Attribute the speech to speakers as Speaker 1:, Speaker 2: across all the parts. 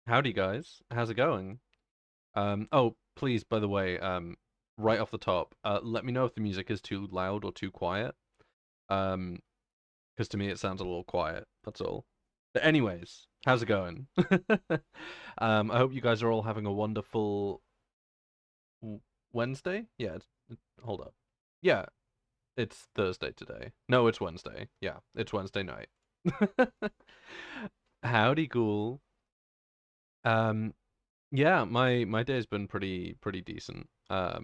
Speaker 1: Howdy guys, how's it going? Oh, please, by the way, right off the top, let me know if the music is too loud or too quiet. Um, because to me it sounds a little quiet, that's all. But anyways, how's it going? I hope you guys are all having a wonderful Wednesday? Yeah, hold up. Yeah, it's Thursday today. No, it's Wednesday. Yeah, it's Wednesday night. Howdy, ghoul. Um, Yeah, my day's been pretty decent. Oh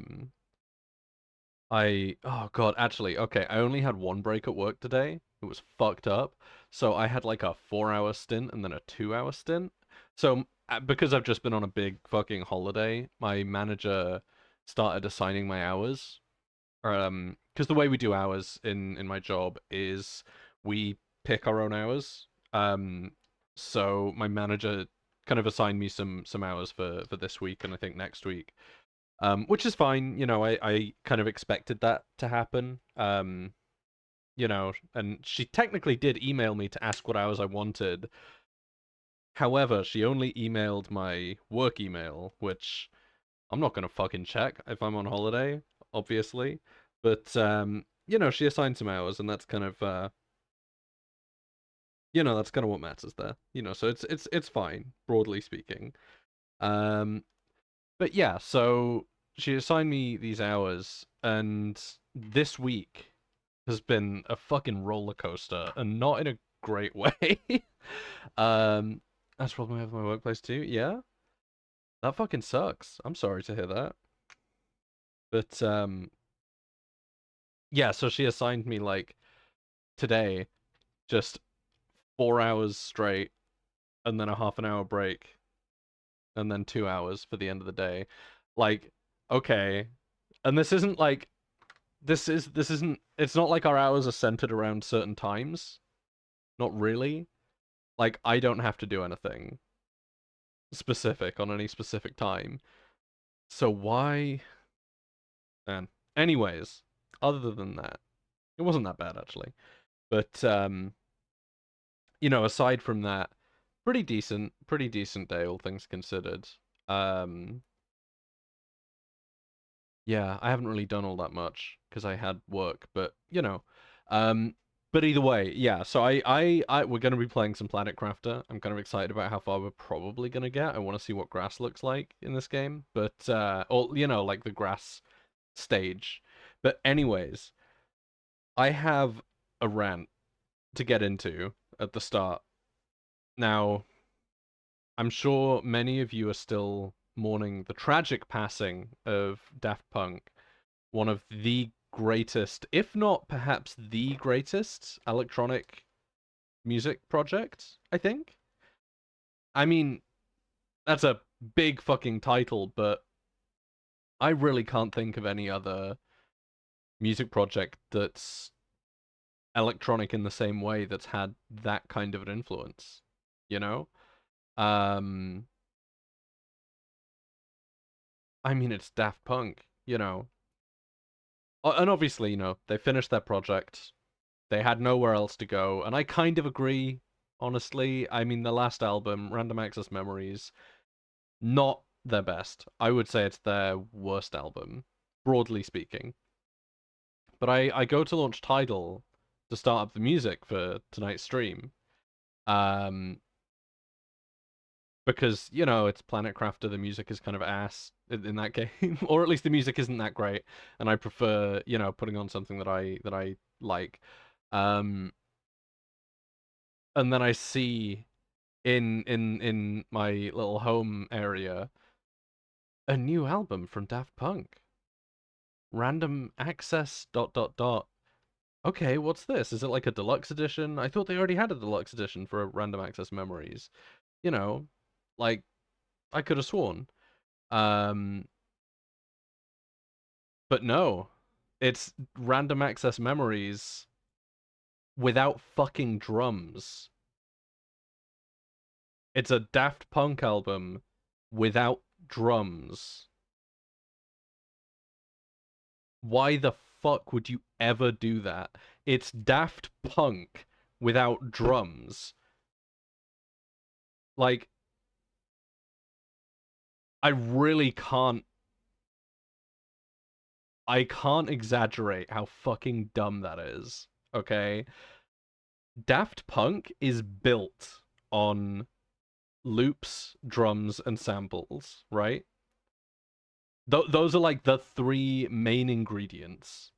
Speaker 1: God, actually, okay, I only had one break at work today. It was fucked up. So I had like a 4 hour stint and then a 2 hour stint. So because I've just been on a big fucking holiday, my manager started assigning my hours. Because the way we do hours in my job is we pick our own hours. So my manager kind of assigned me some hours for this week and I think next week. Which is fine. I kind of expected that to happen. And she technically did email me to ask what hours I wanted. However, she only emailed my work email, which I'm not gonna fucking check if I'm on holiday, obviously. But she assigned some hours, and that's kind of what matters there. So it's fine, broadly speaking. Um, but yeah, so she assigned me these hours, and this week has been a fucking roller coaster, and not in a great way. um, that's probably have my workplace too. Yeah, that fucking sucks. I'm sorry to hear that. But yeah, so she assigned me like today just 4 hours straight, and then a half an hour break, and then 2 hours for the end of the day. Like, okay, and this isn't. It's not like our hours are centered around certain times. Not really. Like, I don't have to do anything specific on any specific time. So why? And anyways, other than that, it wasn't that bad actually. But aside from that, pretty decent day, all things considered. Um, yeah, I haven't really done all that much because I had work, um, but either way, yeah. So we're gonna be playing some Planet Crafter. I'm kind of excited about how far we're probably gonna get. I want to see what grass looks like in this game, but or like the grass stage. But anyways, I have a rant to get into at the start. Now, I'm sure many of you are still mourning the tragic passing of Daft Punk, one of the greatest, if not perhaps the greatest, electronic music project, I think. I mean, that's a big fucking title, but I really can't think of any other music project that's electronic in the same way that's had that kind of an influence, you know? Um I mean it's Daft Punk, you know. And obviously, they finished their project. They had nowhere else to go, and I kind of agree, honestly. I mean, the last album, Random Access Memories, not their best. I would say it's their worst album, broadly speaking. But I go to launch Tidal to start up the music for tonight's stream. Um, because it's Planet Crafter. The music is kind of ass in that game, or at least the music isn't that great, and I prefer putting on something that I like. Um, and then I see in my little home area a new album from Daft Punk. Random access dot dot dot. Okay, what's this? Is it like a deluxe edition? I thought they already had a deluxe edition for Random Access Memories. You know, like I could have sworn. Um, but no. It's Random Access Memories without fucking drums. It's a Daft Punk album without drums. Why the fuck would you ever do that? It's Daft Punk without drums. Like, I really can't. I can't exaggerate how fucking dumb that is. Okay, Daft Punk is built on loops, drums, and samples, right? Those are like the three main ingredients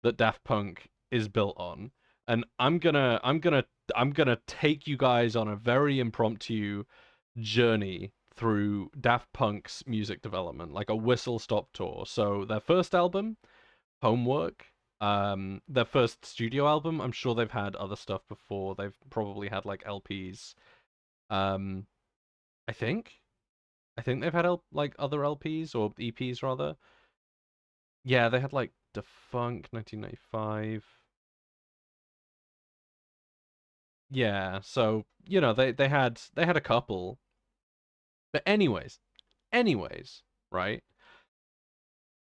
Speaker 1: that Daft Punk is built on. And I'm gonna take you guys on a very impromptu journey through Daft Punk's music development, like a whistle stop tour. So their first album, Homework, their first studio album, I'm sure they've had other stuff before. They've probably had like LPs. Um, I think. I think they've had like other LPs or EPs rather. Yeah, they had like Defunct 1995. Yeah, so they had a couple. But anyways, right?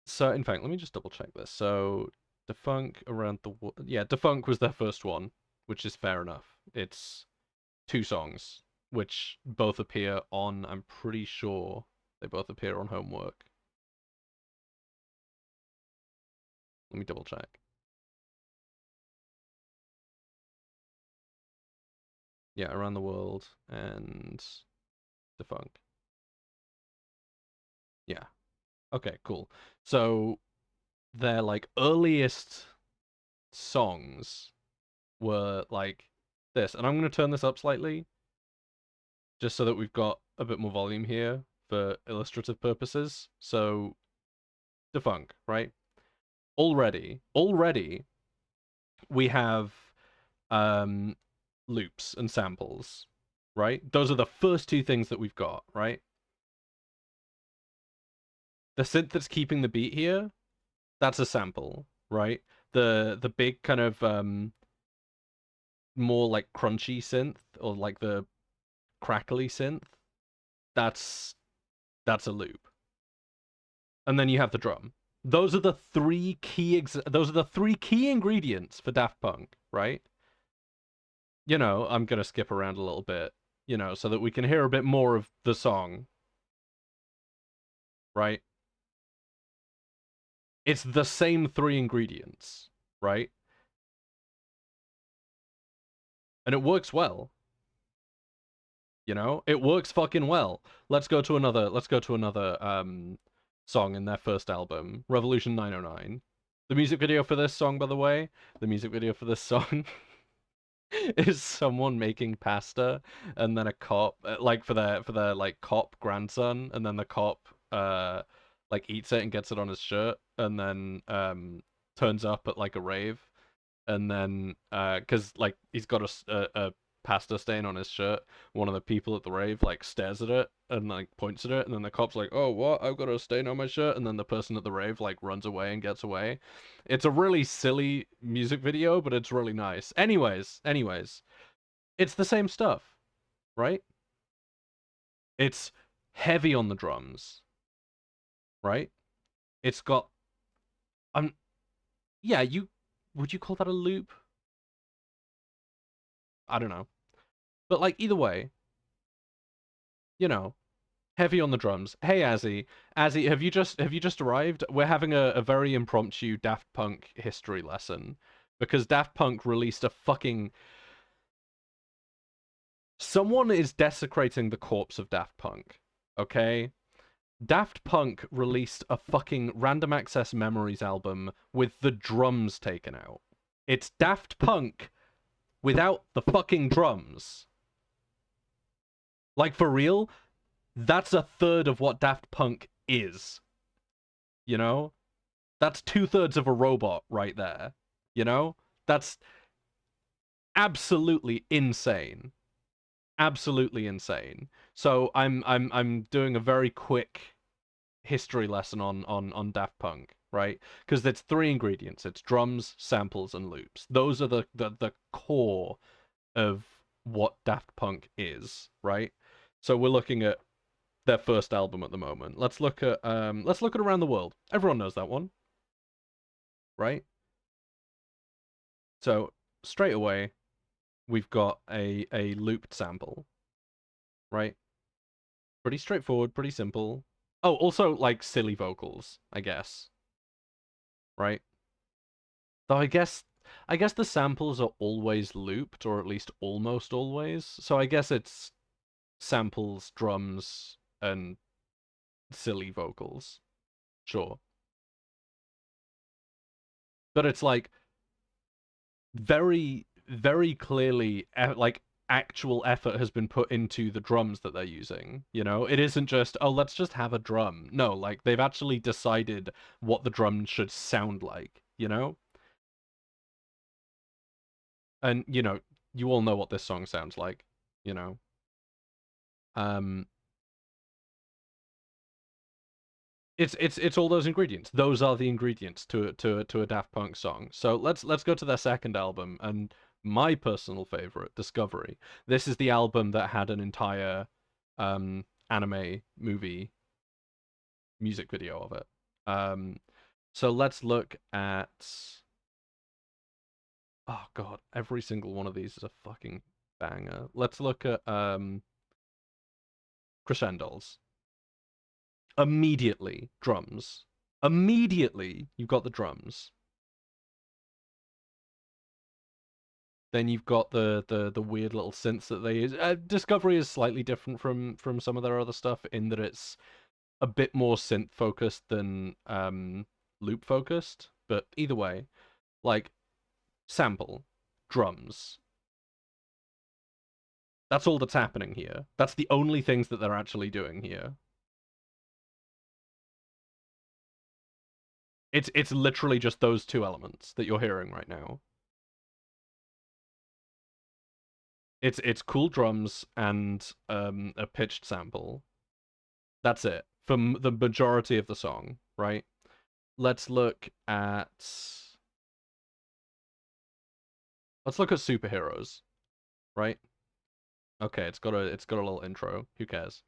Speaker 1: So in fact, let me just double check this. So Defunct around the yeah, Defunct was their first one, which is fair enough. It's two songs which both appear on, I'm pretty sure they both appear on Homework. Let me double check. Yeah, Around the World and Defunct. Yeah. Okay, cool. So their like earliest songs were like this, and I'm gonna turn this up slightly just so that we've got a bit more volume here for illustrative purposes. So Defunct, right? Already we have um loops and samples, right? Those are the first two things that we've got, right? The synth that's keeping the beat here, that's a sample, right? The big kind of more like crunchy synth or like the crackly synth, that's that's a loop. And then you have the drum. Those are the three key ingredients for Daft Punk, right? I'm gonna skip around a little bit, so that we can hear a bit more of the song, right? It's the same three ingredients, right? And it works well. It works fucking well. Let's go to another song in their first album, Revolution 909. The music video for this song, by the way, the music video for this song is someone making pasta and then a cop like for their like cop grandson, and then the cop like eats it and gets it on his shirt, and then turns up at like a rave, and then because like he's got a pasta stain on his shirt. One of the people at the rave like stares at it and like points at it, and then the cop's like, "Oh, what? I've got a stain on my shirt." And then the person at the rave like runs away and gets away. It's a really silly music video, but it's really nice. Anyways, it's the same stuff, right? It's heavy on the drums, right? It's got yeah, you would you call that a loop? I don't know. But like either way, you know, heavy on the drums. Hey Azzy, have you just arrived? We're having a very impromptu Daft Punk history lesson because Daft Punk released a fucking someone is desecrating the corpse of Daft Punk. Okay? Daft Punk released a fucking Random Access Memories album with the drums taken out. It's Daft Punk without the fucking drums. Like for real, that's a third of what Daft Punk is. You know? That's 2/3 of a robot right there. You know? That's absolutely insane. Absolutely insane. So I'm doing a very quick history lesson on Daft Punk, right? Because it's three ingredients. It's drums, samples, and loops. Those are the core of what Daft Punk is, right? So we're looking at their first album at the moment. Let's look at Around the World. Everyone knows that one, right? So straight away we've got a looped sample, right? Pretty straightforward, pretty simple. Oh, also like silly vocals, I guess, right? Though I guess the samples are always looped, or at least almost always. So I guess it's samples, drums, and silly vocals. Sure. But it's like very, very clearly like actual effort has been put into the drums that they're using. You know, it isn't just, oh, let's just have a drum. No, like they've actually decided what the drum should sound like, you know? And, you all know what this song sounds like, you know? Um, it's all those ingredients. Those are the ingredients to a Daft Punk song. So let's go to their second album and my personal favorite, Discovery. This is the album that had an entire anime movie music video of it. So let's look at, oh god, every single one of these is a fucking banger. Let's look at Crescendos. Immediately drums. Immediately you've got the drums. Then you've got the weird little synths that they use. Discovery is slightly different from some of their other stuff in that it's a bit more synth focused than loop focused. But either way, like sample, drums. That's all that's happening here. That's the only things that they're actually doing here. It's literally just those two elements that you're hearing right now. It's cool drums and a pitched sample. That's it for the majority of the song, right? Let's look at superheroes, right? Okay, it's got a little intro. Who cares?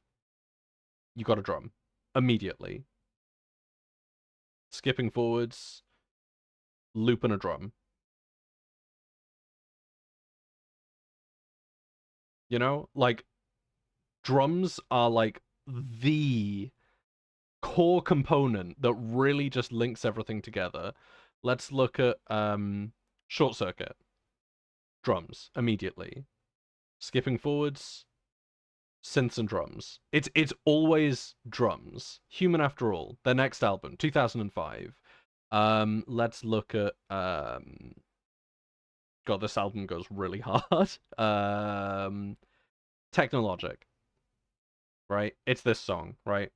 Speaker 1: You got a drum immediately. Skipping forwards, loop and a drum. You know, like drums are like the core component that really just links everything together. Let's look at Short Circuit. Drums immediately. Skipping forwards, synths and drums. It's always drums. Human After All, their next album, 2005. Let's look at God, this album goes really hard. Technologic, right? It's this song, right?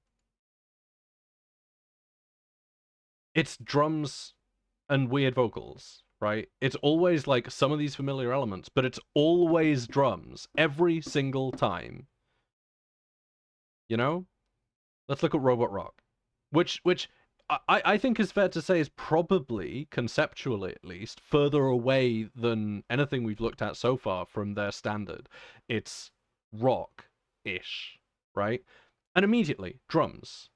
Speaker 1: It's drums and weird vocals, right? It's always like some of these familiar elements, but it's always drums every single time. You know? Let's look at Robot Rock, which I think is fair to say is probably, conceptually at least, further away than anything we've looked at so far from their standard. It's rock-ish, right? And immediately, drums,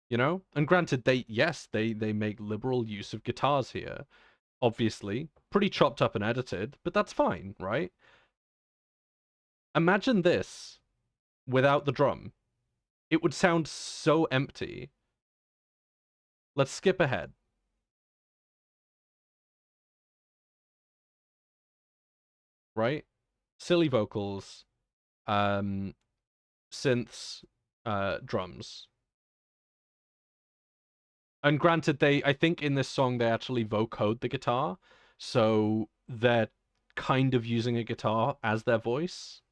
Speaker 1: you know? And granted, they make liberal use of guitars here. Obviously, pretty chopped up and edited, but that's fine, right? Imagine this without the drum. It would sound so empty. Let's skip ahead. Right? Silly vocals, um, synths, drums. And granted, I think in this song they actually vocode the guitar, so they're kind of using a guitar as their voice,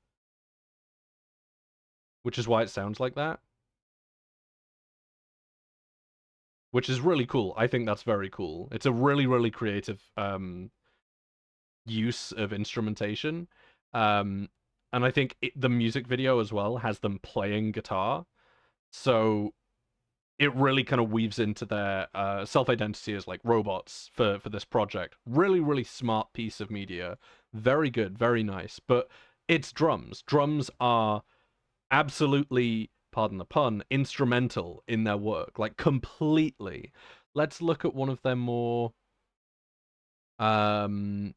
Speaker 1: which is why it sounds like that. Which is really cool. I think that's very cool. It's a really, really creative use of instrumentation. Um, and I think the music video as well has them playing guitar. So it really kind of weaves into their self-identity as like robots for this project. Really, really smart piece of media. Very good, very nice. But it's drums. Drums are absolutely, pardon the pun, instrumental in their work, like completely. Let's look at one of their more um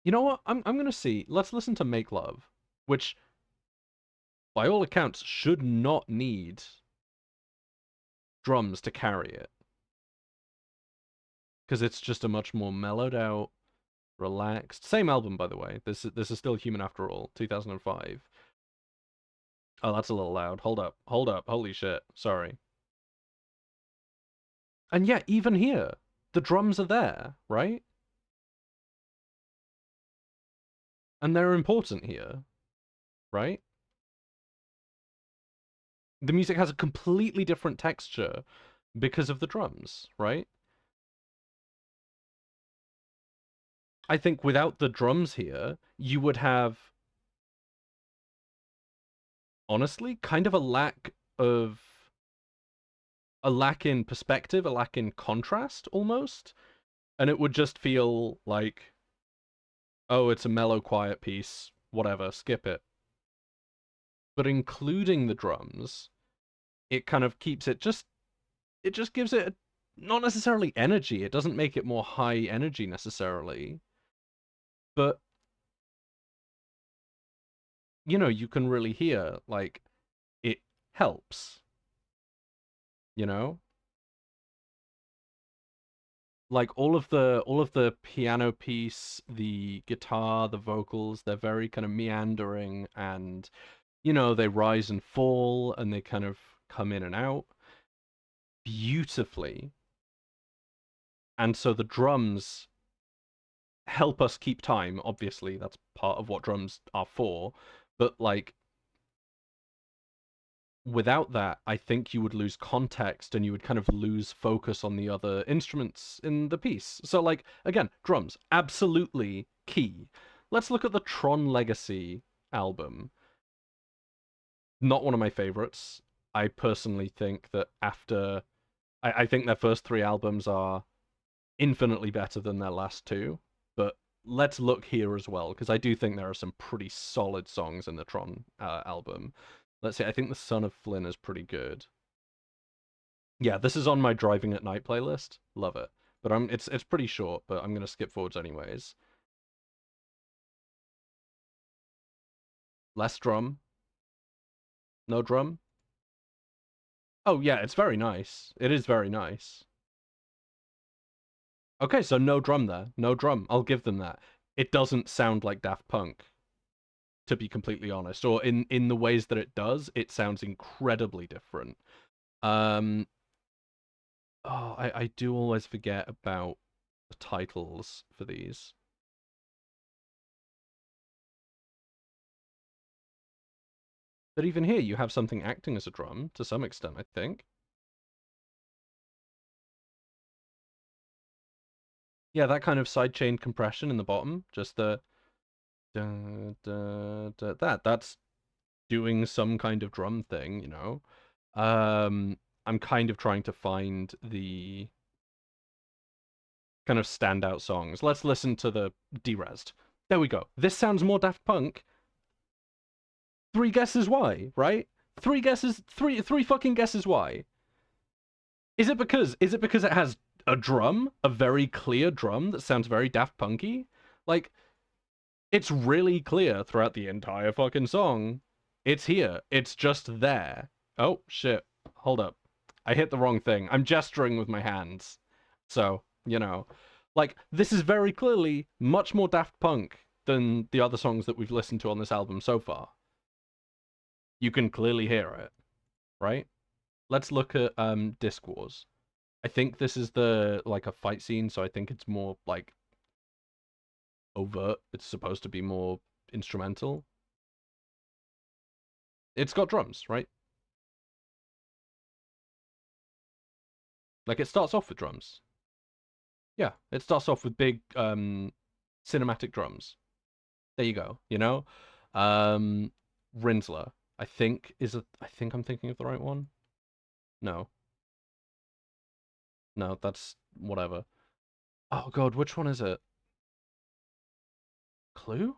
Speaker 1: you know what? I'm gonna see. Let's listen to Make Love, which by all accounts should not need drums to carry it. Because it's just a much more mellowed out, relaxed. Same album, by the way. This is still Human After All, 2005. Oh, that's a little loud. Hold up. Hold up. Holy shit. Sorry. And yeah, even here, the drums are there, right? And they're important here, right? The music has a completely different texture because of the drums, right? I think without the drums here, you would have, honestly, kind of of a lack in perspective, a lack in contrast almost, and it would just feel like, oh, it's a mellow, quiet piece, whatever, skip it. But including the drums, it kind of keeps it just gives it not necessarily energy. It doesn't make it more high energy necessarily, but you know, you can really hear like it helps, you know? Like all of the piano piece, the guitar, the vocals, they're very kind of meandering and you know, they rise and fall and they kind of come in and out beautifully. And so the drums help us keep time. Obviously, that's part of what drums are for. But like without that, I think you would lose context and you would kind of lose focus on the other instruments in the piece. So like again, drums absolutely key. Let's look at the Tron Legacy album. Not one of my favorites. I personally think that I think their first three albums are infinitely better than their last two. But let's look here as well, because I do think there are some pretty solid songs in the Tron album. Let's see, I think The Son of Flynn is pretty good. Yeah, this is on my Driving at Night playlist. Love it. But it's pretty short, but I'm gonna skip forwards anyways. Less drum. No drum. Oh yeah, it's very nice. It is very nice. Okay, so no drum there. No drum. I'll give them that. It doesn't sound like Daft Punk, to be completely honest. Or in the ways that it does, it sounds incredibly different. Um oh, I do always forget about the titles for these. But even here you have something acting as a drum to some extent, I think. Yeah, that kind of sidechain compression in the bottom, just the that's doing some kind of drum thing, you know. I'm kind of trying to find the kind of standout songs. Let's listen to the Derezzed. There we go. This sounds more Daft Punk. Three guesses why, right? Three fucking guesses why. Is it because it has a drum, a very clear drum that sounds very Daft Punky? Like it's really clear throughout the entire fucking song. It's here. It's just there. Oh shit. Hold up. I hit the wrong thing. I'm gesturing with my hands. So, you know, like this is very clearly much more Daft Punk than the other songs that we've listened to on this album so far. You can clearly hear it, right? Let's look at Disc Wars. I think this is the like a fight scene, so I think it's more like overt. It's supposed to be more instrumental. It's got drums, right? Like it starts off with drums. Yeah, it starts off with big cinematic drums. There you go, you know? Um Rinsler, I think I'm thinking of the right one. No. No, that's whatever. Oh god, which one is it? Clue?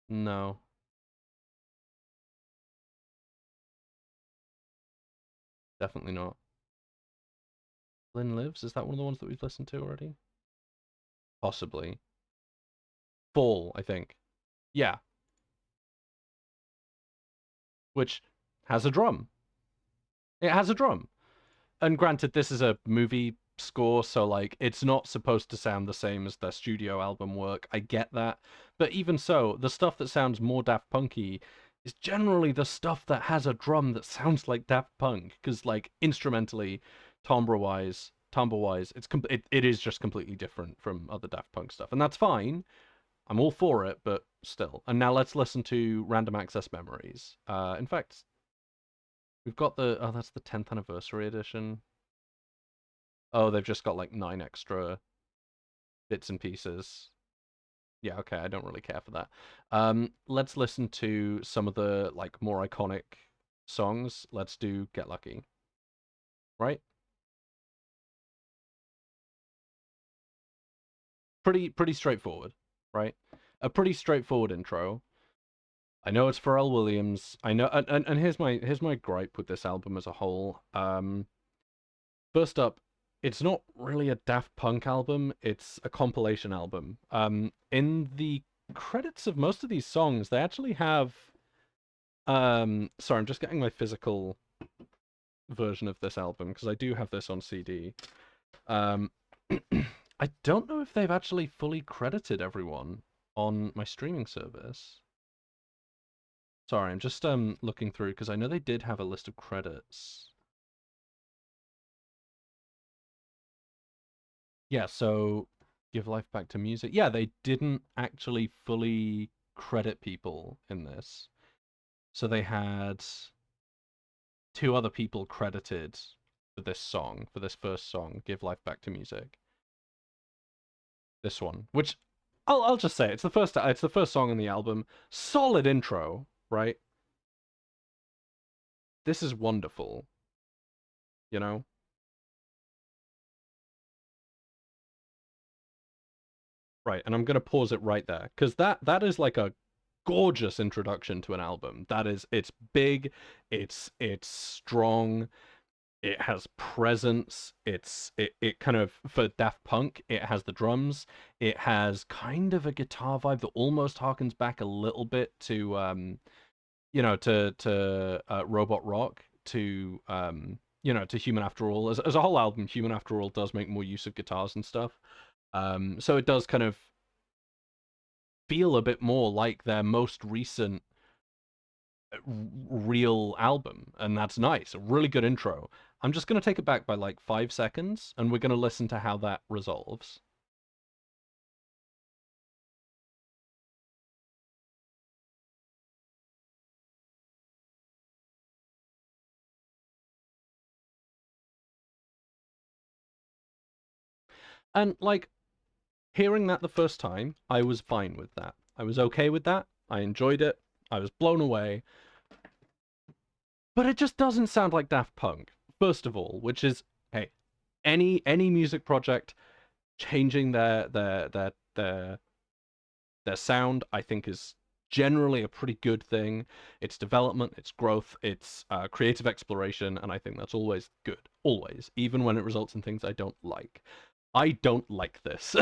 Speaker 1: No, definitely not. Lynn Lives? Is that one of the ones that we've listened to already? Possibly. Fall, I think. Yeah, which has a drum. It has a drum. And granted, this is a movie score, so like it's not supposed to sound the same as their studio album work. I get that. But even so, the stuff that sounds more Daft Punky is generally the stuff that has a drum that sounds like Daft Punk. Because like instrumentally, timbre-wise, it is just completely different from other Daft Punk stuff. And that's fine. I'm all for it, but still. And now let's listen to Random Access Memories. In fact, we've got that's the 10th anniversary edition. Oh, they've just got like 9 extra bits and pieces. Yeah, okay, I don't really care for that. Let's listen to some of the like more iconic songs. Let's do Get Lucky. Right? Pretty straightforward, right? A pretty straightforward intro. I know it's Pharrell Williams. I know, and here's my gripe with this album as a whole. First up, it's not really a Daft Punk album, it's a compilation album. In the credits of most of these songs, they actually have sorry, I'm just getting my physical version of this album because I do have this on CD. Um I don't know if they've actually fully credited everyone on my streaming service. Sorry, I'm just looking through because I know they did have a list of credits. Yeah, so give life back to music. Yeah, they didn't actually fully credit people in this. So they had two other people credited for this song, for this first song, Give Life Back to Music. This one, which I'll just say it's the first song on the album. Solid intro, right? This is wonderful, you know? Right, and I'm gonna pause it right there because that is like a gorgeous introduction to an album. It's big, it's strong, it has presence. It kind of for Daft Punk, it has the drums. It has kind of a guitar vibe that almost harkens back a little bit to Robot Rock, to to Human After All. As a whole album, Human After All does make more use of guitars and stuff. So it does kind of feel a bit more like their most recent real album, and that's nice. A really good intro. I'm just going to take it back by like 5 seconds, and we're going to listen to how that resolves. And like hearing that the first time, I was fine with that. I was okay with that. I enjoyed it. I was blown away. But it just doesn't sound like Daft Punk, first of all, which is, hey, any music project changing their sound, I think, is generally a pretty good thing. It's development, it's growth, it's creative exploration, and I think that's always good. Always, even when it results in things I don't like. I don't like this.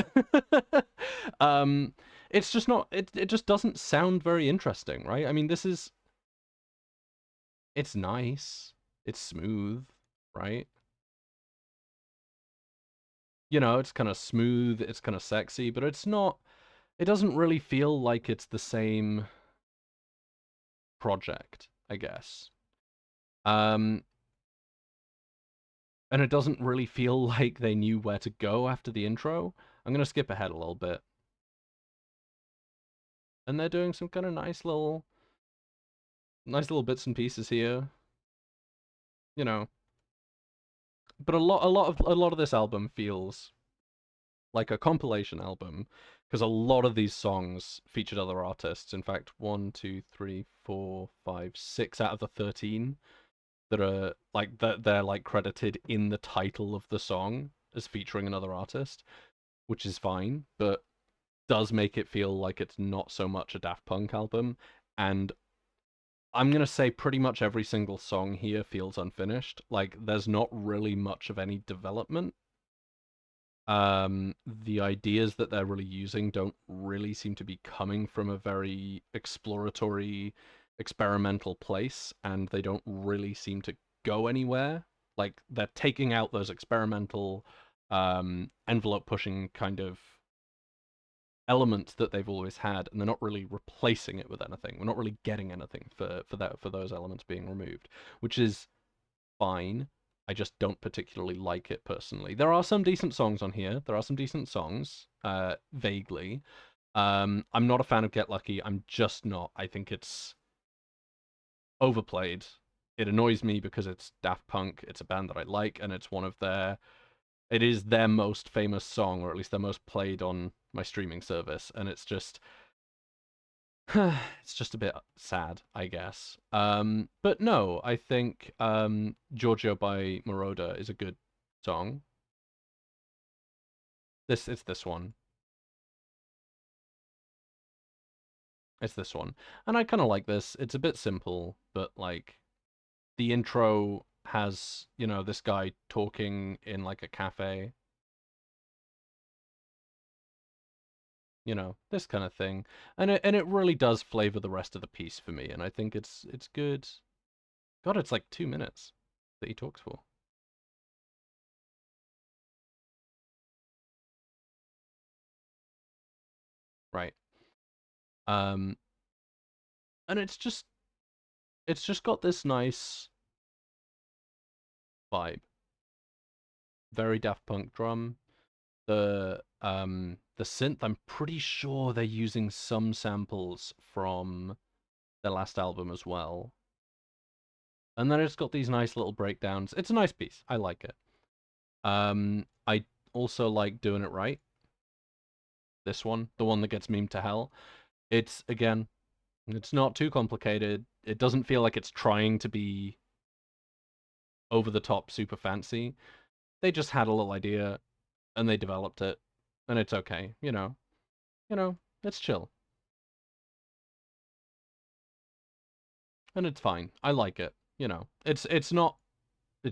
Speaker 1: um, it's just not. It just doesn't sound very interesting, right? I mean, it's nice, it's smooth, right? It's kind of smooth, it's kind of sexy, but it's not. It doesn't really feel like it's the same project, I guess. Um, and it doesn't really feel like they knew where to go after the intro. I'm gonna skip ahead a little bit. And they're doing some kind of nice little bits and pieces here, you know. But a lot of this album feels like a compilation album because a lot of these songs featured other artists. In fact, one, two, three, four, five, 6 out of the 13 that are like that they're like credited in the title of the song as featuring another artist, which is fine, but does make it feel like it's not so much a Daft Punk album. And I'm gonna say pretty much every single song here feels unfinished. Like there's not really much of any development. The ideas that they're really using don't really seem to be coming from a very exploratory, experimental place, and they don't really seem to go anywhere. Like they're taking out those experimental, envelope pushing kind of elements that they've always had, and they're not really replacing it with anything. We're not really getting anything for those elements being removed, which is fine. I just don't particularly like it personally. There are some decent songs on here. There are some decent songs, vaguely. I'm not a fan of Get Lucky. I'm just not. I think it's overplayed. It annoys me because it's Daft Punk. It's a band that I like, and it's one of their. It is their most famous song, or at least their most played on my streaming service, and it's just. It's just a bit sad, I guess. But no, I think Giorgio by Moroder is a good song. It's this one. It's this one. And I kind of like this. It's a bit simple, but like the intro has, this guy talking in like a cafe, this kind of thing. And it really does flavor the rest of the piece for me, and I think it's good. God, it's like 2 minutes that he talks for. Right. Um and it's just got this nice vibe. Very Daft Punk drum. The synth, I'm pretty sure they're using some samples from their last album as well. And then it's got these nice little breakdowns. It's a nice piece. I like it. I also like Doing It Right. This one, the one that gets memed to hell. It's again, it's not too complicated. It doesn't feel like it's trying to be over the top super fancy. They just had a little idea and they developed it, and it's okay, it's chill. And it's fine. I like it, it's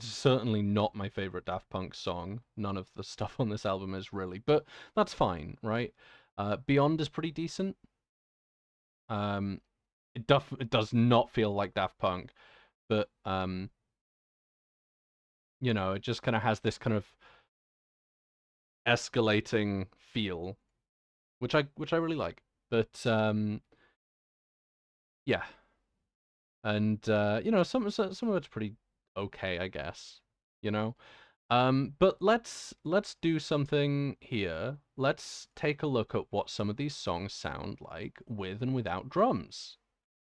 Speaker 1: certainly not my favorite Daft Punk song. None of the stuff on this album is really, but that's fine, right? Beyond is pretty decent. Um, it does not feel like Daft Punk, but it just kind of has this kind of escalating feel, which I really like. But yeah, and some of it's pretty okay, I guess. You know, but let's do something here. Let's take a look at what some of these songs sound like with and without drums.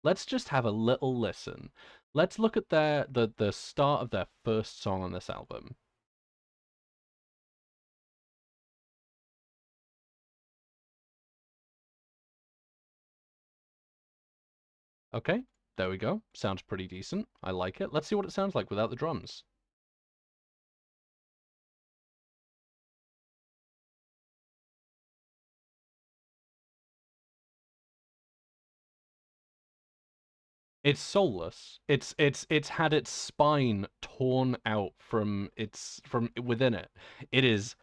Speaker 1: Let's just have a little listen. Let's look at the start of their first song on this album. Okay, there we go. Sounds pretty decent. I like it. Let's see what it sounds like without the drums. It's soulless. It's had its spine torn out from within it. It is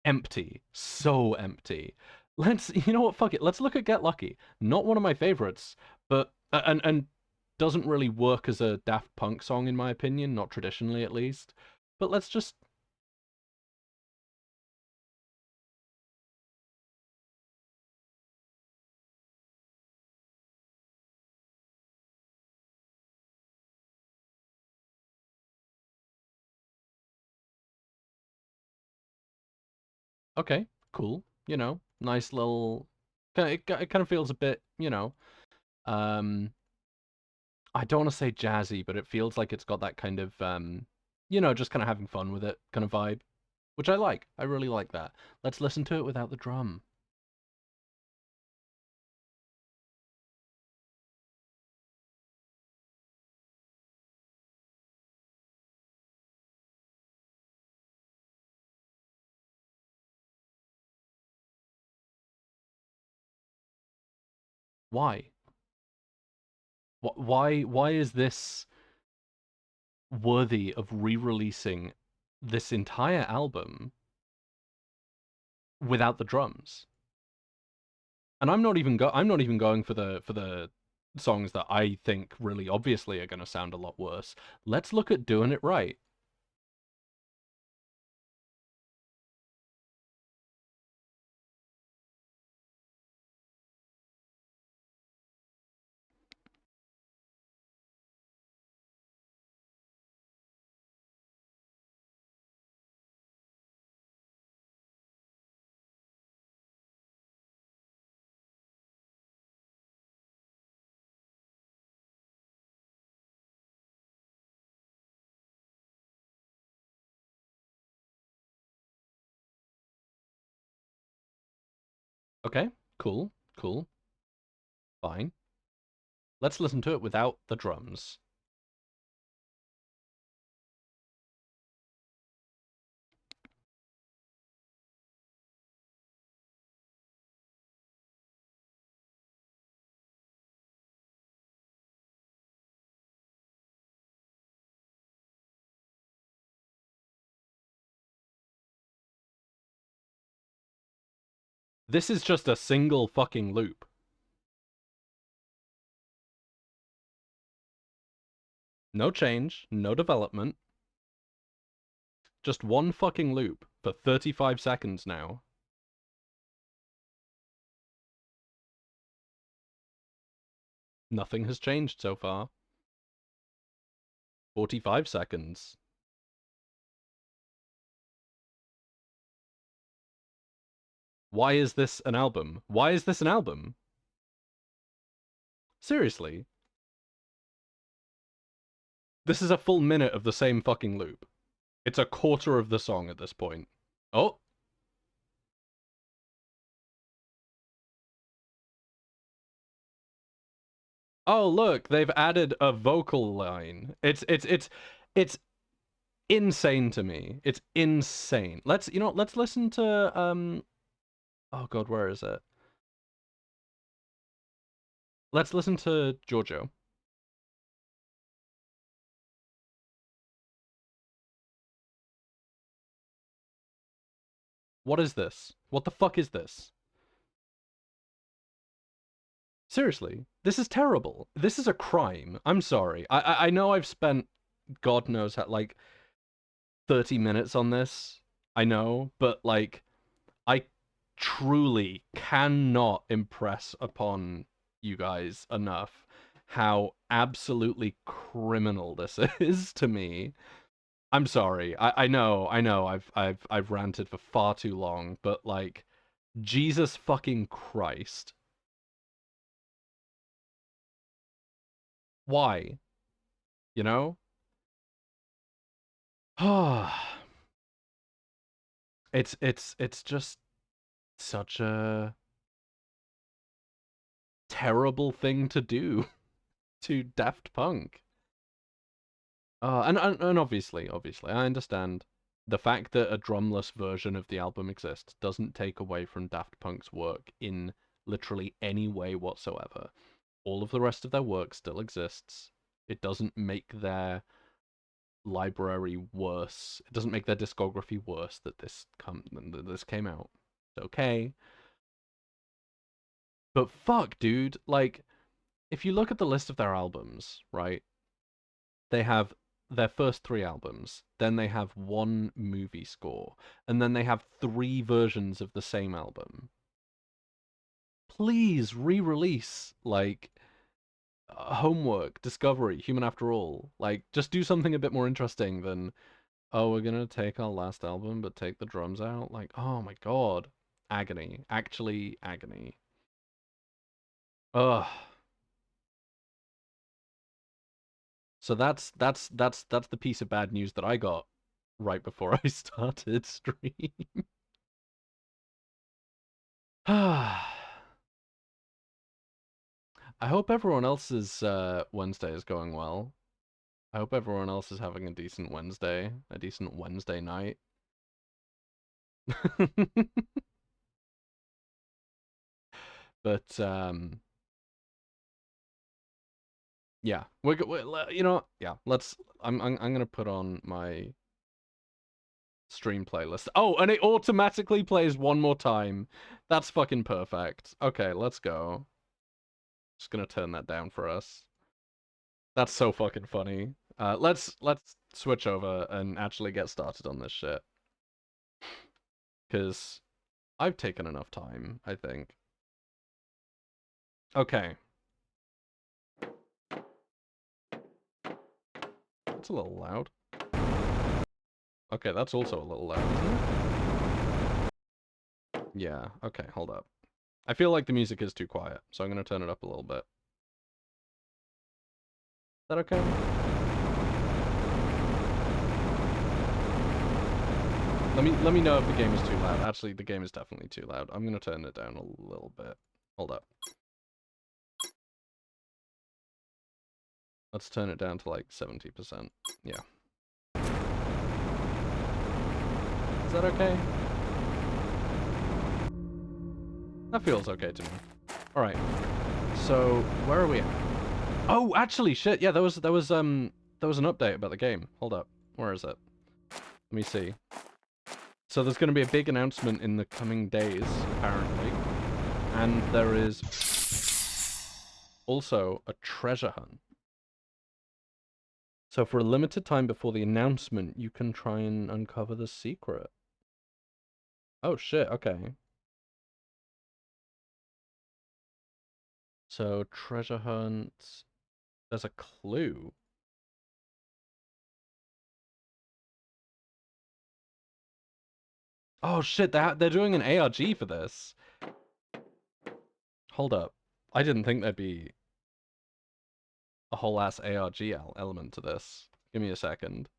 Speaker 1: empty, so empty. You know what? Fuck it. Let's look at Get Lucky. Not one of my favorites, but and doesn't really work as a Daft Punk song in my opinion, not traditionally at least. But let's just okay, cool. Nice little. It kind of feels a bit, um, I don't want to say jazzy, but it feels like it's got that kind of, just kind of having fun with it kind of vibe, which I like. I really like that. Let's listen to it without the drum. Why? Why is this worthy of re-releasing this entire album without the drums? And I'm not even going for the songs that I think really obviously are going to sound a lot worse. Let's look at doing it right. Okay, cool, cool, fine. Let's listen to it without the drums. This is just a single fucking loop. No change, no development. Just one fucking loop for 35 seconds now. Nothing has changed so far. 45 seconds. Why is this an album? Why is this an album? Seriously. This is a full minute of the same fucking loop. It's a quarter of the song at this point. Oh. Oh, look, they've added a vocal line. It's insane to me. It's insane. Let's listen to oh god, where is it? Let's listen to Giorgio. What is this? What the fuck is this? Seriously, this is terrible. This is a crime. I'm sorry. I know I've spent God knows how, like 30 minutes on this. I know, but like I truly cannot impress upon you guys enough how absolutely criminal this is to me. I'm sorry. I know. I've ranted for far too long, but like, Jesus fucking Christ, why? You know? It's just such a terrible thing to do to Daft Punk. And obviously, I understand the fact that a drumless version of the album exists doesn't take away from Daft Punk's work in literally any way whatsoever. All of the rest of their work still exists. It doesn't make their library worse. It doesn't make their discography worse that this came out. It's okay. But fuck, dude, like if you look at the list of their albums, right? They have their first three albums, then they have one movie score, and then they have three versions of the same album. Please re-release like Homework, Discovery, Human After All. Like just do something a bit more interesting than oh, we're gonna take our last album but take the drums out. Like, oh my god. Agony. Actually agony. Ugh. So that's the piece of bad news that I got right before I started stream. I hope everyone else's Wednesday is going well. I hope everyone else is having a decent Wednesday night. But yeah, you know, yeah. I'm gonna put on my stream playlist. Oh, and it automatically plays one more time. That's fucking perfect. Okay, let's go. Just gonna turn that down for us. That's so fucking funny. Let's switch over and actually get started on this shit. Because I've taken enough time, I think. Okay. That's a little loud. Okay, that's also a little loud, isn't it? Yeah, okay, hold up. I feel like the music is too quiet, so I'm gonna turn it up a little bit. Is that okay? Let me know if the game is too loud. Actually, the game is definitely too loud. I'm gonna turn it down a little bit. Hold up. Let's turn it down to like 70%. Yeah. Is that okay? That feels okay to me. Alright. So, where are we at? Oh, actually, shit, yeah, there was an update about the game. Hold up. Where is it? Let me see. So there's going to be a big announcement in the coming days, apparently. And there is also a treasure hunt. So for a limited time before the announcement, you can try and uncover the secret. Oh shit, okay. So treasure hunt. There's a clue. Oh shit, they're doing an ARG for this. Hold up. I didn't think there'd be a whole ass ARG element to this. Give me a second.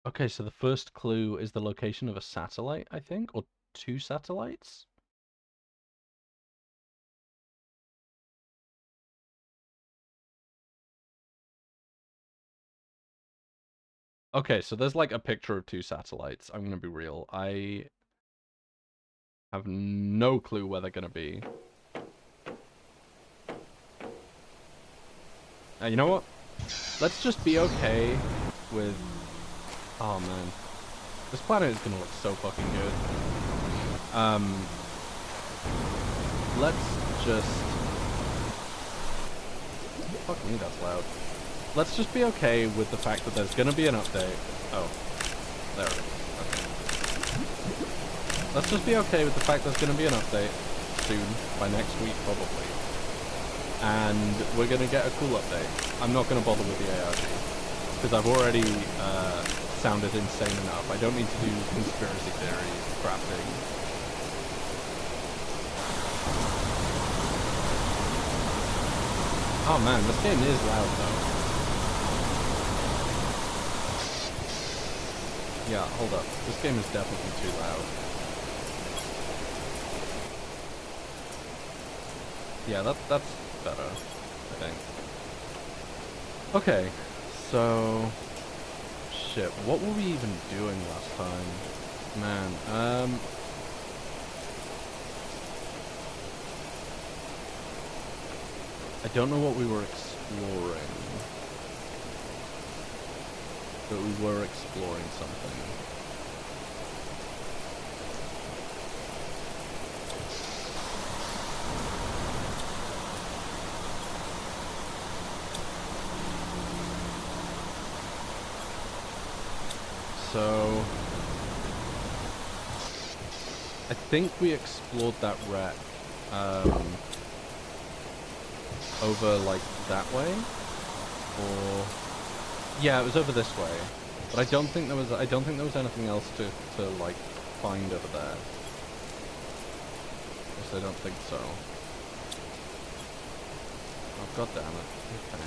Speaker 1: Okay, so the first clue is the location of a satellite, I think, or 2 satellites? Okay, so there's like a picture of 2 satellites. I'm gonna be real. I have no clue where they're gonna be. You know what? Let's just be okay with... Oh man. This planet is gonna look so fucking good. Let's just... Fuck me, that's loud. Let's just be okay with the fact that there's gonna be an update. Oh. There it is. Okay. Let's just be okay with the fact there's gonna be an update soon, by next week probably. And we're gonna get a cool update. I'm not gonna bother with the ARG. Because I've already sounded insane enough. I don't need to do conspiracy theory crafting. Oh man, this game is loud though. Yeah, hold up. This game is definitely too loud. Yeah, that's better, I think. Okay, so... Shit, what were we even doing last time? Man, I don't know what we were exploring. But we were exploring something. So... I think we explored that wreck, over, like, that way? Or... Yeah, it was over this way. But I don't think there was anything else to like, find over there. Yes, I don't think so. Oh, god damn it. Okay.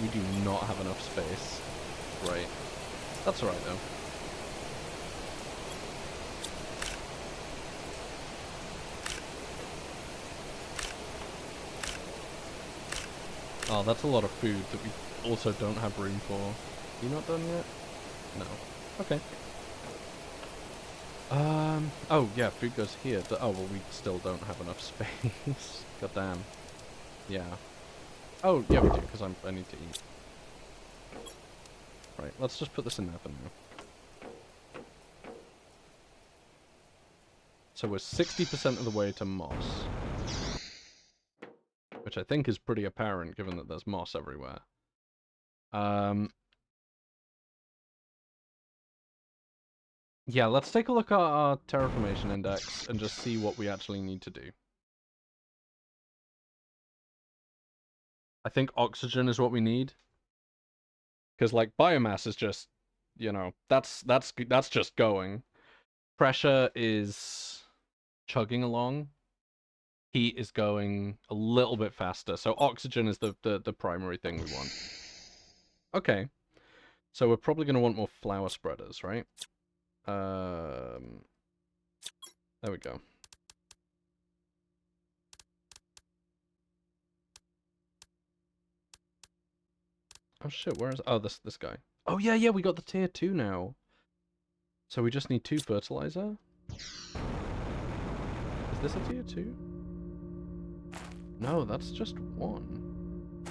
Speaker 1: We do not have enough space. Right. That's alright though. Oh, that's a lot of food that we also don't have room for. You not done yet? No. Okay. Oh yeah, food goes here. Oh, well, we still don't have enough space. God damn. Yeah. Oh, yeah, we do, because I need to eat. Right, let's just put this in there for now. So we're 60% of the way to moss. Which I think is pretty apparent, given that there's moss everywhere. Yeah, let's take a look at our terraformation index and just see what we actually need to do. I think oxygen is what we need. Because, like, biomass is just, you know, that's just going. Pressure is chugging along. Heat is going a little bit faster. So oxygen is the primary thing we want. Okay. So we're probably going to want more flower spreaders, right? There we go. Oh shit, where is... Oh, this guy. Oh yeah, we got the tier 2 now. So we just need 2 fertilizer? Is this a tier 2? No, that's just 1.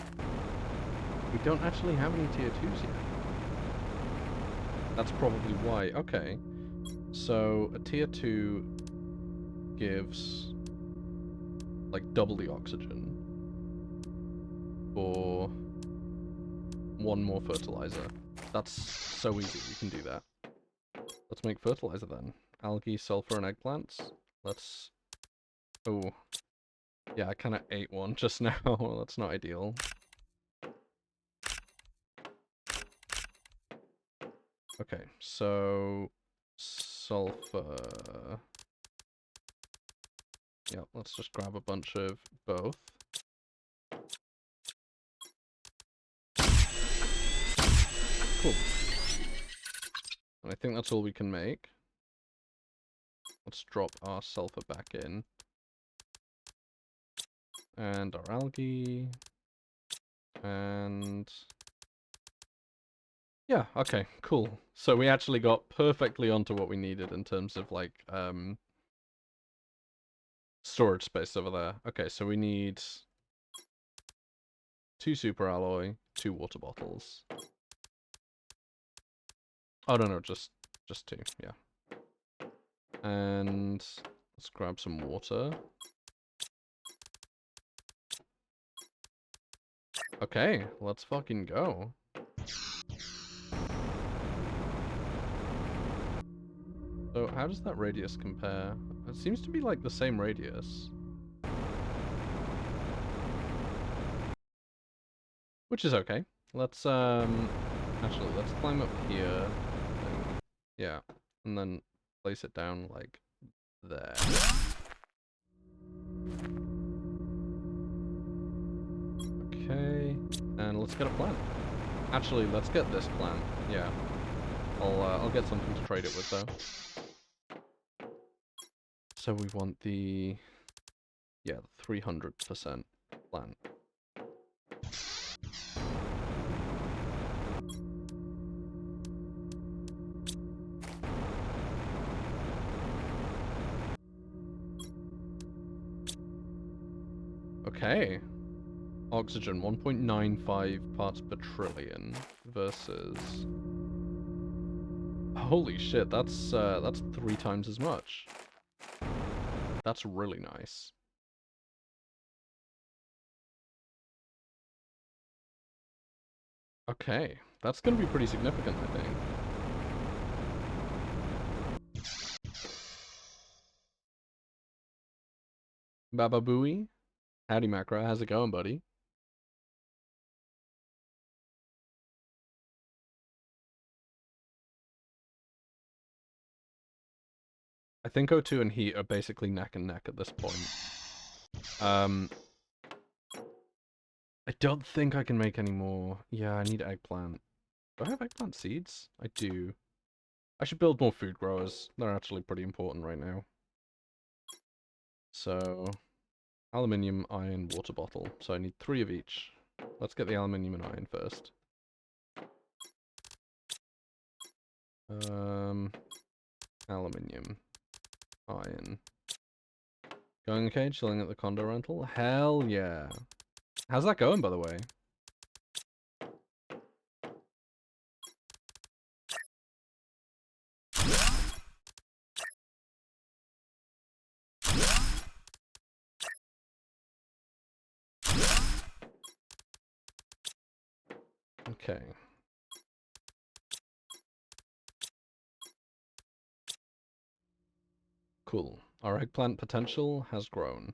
Speaker 1: We don't actually have any tier 2s yet. That's probably why. Okay. So a tier 2 gives like double the oxygen for 1 more fertilizer. That's so easy, we can do that. Let's make fertilizer then. Algae, sulfur, and eggplants. Let's... Oh. Yeah, I kind of ate one just now. That's not ideal. Okay, so... Sulfur... Yeah, let's just grab a bunch of both. Cool. And I think that's all we can make. Let's drop our sulfur back in. And our algae. And... Yeah, okay, cool. So we actually got perfectly onto what we needed in terms of, like, storage space over there. Okay, so we need 2 super alloy, 2 water bottles. Oh, no, just 2, yeah. And let's grab some water. Okay, let's fucking go. So how does that radius compare? It seems to be like the same radius. Which is okay. Let's, actually, let's climb up here. Yeah, and then place it down like there. Okay, and let's get a plant. Actually, let's get this plant. Yeah, I'll get something to trade it with though. So we want the 300% plant. Okay. Oxygen 1.95 parts per trillion versus... Holy shit, that's 3 times as much. That's really nice. Okay, that's gonna be pretty significant, I think. Baba Booey? Howdy Macro, how's it going, buddy? I think O2 and Heat are basically neck and neck at this point. I don't think I can make any more. Yeah, I need eggplant. Do I have eggplant seeds? I do. I should build more food growers. They're actually pretty important right now. So, aluminium, iron, water bottle. So I need 3 of each. Let's get the aluminium and iron first. Aluminium. Iron. Going okay? Chilling at the condo rental? Hell yeah. How's that going, by the way? Okay. Cool. Our eggplant potential has grown.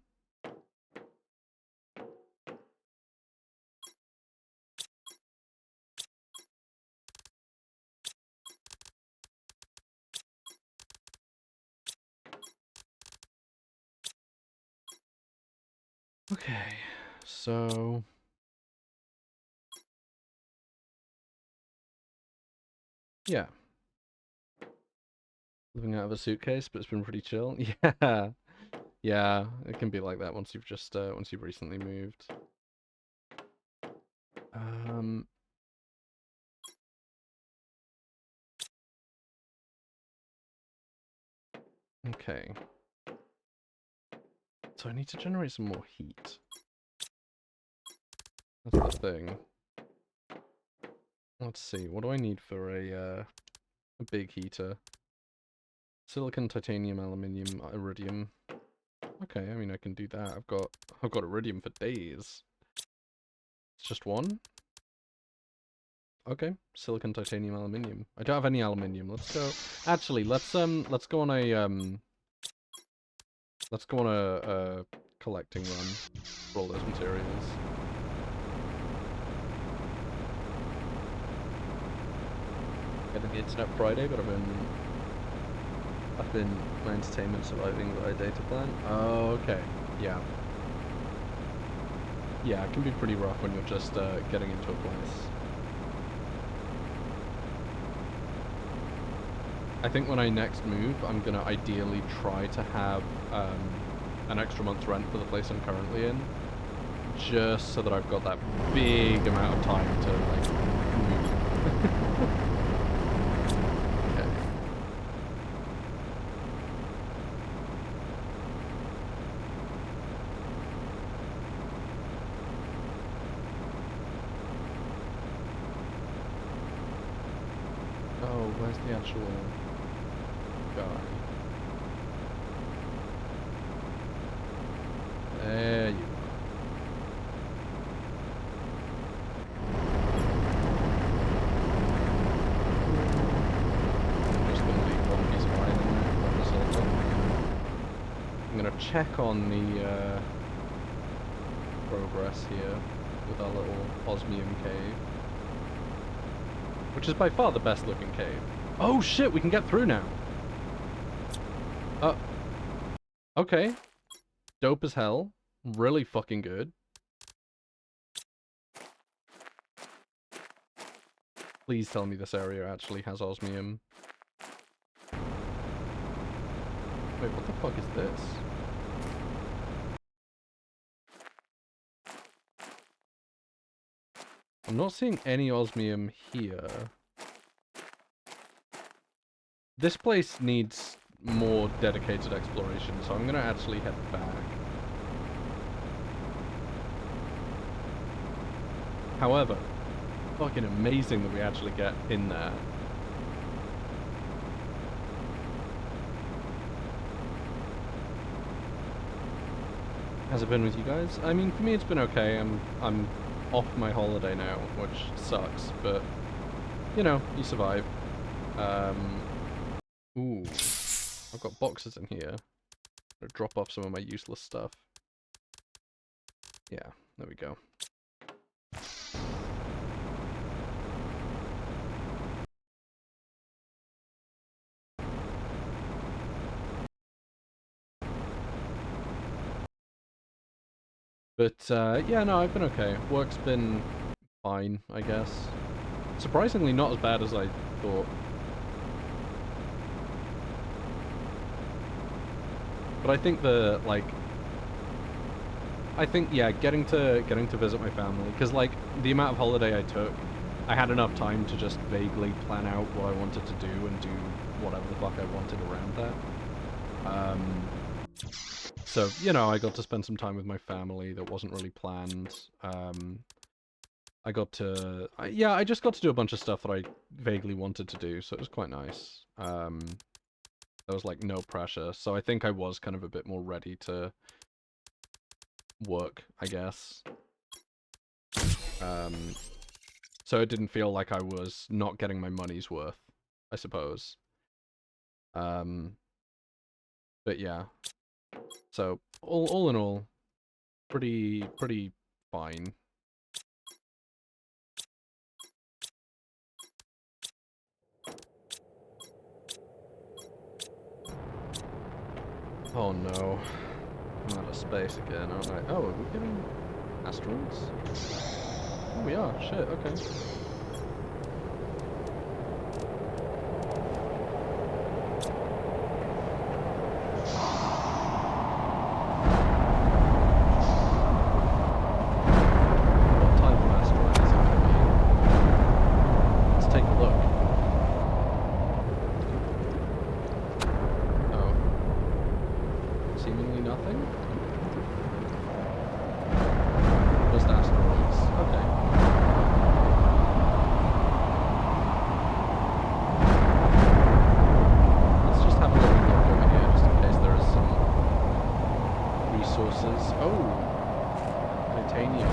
Speaker 1: Okay, so... yeah. Living out of a suitcase, but it's been pretty chill. Yeah. Yeah, it can be like that once you've just, once you've recently moved. Okay. So I need to generate some more heat. That's the thing. Let's see, what do I need for a big heater? Silicon, titanium, aluminium, iridium. Okay, I mean I can do that. I've got iridium for days. It's just one? Okay, silicon, titanium, aluminium. I don't have any aluminium. Let's go. Actually, let's go on a collecting run for all those materials. Getting the internet Friday, but I've been my entertainment surviving by a data plan. Oh, okay. Yeah. Yeah, it can be pretty rough when you're just getting into a place. I think when I next move, I'm gonna ideally try to have an extra month's rent for the place I'm currently in, just so that I've got that big amount of time to like move. Okay. Oh, where's the actual guy? There you are. I'm just gonna leave one piece of iron in there for the silver. I'm gonna check on the progress here with our little osmium cave, which is by far the best looking cave. Oh shit, we can get through now. Okay. Dope as hell. Really fucking good. Please tell me this area actually has osmium. Wait, what the fuck is this? I'm not seeing any osmium here. This place needs more dedicated exploration, so I'm gonna actually head back. However, fucking amazing that we actually get in there. Has it been with you guys? I mean, for me it's been okay. I'm off my holiday now, which sucks, but you know, you survive. Ooh, I've got boxes in here. I'm gonna drop off some of my useless stuff. Yeah, there we go. But yeah, no, I've been okay. Work's been fine, I guess. Surprisingly not as bad as I thought. But I think the, like, I think yeah, getting to visit my family, because like the amount of holiday I took, I had enough time to just vaguely plan out what I wanted to do and do whatever the fuck I wanted around that. So you know, I got to spend some time with my family that wasn't really planned. I got to, yeah, I just got to do a bunch of stuff that I vaguely wanted to do, so it was quite nice. There was like no pressure, so I think I was kind of a bit more ready to work, I guess. So it didn't feel like I was not getting my money's worth, I suppose. But yeah. So all in all, pretty fine. Oh no. I'm out of space again, aren't I? Oh, are we getting asteroids? Oh, we are. Shit, okay. What type of asteroid is it going to be? Let's take a look. Oh. Seemingly nothing? Just asteroids. Okay. Let's just have a little look over here, just in case there is some resources. Oh! Titanium.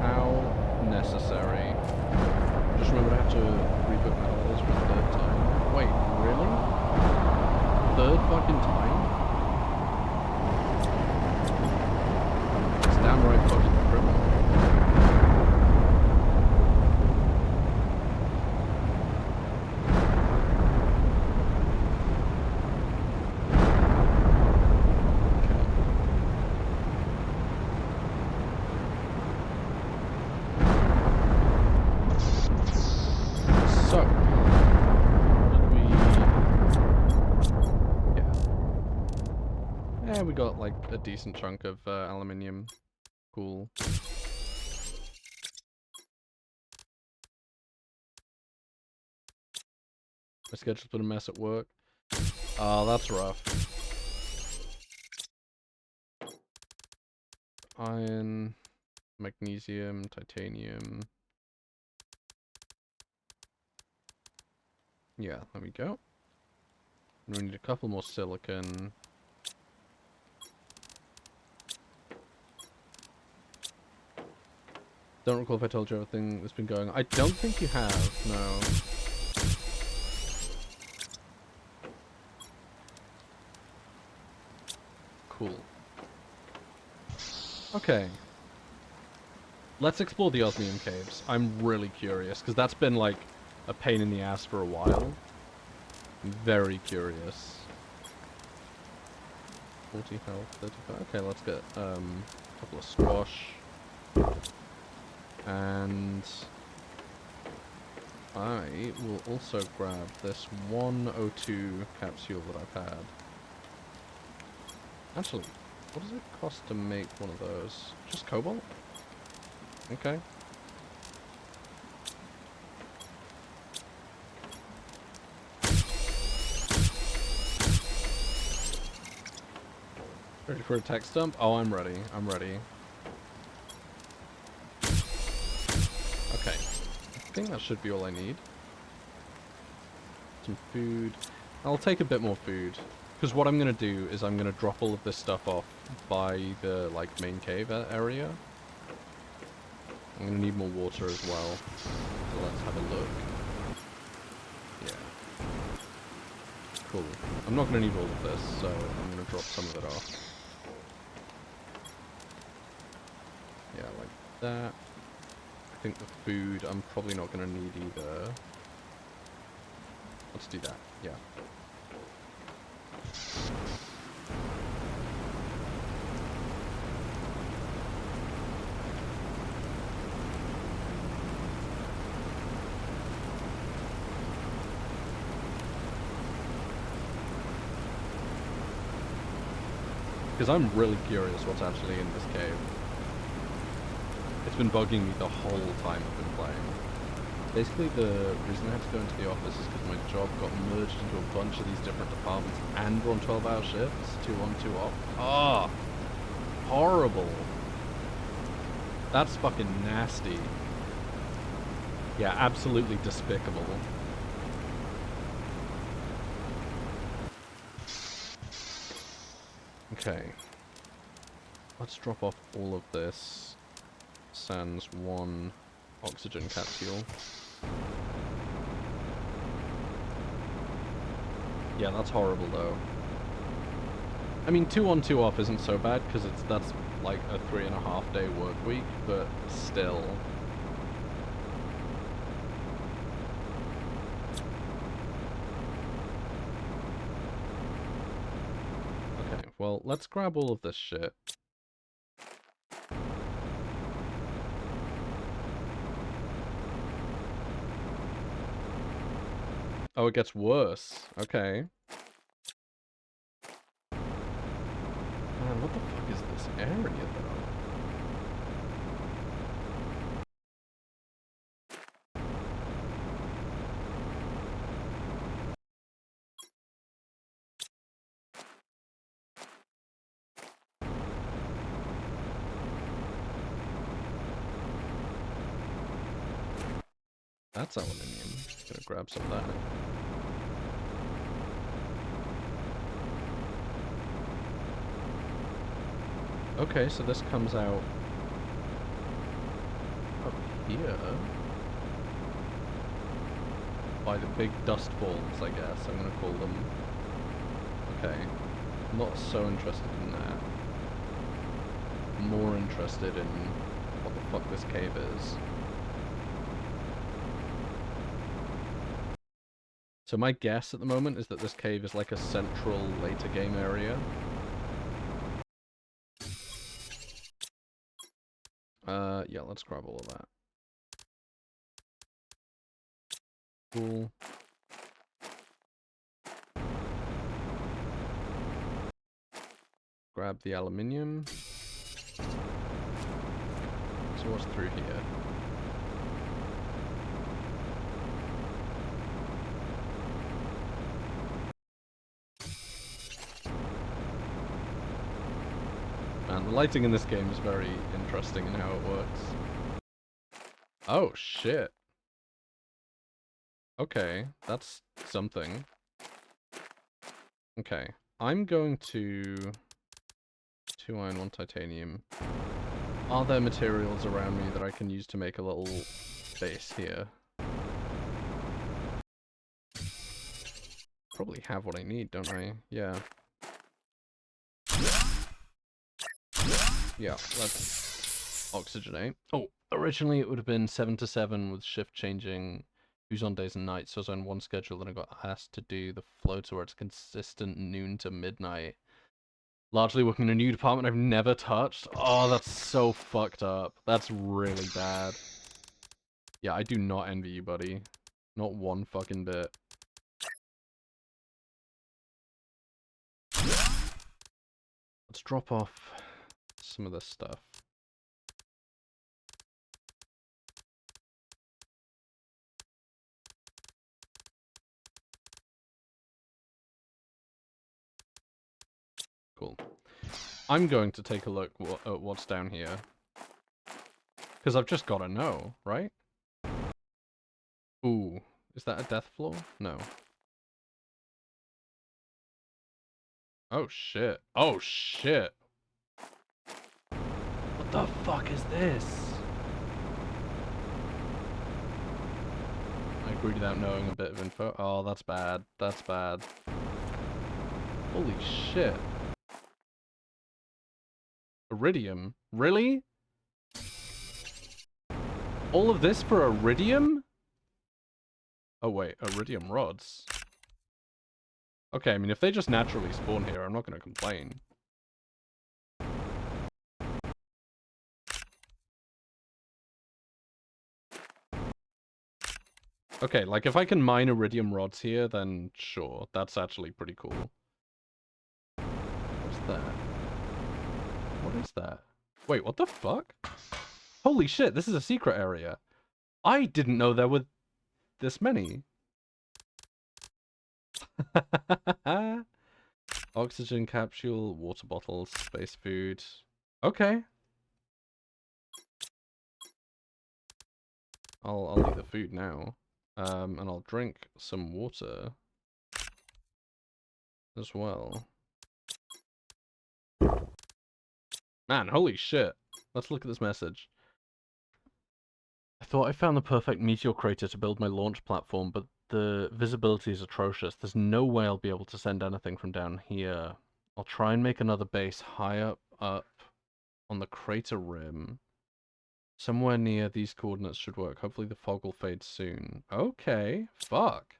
Speaker 1: How necessary. Just remember I have to reboot my holidays for the third time. Wait, really? Third fucking time? It's downright fucking criminal. We got like a decent chunk of aluminium. Cool. My schedule's been a mess at work. Oh, that's rough. Iron, magnesium, titanium. Yeah, there we go. And we need a couple more silicon. Don't recall if I told you everything that's been going on. I don't think you have, no. Cool. Okay. Let's explore the osmium caves. I'm really curious, because that's been like a pain in the ass for a while. I'm very curious. 40 health, 35. Okay, let's get a couple of squash. And I will also grab this 102 capsule that I've had. Actually, what does it cost to make one of those? Just cobalt? Okay. Ready for a text dump? Oh, I'm ready. I'm ready. Okay. I think that should be all I need. Some food. I'll take a bit more food. Because what I'm going to do is I'm going to drop all of this stuff off by the, like, main cave area. I'm going to need more water as well. So let's have a look. Yeah. Cool. I'm not going to need all of this, so I'm going to drop some of it off. Yeah, like that. I think the food I'm probably not going to need either. Let's do that, yeah. Because I'm really curious what's actually in this cave. It's been bugging me the whole time I've been playing. Basically, the reason I had to go into the office is because my job got merged into a bunch of these different departments and we're on 12-hour shifts, 2 on, 2 off. Ah, horrible. That's fucking nasty. Yeah, absolutely despicable. Okay. Let's drop off all of this. Sans 1 oxygen capsule. Yeah, that's horrible though. I mean, 2 on 2 off isn't so bad because that's like a 3.5 day work week, but still. Okay, well, let's grab all of this shit. Oh, it gets worse. Okay. Man, what the fuck is this area, though? That's aluminium. Gonna grab some of that. Okay, so this comes out up here by the big dust balls, I guess. I'm gonna call them. Okay. I'm not so interested in that. I'm more interested in what the fuck this cave is. So my guess at the moment is that this cave is like a central later game area. Yeah, let's grab all of that. Cool. Grab the aluminium. So what's through here? Man, the lighting in this game is very interesting in how it works. Oh, shit. Okay, that's something. Okay, I'm going to... 2 iron, 1 titanium. Are there materials around me that I can use to make a little base here? Probably have what I need, don't I? Yeah. Yeah, let's oxygenate. Oh, originally it would have been 7 to 7 with shift changing who's on days and nights, so I was on one schedule, then I got asked to do the floater where it's consistent noon to midnight. Largely working in a new department I've never touched. Oh, that's so fucked up. That's really bad. Yeah, I do not envy you, buddy. Not one fucking bit. Let's drop off some of this stuff. Cool. I'm going to take a look at what's down here. Because I've just got to know, right? Ooh, is that a death floor? No. Oh shit. Oh shit. What the fuck is this? I agreed without knowing a bit of info. Oh, that's bad. That's bad. Holy shit. Iridium? Really? All of this for iridium? Oh wait, iridium rods. Okay, I mean, if they just naturally spawn here, I'm not going to complain. Okay, like, if I can mine iridium rods here, then sure. That's actually pretty cool. What's that? What is that? Wait, what the fuck? Holy shit, this is a secret area. I didn't know there were this many. Oxygen capsule, water bottles, space food. Okay. I'll eat the food now. And I'll drink some water as well. Man, holy shit. Let's look at this message. I thought I found the perfect meteor crater to build my launch platform, but the visibility is atrocious. There's no way I'll be able to send anything from down here. I'll try and make another base high up on the crater rim. Somewhere near these coordinates should work. Hopefully the fog will fade soon. Okay, fuck.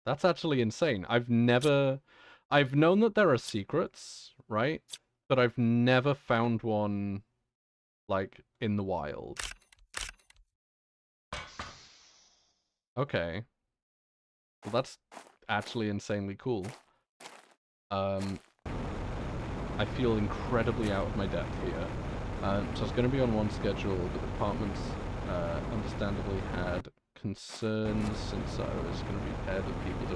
Speaker 1: That's actually insane. I've known that there are secrets, right? But I've never found one, like, in the wild. Okay. Well, that's actually insanely cool. I feel incredibly out of my depth here. So I was going to be on one schedule, but the departments understandably had concerns since I was going to be paired with people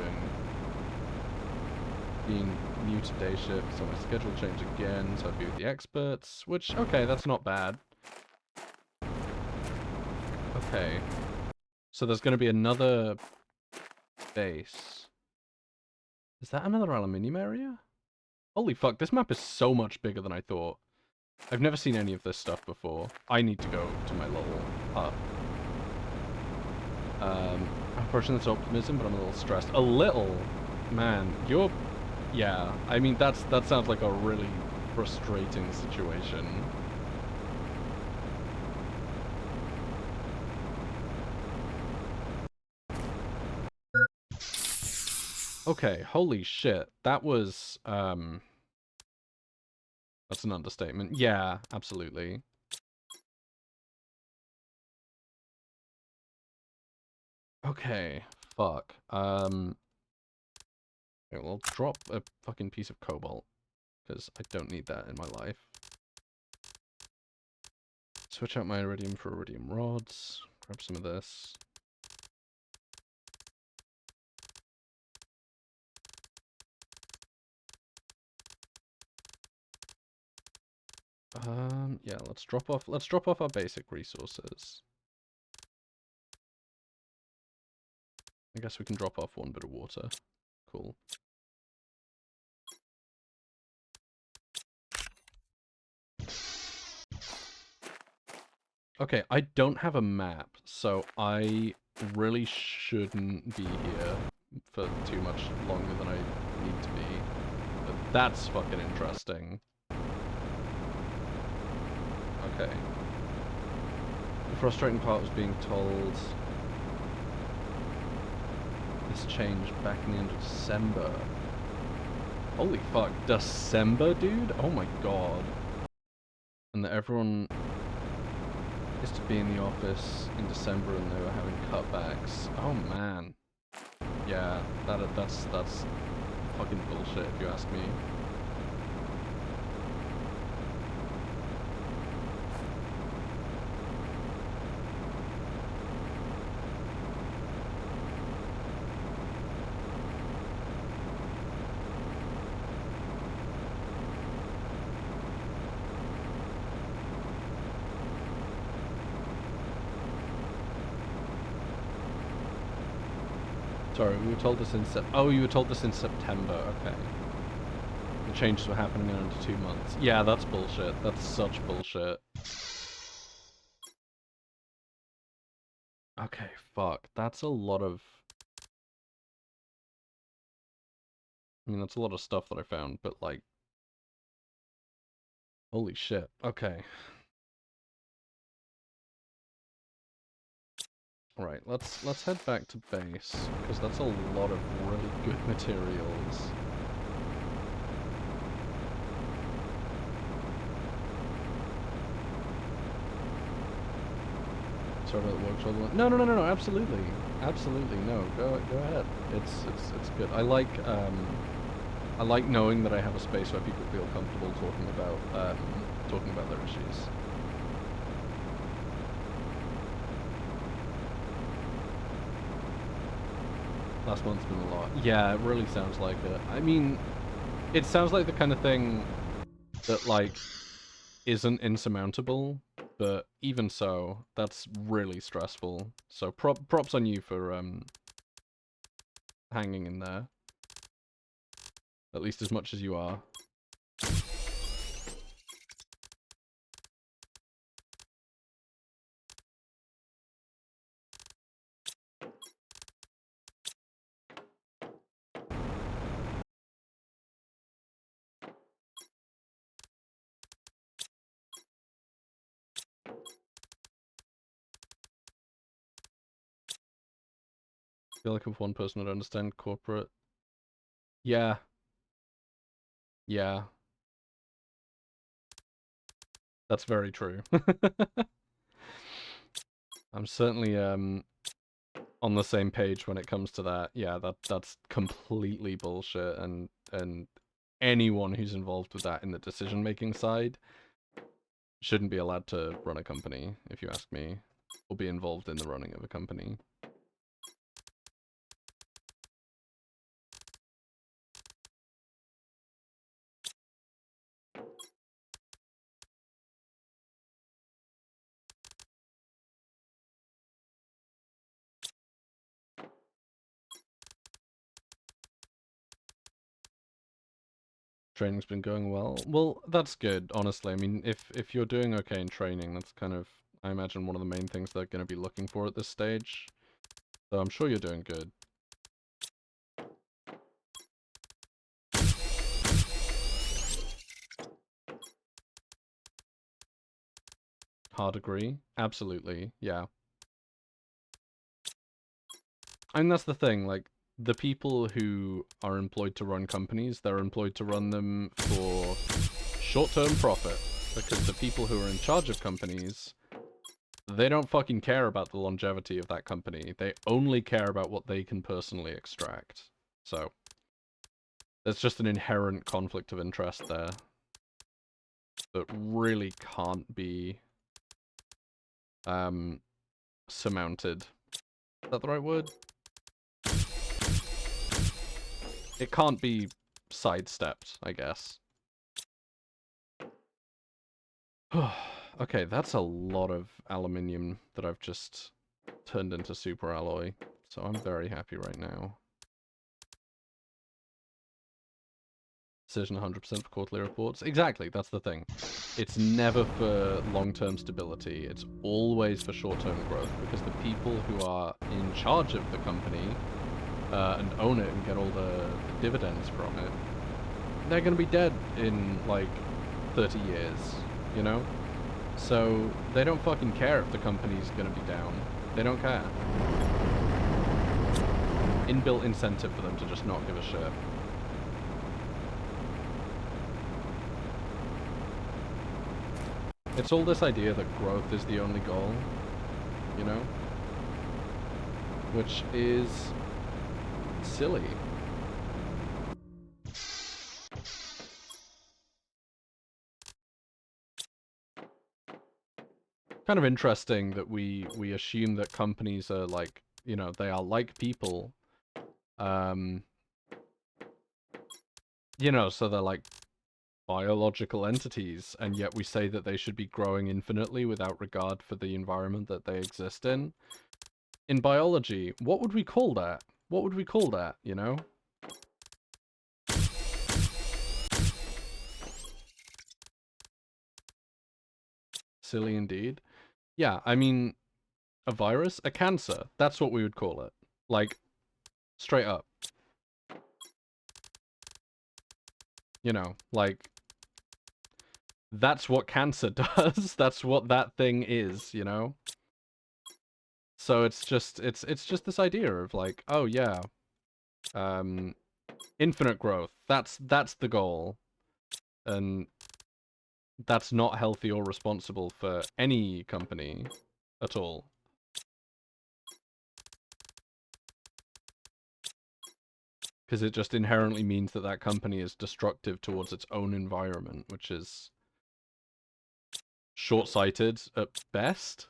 Speaker 1: being new to day shift, so my schedule changed again, so I'd be with the experts, which, okay, that's not bad. Okay. So there's going to be another base. Is that another aluminium area? Holy fuck, this map is so much bigger than I thought. I've never seen any of this stuff before. I need to go to my little hut. I'm pushing this optimism, but I'm a little stressed. A little? Man, you're... Yeah, I mean, that sounds like a really frustrating situation. Okay, holy shit. That was, that's an understatement. Yeah, absolutely. Okay, fuck. Okay, well, I'll drop a fucking piece of cobalt, because I don't need that in my life. Switch out my iridium for iridium rods. Grab some of this. Yeah, let's drop off our basic resources. I guess we can drop off one bit of water. Cool. Okay, I don't have a map, so I really shouldn't be here for too much longer than I need to be. But that's fucking interesting. Okay. The frustrating part was being told this changed back in the end of December. Holy fuck, December, dude? Oh my god. And that everyone is to be in the office in December and they were having cutbacks. Oh man. Yeah, that's fucking bullshit if you ask me. Sorry, we were told this in oh, you were told this in September, okay. The changes were happening in under 2 months. Yeah, that's bullshit. That's such bullshit. Okay, fuck. That's a lot of... I mean, that's a lot of stuff that I found, but like... Holy shit. Okay. Alright, let's head back to base, because that's a lot of really good materials. Sorry about the workshop. No, absolutely. Absolutely, no. Go ahead. It's good. I like knowing that I have a space where people feel comfortable talking about talking about their issues. Last month's been a lot. Yeah, it really sounds like it. I mean, it sounds like the kind of thing that, like, isn't insurmountable, but even so, that's really stressful. So props on you for hanging in there. At least as much as you are. I feel like if one person would understand corporate. Yeah. Yeah. That's very true. I'm certainly on the same page when it comes to that. Yeah, that's completely bullshit, and anyone who's involved with that in the decision-making side shouldn't be allowed to run a company, if you ask me, or be involved in the running of a company. Training's been going well. Well, that's good, honestly. I mean, if you're doing okay in training, that's kind of, I imagine, one of the main things they're going to be looking for at this stage. So I'm sure you're doing good. Hard agree? Absolutely, yeah. And that's the thing, like, the people who are employed to run companies, they're employed to run them for short-term profit. Because the people who are in charge of companies, they don't fucking care about the longevity of that company. They only care about what they can personally extract. So, there's just an inherent conflict of interest there that really can't be surmounted. Is that the right word? It can't be sidestepped, I guess. Okay, that's a lot of aluminium that I've just turned into super alloy. So I'm very happy right now. Decision 100% for quarterly reports. Exactly, that's the thing. It's never for long-term stability. It's always for short-term growth, because the people who are in charge of the company and own it and get all the dividends from it, they're going to be dead in, like, 30 years, you know? So they don't fucking care if the company's going to be down. They don't care. Inbuilt incentive for them to just not give a shit. It's all this idea that growth is the only goal, you know? Which is silly. Kind of interesting that we assume that companies are like, you know, they are like people. You know, so they're like biological entities, and yet we say that they should be growing infinitely without regard for the environment that they exist in. In biology, what would we call that? What would we call that, you know? Silly indeed. Yeah, I mean, a virus? A cancer. That's what we would call it. Like, straight up. You know, like, that's what cancer does. That's what that thing is, you know? So it's just this idea of like, oh yeah, infinite growth. That's the goal. And that's not healthy or responsible for any company at all. Because it just inherently means that that company is destructive towards its own environment, which is short-sighted at best.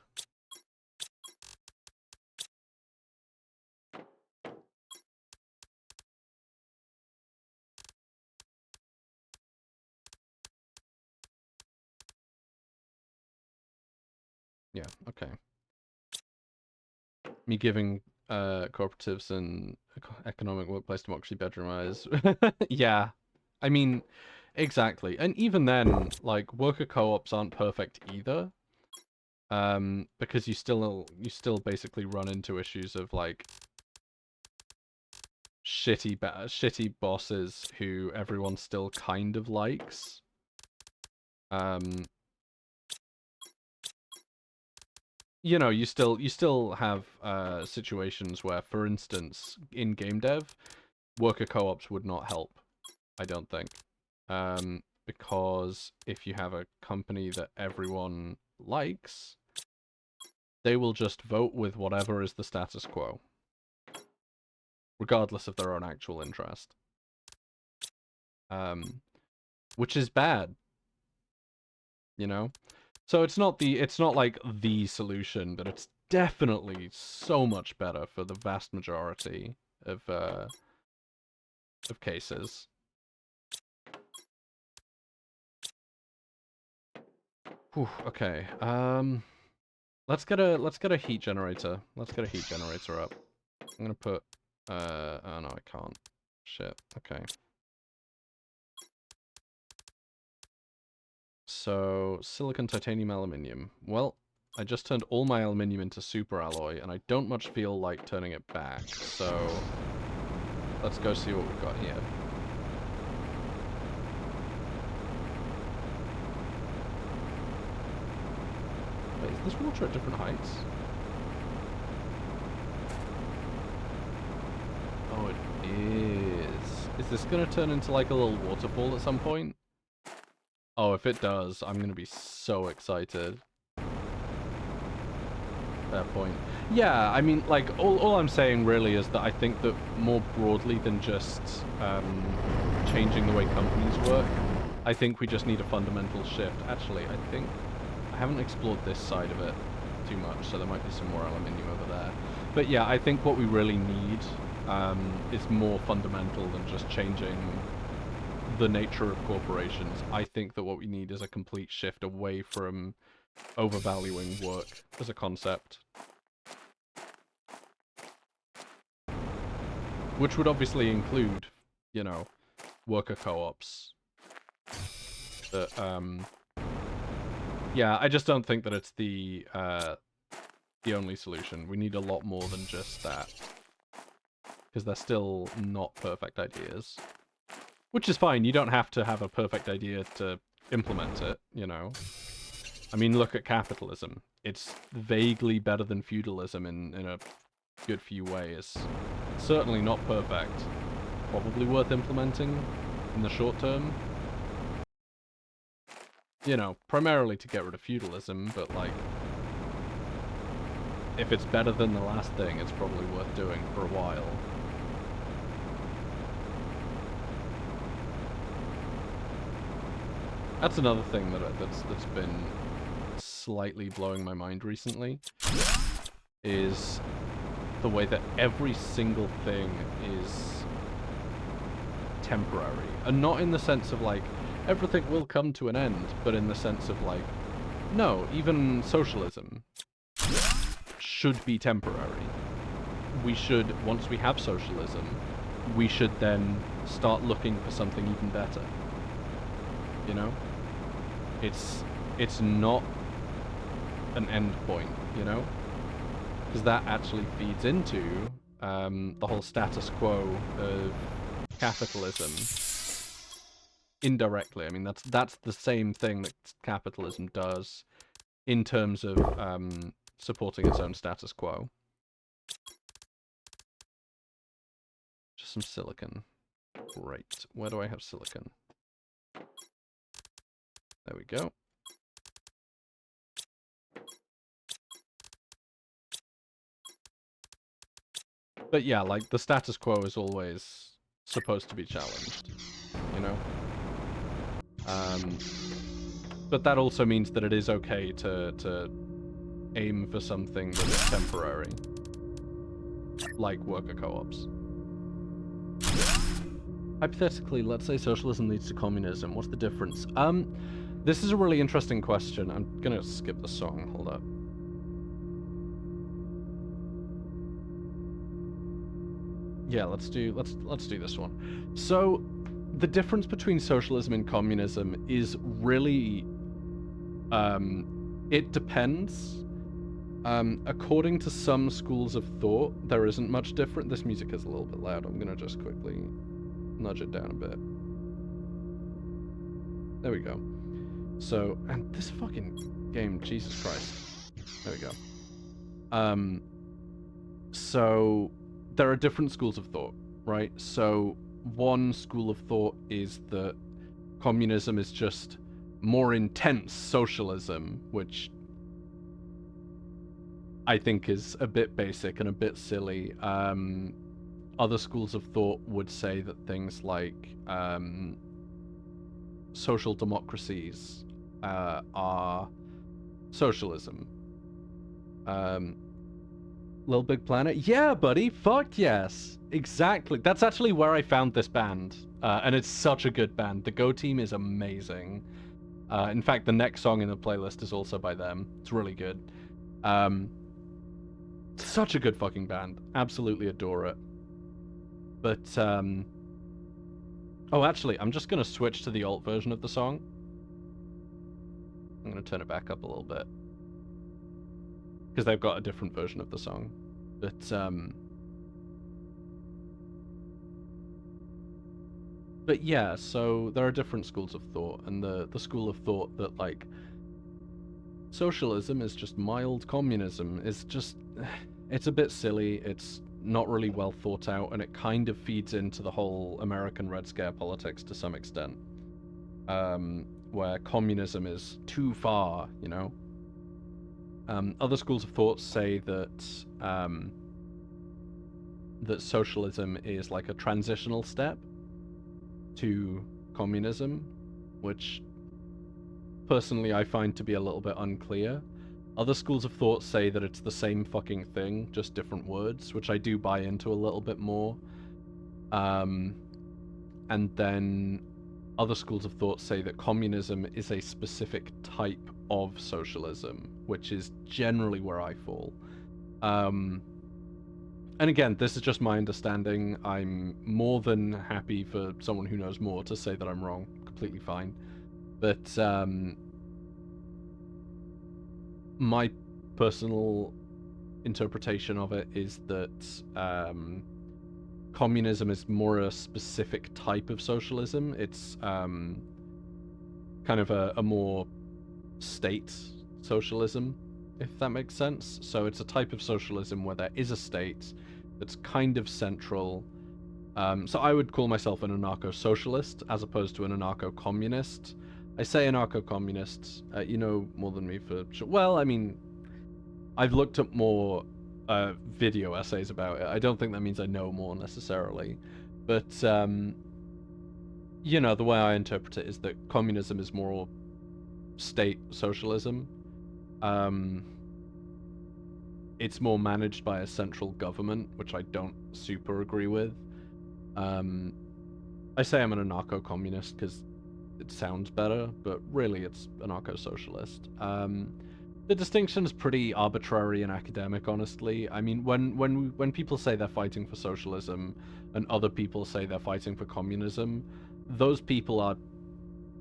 Speaker 1: Yeah, okay. Me giving cooperatives and economic workplace democracy bedroom eyes. Yeah. I mean, exactly. And even then, like, worker co-ops aren't perfect either. Because you still basically run into issues of, like, shitty bosses who everyone still kind of likes. You know, you still have situations where, for instance, in game dev, worker co-ops would not help, I don't think. Because if you have a company that everyone likes, they will just vote with whatever is the status quo, regardless of their own actual interest. Which is bad, you know? So it's not like the solution, but it's definitely so much better for the vast majority of cases. Whew, okay. Let's get a heat generator. Let's get a heat generator up. I'm gonna put oh no, I can't. Shit. Okay. So silicon, titanium, aluminium. Well, I just turned all my aluminium into super alloy, and I don't much feel like turning it back. So let's go see what we've got here. Wait, is this water at different heights? Oh, it is. Is this gonna turn into like a little waterfall at some point? Oh, if it does, I'm gonna be so excited. Fair point. Yeah, I mean, like, all I'm saying really is that I think that more broadly than just changing the way companies work, I think we just need a fundamental shift. Actually, I think I haven't explored this side of it too much, so there might be some more aluminium over there. But yeah, I think what we really need is more fundamental than just changing the nature of corporations. I think that what we need is a complete shift away from overvaluing work as a concept. Which would obviously include, you know, worker co-ops. But, yeah, I just don't think that it's the only solution. We need a lot more than just that. Because they're still not perfect ideas. Which is fine, you don't have to have a perfect idea to implement it, you know. I mean, look at capitalism. It's vaguely better than feudalism in a good few ways. Certainly not perfect. Probably worth implementing in the short term. You know, primarily to get rid of feudalism, but like, if it's better than the last thing, it's probably worth doing for a while. That's another thing that's been slightly blowing my mind recently, is the way that every single thing is temporary. And not in the sense of like, everything will come to an end, but in the sense of like, no, even socialism should be temporary. We should, once we have socialism, we should then start looking for something even better. You know? It's not an end point, you know? Because that actually feeds into the whole status quo of capitalism. Indirectly. I mean, that's the same thing that capitalism does in terms of supporting its own status quo. Just some silicon. Great. Where do I have silicon? There we go. But yeah, like, the status quo is always supposed to be challenged, you know? But that also means that it is okay to aim for something that is temporary, like worker co-ops. Hypothetically, let's say socialism leads to communism. What's the difference? This is a really interesting question. I'm gonna skip the song. Hold up. Yeah, let's do this one. So, the difference between socialism and communism is really, it depends. According to some schools of thought, there isn't much different. This music is a little bit loud. I'm gonna just quickly nudge it down a bit. There we go. So, and this fucking game, Jesus Christ. There we go. So there are different schools of thought, right? So one school of thought is that communism is just more intense socialism, which I think is a bit basic and a bit silly. Other schools of thought would say that things like social democracies are socialism. Little Big Planet? Yeah, buddy, fuck yes. Exactly. That's actually where I found this band. And it's such a good band. The Go Team is amazing. In fact, the next song in the playlist is also by them. It's really good. Such a good fucking band. Absolutely adore it. But, oh, actually, I'm just going to switch to the alt version of the song. I'm going to turn it back up a little bit. Because they've got a different version of the song. But yeah, so there are different schools of thought, and the school of thought that, like, socialism is just mild communism is just, it's a bit silly, it's not really well thought out, and it kind of feeds into the whole American Red Scare politics to some extent. Where communism is too far, you know? Other schools of thought say that that socialism is like a transitional step to communism, which personally I find to be a little bit unclear. Other schools of thought say that it's the same fucking thing, just different words, which I do buy into a little bit more. And then other schools of thought say that communism is a specific type of socialism, which is generally where I fall. And again, this is just my understanding. I'm more than happy for someone who knows more to say that I'm wrong. Completely fine. But my personal interpretation of it is that communism is more a specific type of socialism. It's kind of a more state socialism, if that makes sense. So it's a type of socialism where there is a state that's kind of central. So I would call myself an anarcho-socialist as opposed to an anarcho-communist. I say anarcho-communist, you know more than me for sure. Well, I mean, I've looked at more video essays about it. I don't think that means I know more necessarily. But, you know, the way I interpret it is that communism is more state socialism. It's more managed by a central government, which I don't super agree with. I say I'm an anarcho-communist because it sounds better, but really it's anarcho-socialist. The distinction is pretty arbitrary and academic, honestly. I mean, when people say they're fighting for socialism and other people say they're fighting for communism, those people are...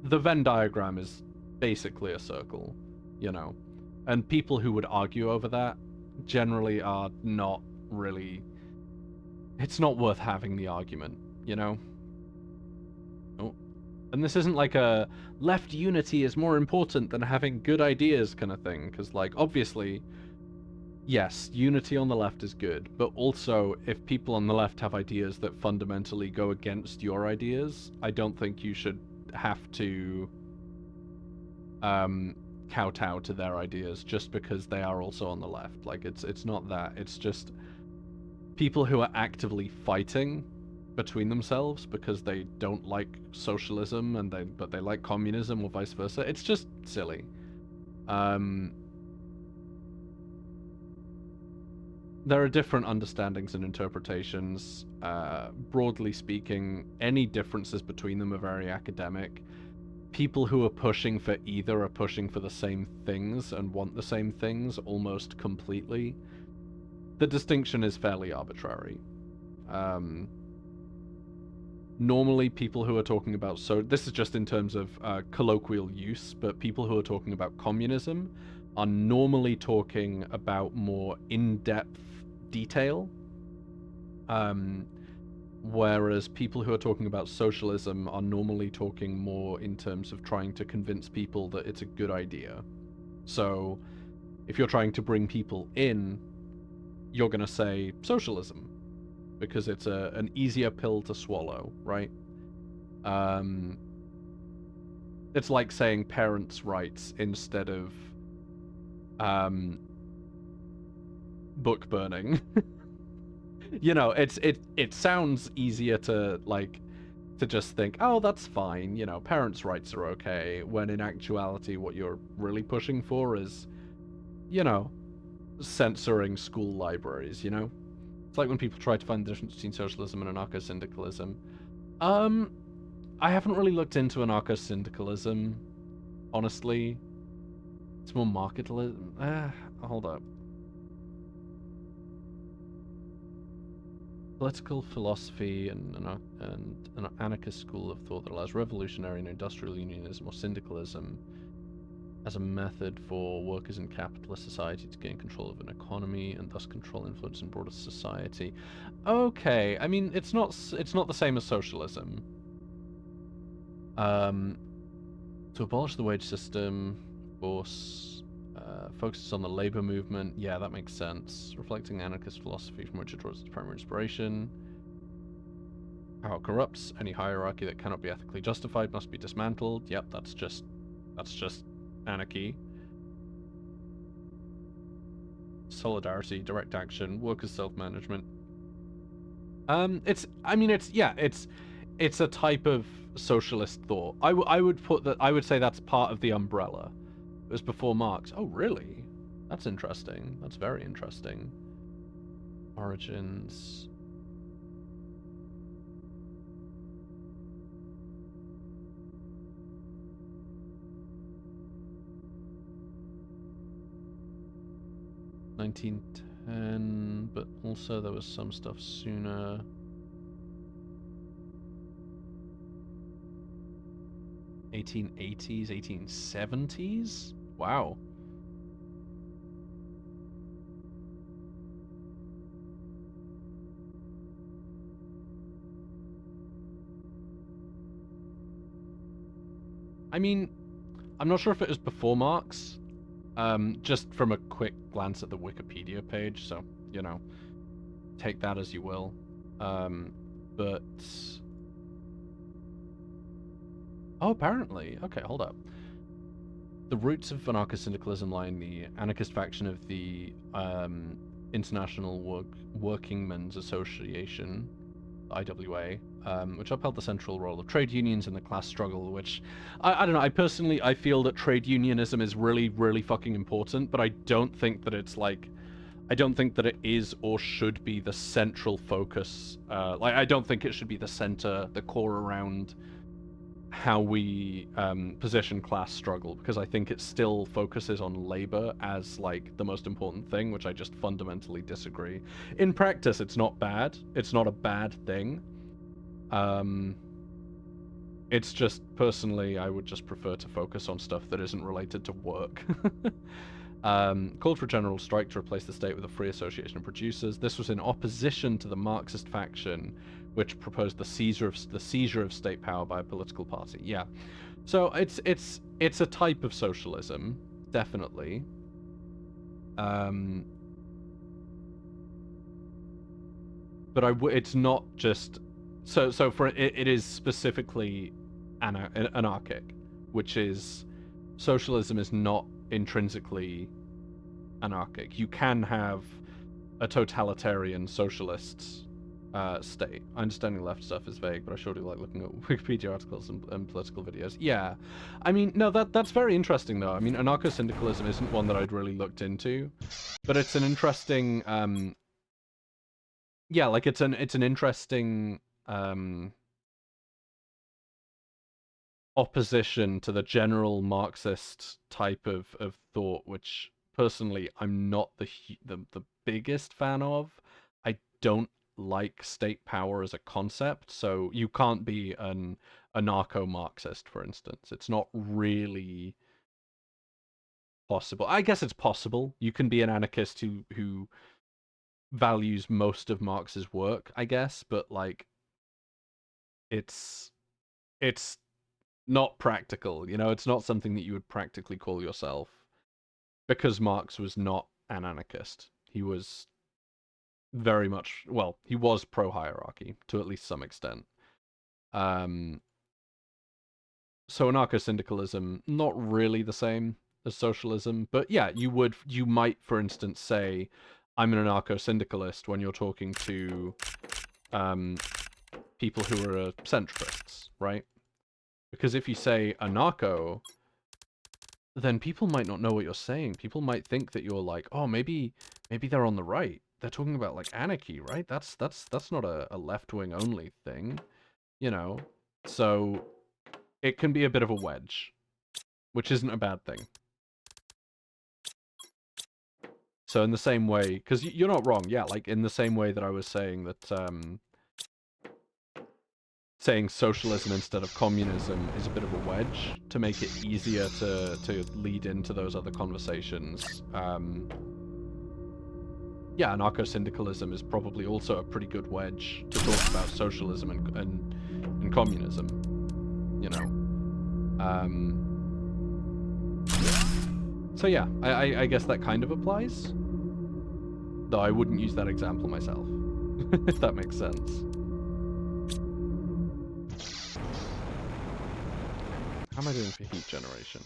Speaker 1: The Venn diagram is basically a circle, you know? And people who would argue over that generally are not really... It's not worth having the argument, you know? Oh. And this isn't like a left unity is more important than having good ideas kind of thing, because, like, obviously, yes, unity on the left is good, but also, if people on the left have ideas that fundamentally go against your ideas, I don't think you should have to kowtow to their ideas just because they are also on the left. Like, it's not that. It's just people who are actively fighting between themselves because they don't like socialism but they like communism or vice versa. It's just silly. There are different understandings and interpretations. Broadly speaking, any differences between them are very academic. People who are pushing for either are pushing for the same things and want the same things almost completely. The distinction is fairly arbitrary. Normally, people who are talking about, so this is just in terms of colloquial use, but people who are talking about communism are normally talking about more in-depth detail, whereas people who are talking about socialism are normally talking more in terms of trying to convince people that it's a good idea. So if you're trying to bring people in, you're going to say socialism because it's an easier pill to swallow, right? It's like saying parents' rights instead of book burning. You know, it sounds easier to just think, oh, that's fine, you know, parents' rights are okay, when in actuality what you're really pushing for is, you know, censoring school libraries, you know? It's like when people try to find the difference between socialism and anarcho-syndicalism. I haven't really looked into anarcho-syndicalism, honestly. It's more marketalism. Hold up. Political philosophy and an anarchist school of thought that allows revolutionary and industrial unionism or syndicalism as a method for workers in capitalist society to gain control of an economy and thus control influence in broader society. Okay, I mean it's not the same as socialism. To abolish the wage system, of course, focuses on the labor movement. Yeah, that makes sense. Reflecting anarchist philosophy from which it draws its primary inspiration. Power corrupts. Any hierarchy that cannot be ethically justified must be dismantled. Yep, that's just anarchy. Solidarity, direct action, workers' self-management. It's a type of socialist thought. I would say that's part of the umbrella. It was before Marx. Oh, really? That's interesting. That's very interesting. Origins. (1910), but also there was some stuff sooner. (1880s, 1870s). Wow. I mean, I'm not sure if it was before Marx. Just from a quick glance at the Wikipedia page, so, you know, take that as you will. But... Oh, apparently. Okay, hold up. The roots of anarcho-syndicalism lie in the anarchist faction of the International Workingmen's Association, IWA, which upheld the central role of trade unions in the class struggle, which, I don't know, I feel that trade unionism is really, really fucking important, but I don't think that it's like, I don't think that it is or should be the central focus. I don't think it should be the center, the core around how we position class struggle, because I think it still focuses on labor as like the most important thing, which I just fundamentally disagree. In practice, it's not bad. It's not a bad thing. It's just, personally, I would just prefer to focus on stuff that isn't related to work. Called for a general strike to replace the state with a free association of producers. This was in opposition to the Marxist faction, which proposed the seizure of state power by a political party. Yeah, so it's a type of socialism, definitely. But it's not just so for it is specifically anarchic, which is, socialism is not intrinsically anarchic. You can have a totalitarian socialist state. Understanding left stuff is vague, but I sure do like looking at Wikipedia articles and political videos. Yeah, I mean, no, that's very interesting though. I mean, anarcho-syndicalism isn't one that I'd really looked into, but it's an interesting, yeah, like it's an interesting opposition to the general Marxist type of thought, which personally I'm not the biggest fan of. I don't like state power as a concept, so you can't be an anarcho-Marxist, for instance. It's not really possible. I guess it's possible. You can be an anarchist who values most of Marx's work, I guess, but like it's it's not practical, you know, it's not something that you would practically call yourself because Marx was not an anarchist. He was very much, well, he was pro-hierarchy to at least some extent. Um, so anarcho-syndicalism, not really the same as socialism, but yeah, you might, for instance, say, I'm an anarcho-syndicalist when you're talking to people who are centrists, right? Because if you say anarcho, then people might not know what you're saying. People might think that you're like, oh, maybe they're on the right. They're talking about like anarchy, right? That's not a left-wing only thing, you know. So it can be a bit of a wedge, which isn't a bad thing. So in the same way, because you're not wrong, yeah, like in the same way that I was saying that saying socialism instead of communism is a bit of a wedge to make it easier to lead into those other conversations. Yeah, anarcho-syndicalism is probably also a pretty good wedge to talk about socialism and communism, you know. So yeah, I guess that kind of applies, though I wouldn't use that example myself, if that makes sense. How am I doing for heat generation?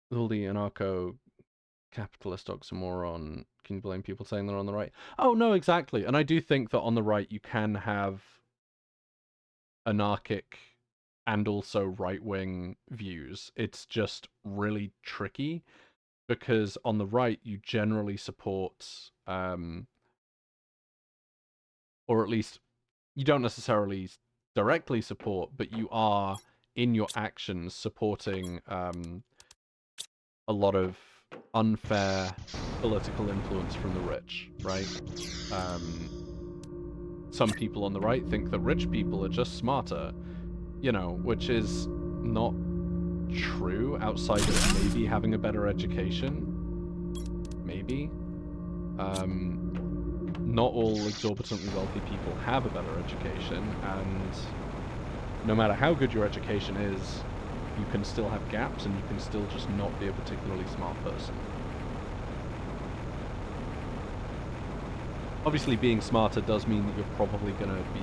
Speaker 1: With all the anarcho-capitalist oxymoron, can you blame people saying they're on the right? Oh, no, exactly. And I do think that on the right you can have anarchic and also right-wing views. It's just really tricky because on the right you generally support, or at least you don't necessarily directly support, but you are in your actions supporting a lot of unfair political influence from the rich, right? Some people on the right think that rich people are just smarter, you know, which is not true outside of maybe having a better education. Maybe. Not all exorbitantly wealthy people have a better education, and no matter how good your education is, you can still have gaps and you can still just not be a particularly smart person. Obviously, being smarter does mean that you're probably going to be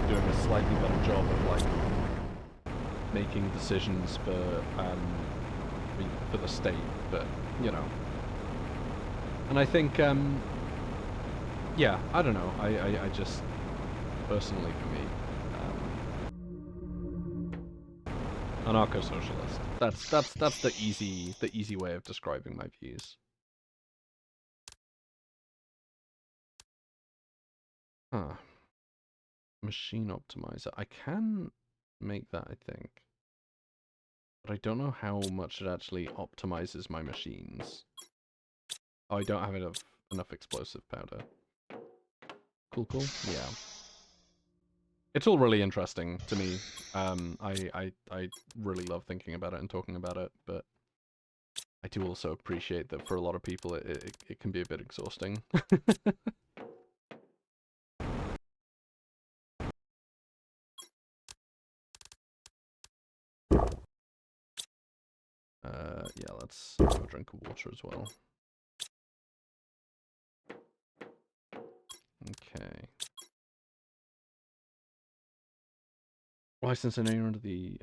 Speaker 1: doing a slightly better job of, like, making decisions for the state, but, you know. And I think, yeah, I don't know, I just, personally for me, anarcho-socialist. That's the easy way of describing my views. Huh. Machine optimizer. I can make that, I think. But I don't know how much it actually optimizes my machines. Oh, I don't have enough explosive powder. Cool, cool. Yeah. It's all really interesting to me. I really love thinking about it and talking about it, but I do also appreciate that for a lot of people it can be a bit exhausting. Yeah, let's have a drink of water as well. Okay. Why, since I know you're under the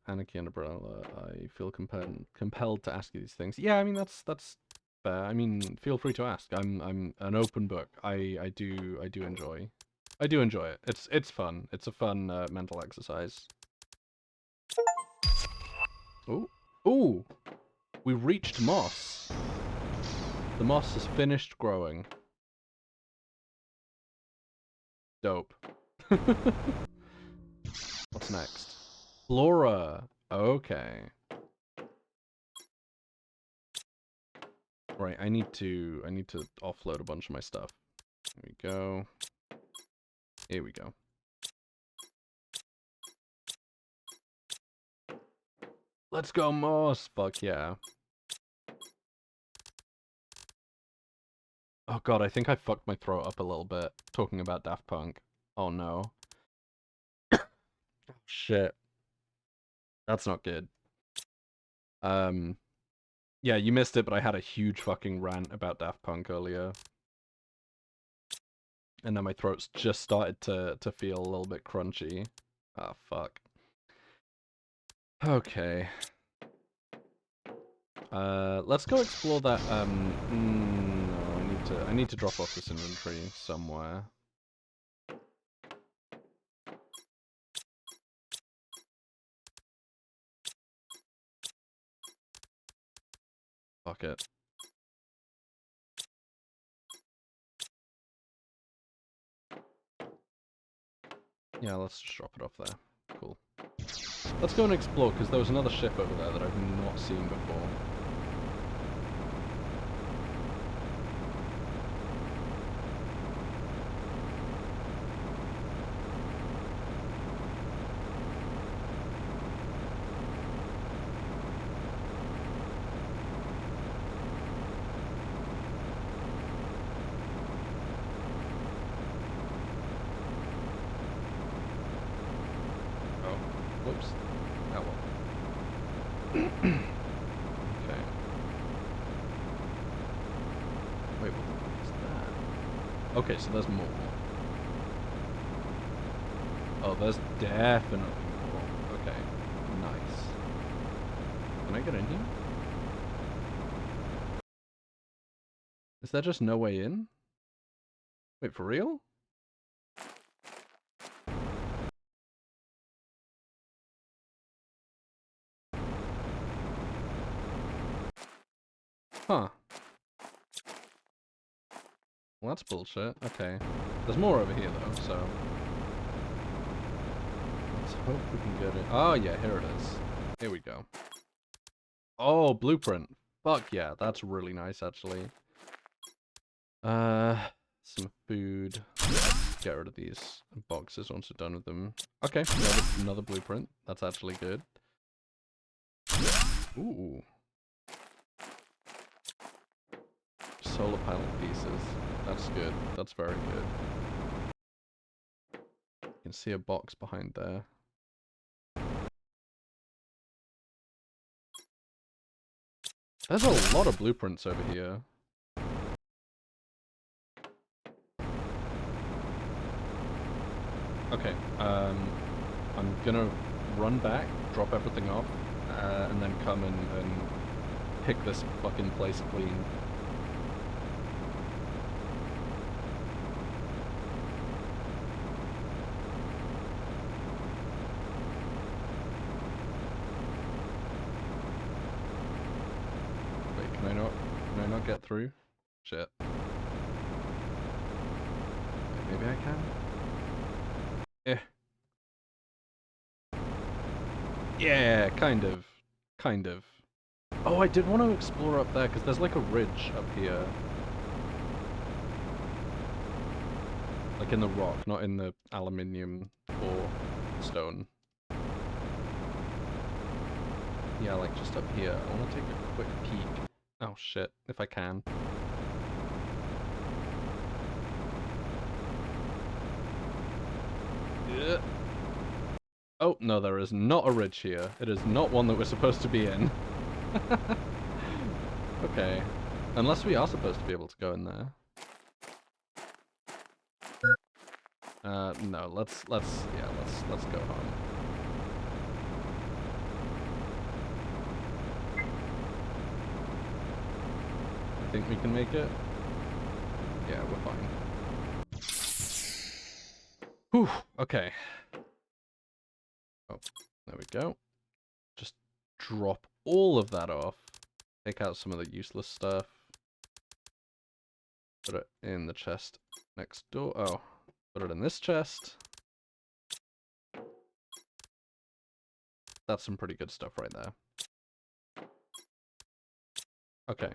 Speaker 1: anarchy umbrella, I feel compelled to ask you these things. Yeah, I mean that's fair. I mean, feel free to ask. I'm an open book. I do enjoy. I do enjoy it. It's fun. It's a fun mental exercise. Ooh. Ooh! We reached moss. The moss has finished growing. Dope. What's next? Flora. Okay. Right, I need to offload a bunch of my stuff. Here we go. Here we go. Let's go, moss! Fuck yeah. Oh god, I think I fucked my throat up a little bit talking about Daft Punk. Oh no. Shit. That's not good. Yeah, you missed it, but I had a huge fucking rant about Daft Punk earlier. And then my throat's just started to feel a little bit crunchy. Ah, fuck. Okay. Let's go explore that, no, I need to drop off this inventory somewhere. Fuck it. Yeah, let's just drop it off there. Cool. Let's go and explore, because there was another ship over there that I've not seen before. Whoops. Oh well. Okay. Wait, what the fuck is that? Okay, so there's more. Oh, there's definitely more. Okay. Nice. Can I get in here? Is there just no way in? Wait, for real? Huh. Well, that's bullshit. Okay. There's more over here, though, so... let's hope we can get it. Oh, yeah, here it is. Here we go. Oh, blueprint. Fuck yeah, that's really nice, actually. Some food. Get rid of these boxes once we're done with them. Okay, another blueprint. That's actually good. Ooh. Solar panel pieces. That's good. That's very good. You can see a box behind there. There's a lot of blueprints over here. Okay, I'm gonna run back, drop everything off, and then come and pick this fucking place clean. Wait, can I not get through? Shit. Wait, maybe I can? Eh. Yeah, kind of. Kind of. Oh, I did want to explore up there, because there's like a ridge up here. Like in the rock, not in the aluminium or stone. Yeah, like just up here. I want to take a quick peek. Oh shit, if I can. Yeah. Oh, no, there is not a ridge here. It is not one that we're supposed to be in. Okay. Unless we are supposed to be able to go in there. No, let's go home. think we can make it. Yeah, we're fine. Whew, okay. Oh, there we go. Just drop all of that off. Take out some of the useless stuff. Put it in the chest next door. Oh, put it in this chest. That's some pretty good stuff right there. Okay.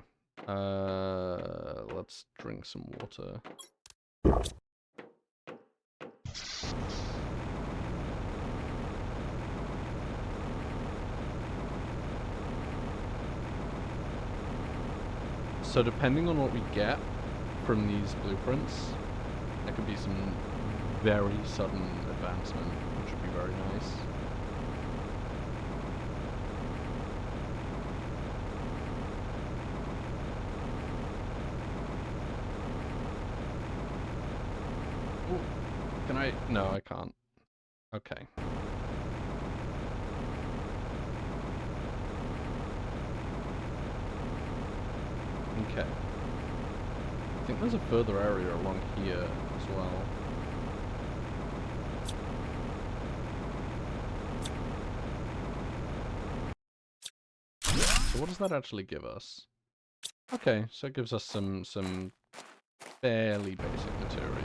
Speaker 1: Let's drink some water. So depending on what we get from these blueprints, there could be some very sudden advancement, which would be very nice. Ooh, can I? No, I can't. Okay. Okay. I think there's a further area along here as well. So what does that actually give us? Okay, so it gives us some fairly basic materials.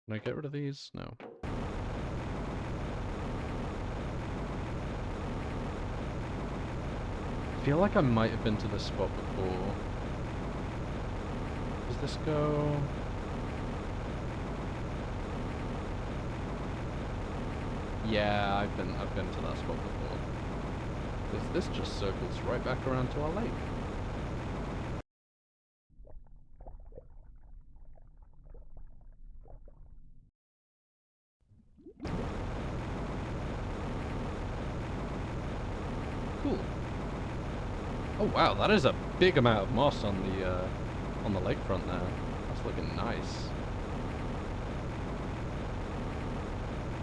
Speaker 1: Can I get rid of these? No. I feel like I might have been to this spot before. Does this go? Yeah, I've been to that spot before. Because this just circles right back around to our lake. Cool. Oh wow, that is a big amount of moss on the lakefront there. That's looking nice.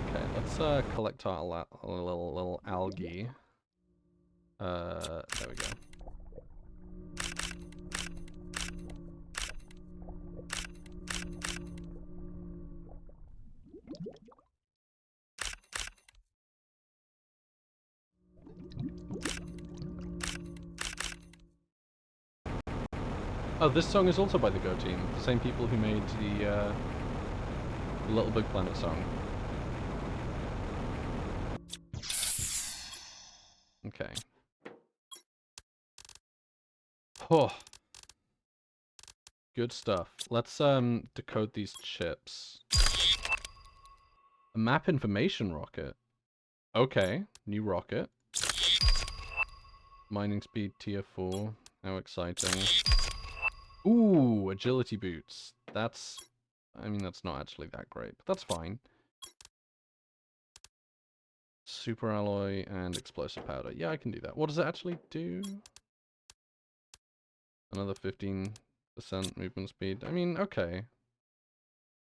Speaker 1: Okay, let's collect our little algae. There we go. Oh, this song is also by the Go Team, the same people who made the Little Big Planet song. Okay. Oh. Good stuff. Let's decode these chips. A map information rocket. Okay, new rocket. Mining speed tier 4. How exciting. Ooh, agility boots. That's... I mean, that's not actually that great, but that's fine. Super alloy and explosive powder. Yeah, I can do that. What does it actually do? Another 15% movement speed. I mean, okay.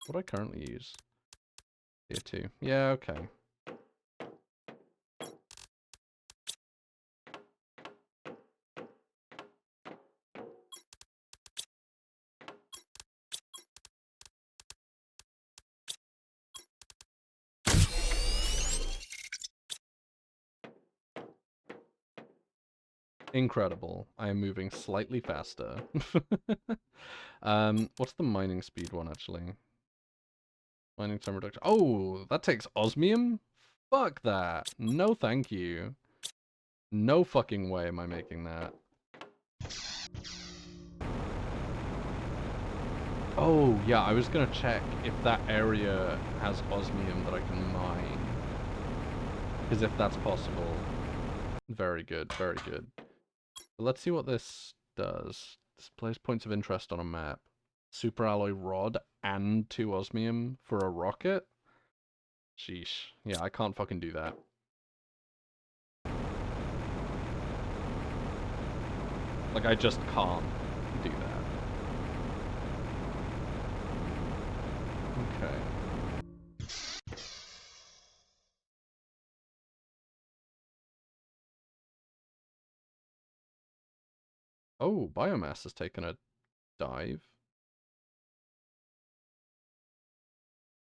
Speaker 1: What do I currently use? Tier 2. Yeah, okay. Incredible. I am moving slightly faster. What's the mining speed one, actually? Mining time reduction. Oh, that takes osmium? Fuck that. No thank you. No fucking way am I making that. Oh, yeah, I was gonna check if that area has osmium that I can mine. Because if that's possible. Very good, very good. But let's see what this does. Displays points of interest on a map. Super alloy rod and 2 osmium for a rocket? Sheesh. Yeah, I can't fucking do that. Like, I just can't do that. Okay. Oh, biomass has taken a dive.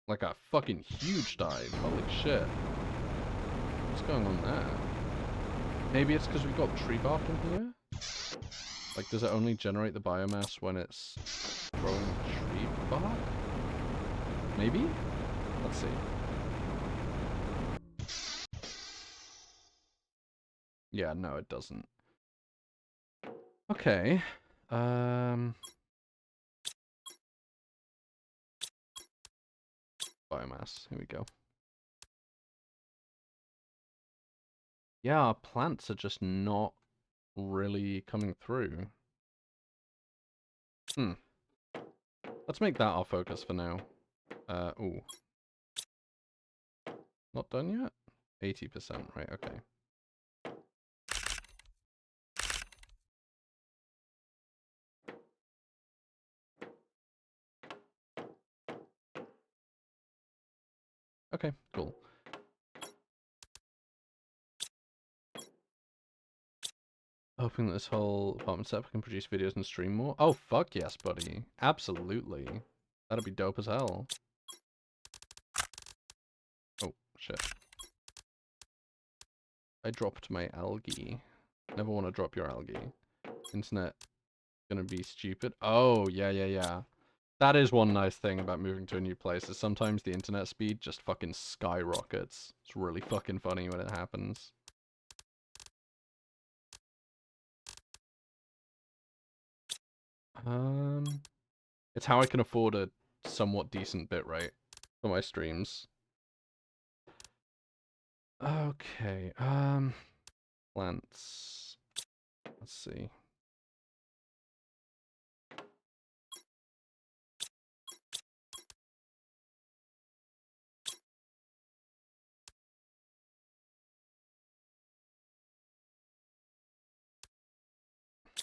Speaker 1: Like a fucking huge dive. Holy shit. What's going on there? Maybe it's because we've got tree bark in here? Like, does it only generate the biomass when it's growing tree bark? Maybe? Let's see. Yeah, no, it doesn't. Okay. Biomass. Here we go. Yeah, our plants are just not really coming through. Let's make that our focus for now. Ooh. Not done yet? 80%, right, okay. Okay, cool. Hoping that this whole apartment setup can produce videos and stream more. Oh, fuck yes, buddy. Absolutely. That'd be dope as hell. Oh, shit. I dropped my algae. Never want to drop your algae. Internet gonna be stupid. Oh, yeah. That is one nice thing about moving to a new place, is sometimes the internet speed just fucking skyrockets. It's really fucking funny when it happens. It's how I can afford a somewhat decent bitrate for my streams. Okay, plants. Let's see.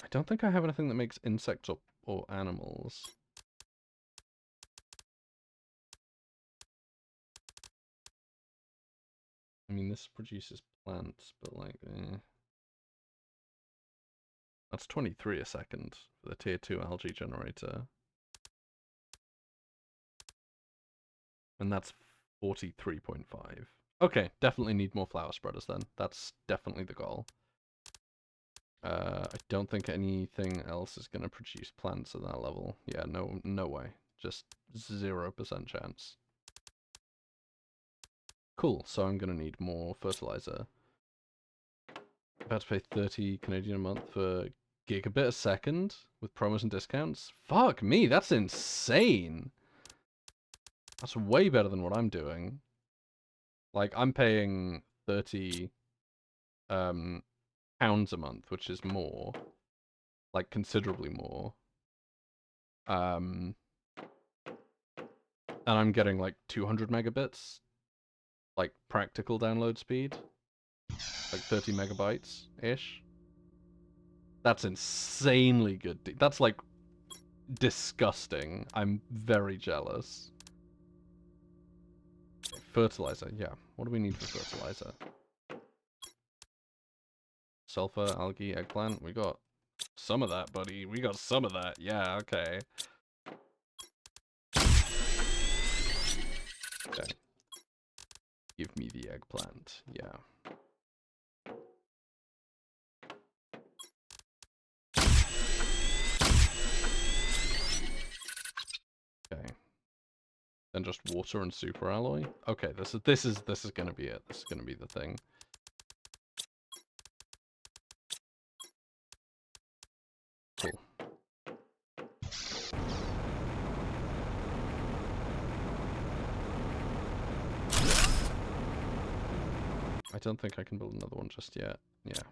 Speaker 1: I don't think I have anything that makes insects or animals. I mean, this produces plants, but like, That's 23 a second for the tier 2 algae generator. And that's 43.5. Okay, definitely need more flower spreaders then. That's definitely the goal. I don't think anything else is going to produce plants at that level. Yeah, no way. Just 0% chance. Cool, so I'm going to need more fertilizer. About to pay 30 Canadian a month for gigabit a second with promos and discounts? Fuck me, that's insane! That's way better than what I'm doing. Like, I'm paying 30 pounds a month, which is more. Like, considerably more. And I'm getting, like, 200 megabits. Like, practical download speed. Like, 30 megabytes-ish. That's insanely good. That's, like, disgusting. I'm very jealous. Okay, fertilizer, yeah. What do we need for fertilizer? Sulfur, algae, eggplant. We got some of that, buddy. We got some of that. Yeah, okay. Okay. Give me the eggplant. Yeah. Okay. Then just water and super alloy. Okay, this is gonna be it. This is gonna be the thing. Cool. I don't think I can build another one just yet. Yeah.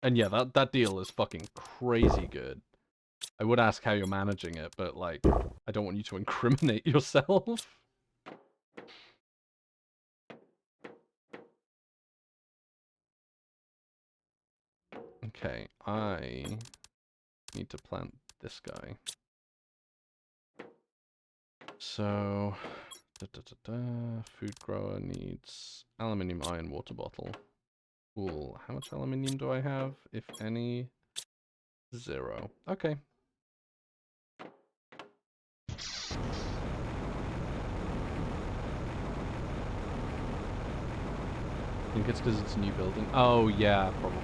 Speaker 1: And yeah, that deal is fucking crazy good. I would ask how you're managing it, but like, I don't want you to incriminate yourself. Okay, I need to plant this guy. So, food grower needs aluminium, iron, water bottle. Cool. How much aluminium do I have, if any? 0. Okay. I think it's because it's a new building. Oh, yeah, probably.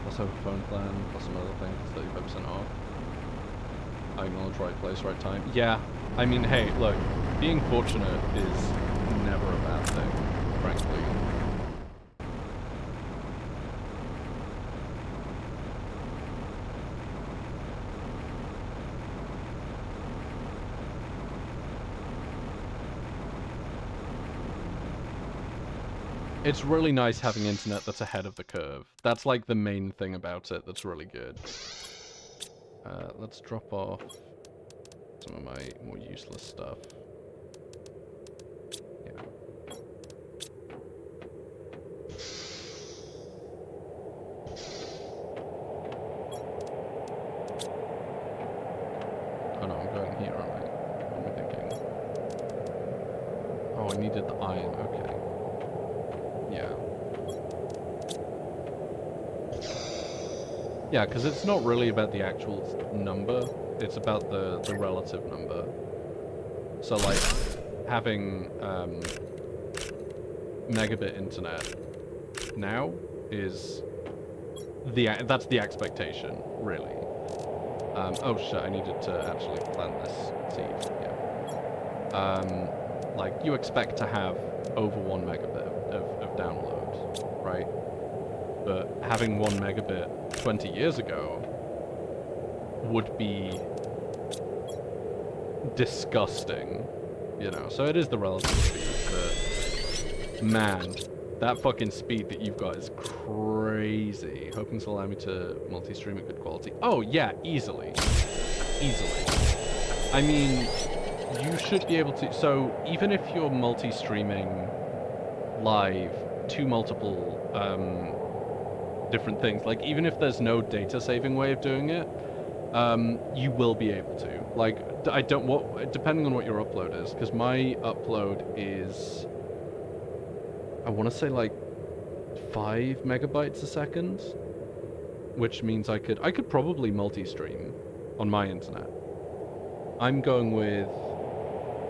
Speaker 1: Plus have a phone plan, plus some other things, 35% off. I acknowledge right place, right time. Yeah, I mean, hey, look, being fortunate is never a bad thing, frankly. It's really nice having internet that's ahead of the curve. That's like the main thing about it that's really good. Let's drop off some of my more useless stuff. Yeah. Oh no, I'm going here, aren't I? What am I thinking? Oh, I needed the iron, okay. Yeah. Yeah, because it's not really about the actual number, it's about the relative number. So, like, having megabit internet now is that's the expectation, really. Oh shit, I needed to actually plant this seed, yeah. Like, you expect to have over 1 megabit of download, right? But having 1 megabit 20 years ago would be disgusting, you know? So it is the relative speed, but man, that fucking speed that you've got is crazy. Hoping to allow me to multi-stream at good quality. Oh yeah, easily. Easily. I mean, you should be able to, so even if you're multi-streaming live to multiple different things, like even if there's no data saving way of doing it, you will be able to. Like, depending on what your upload is, because my upload is, I want to say like 5 megabytes a second, which means I could probably multi-stream on my internet. I'm going with,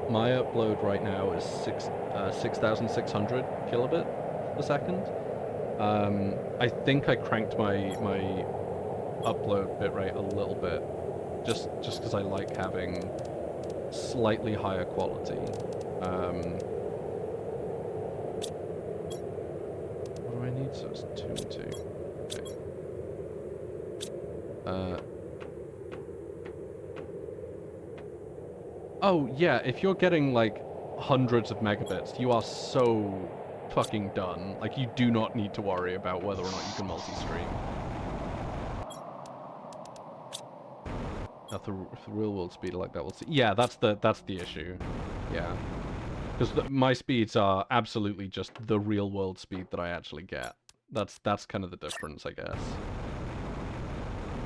Speaker 1: my upload right now is 6,600 kilobit per second. I think I cranked my upload bitrate a little bit, just because I like having slightly higher quality. What do I need? So it's 2 and 2. Okay. Oh yeah, if you're getting like hundreds of megabits, you are so fucking done. Like, you do not need to worry about whether or not you can multi-stream. If the real world speed like that, we'll see. Yeah, that's the issue. Yeah, because my speeds are absolutely just the real world speed that I actually get. That's kind of the difference, I guess.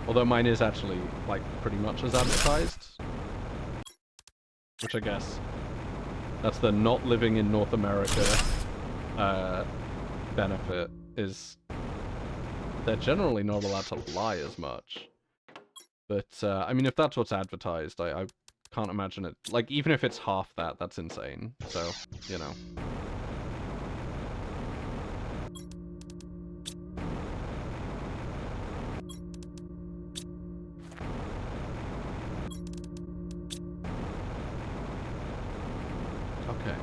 Speaker 1: Although mine is actually like pretty much as advertised, which I guess that's the not living in North America benefit, is they're generally not allowed to lie as much. But, I mean, if that's what's advertised, I can't imagine it. Like, even if it's half that, that's insane. So, you know. Okay.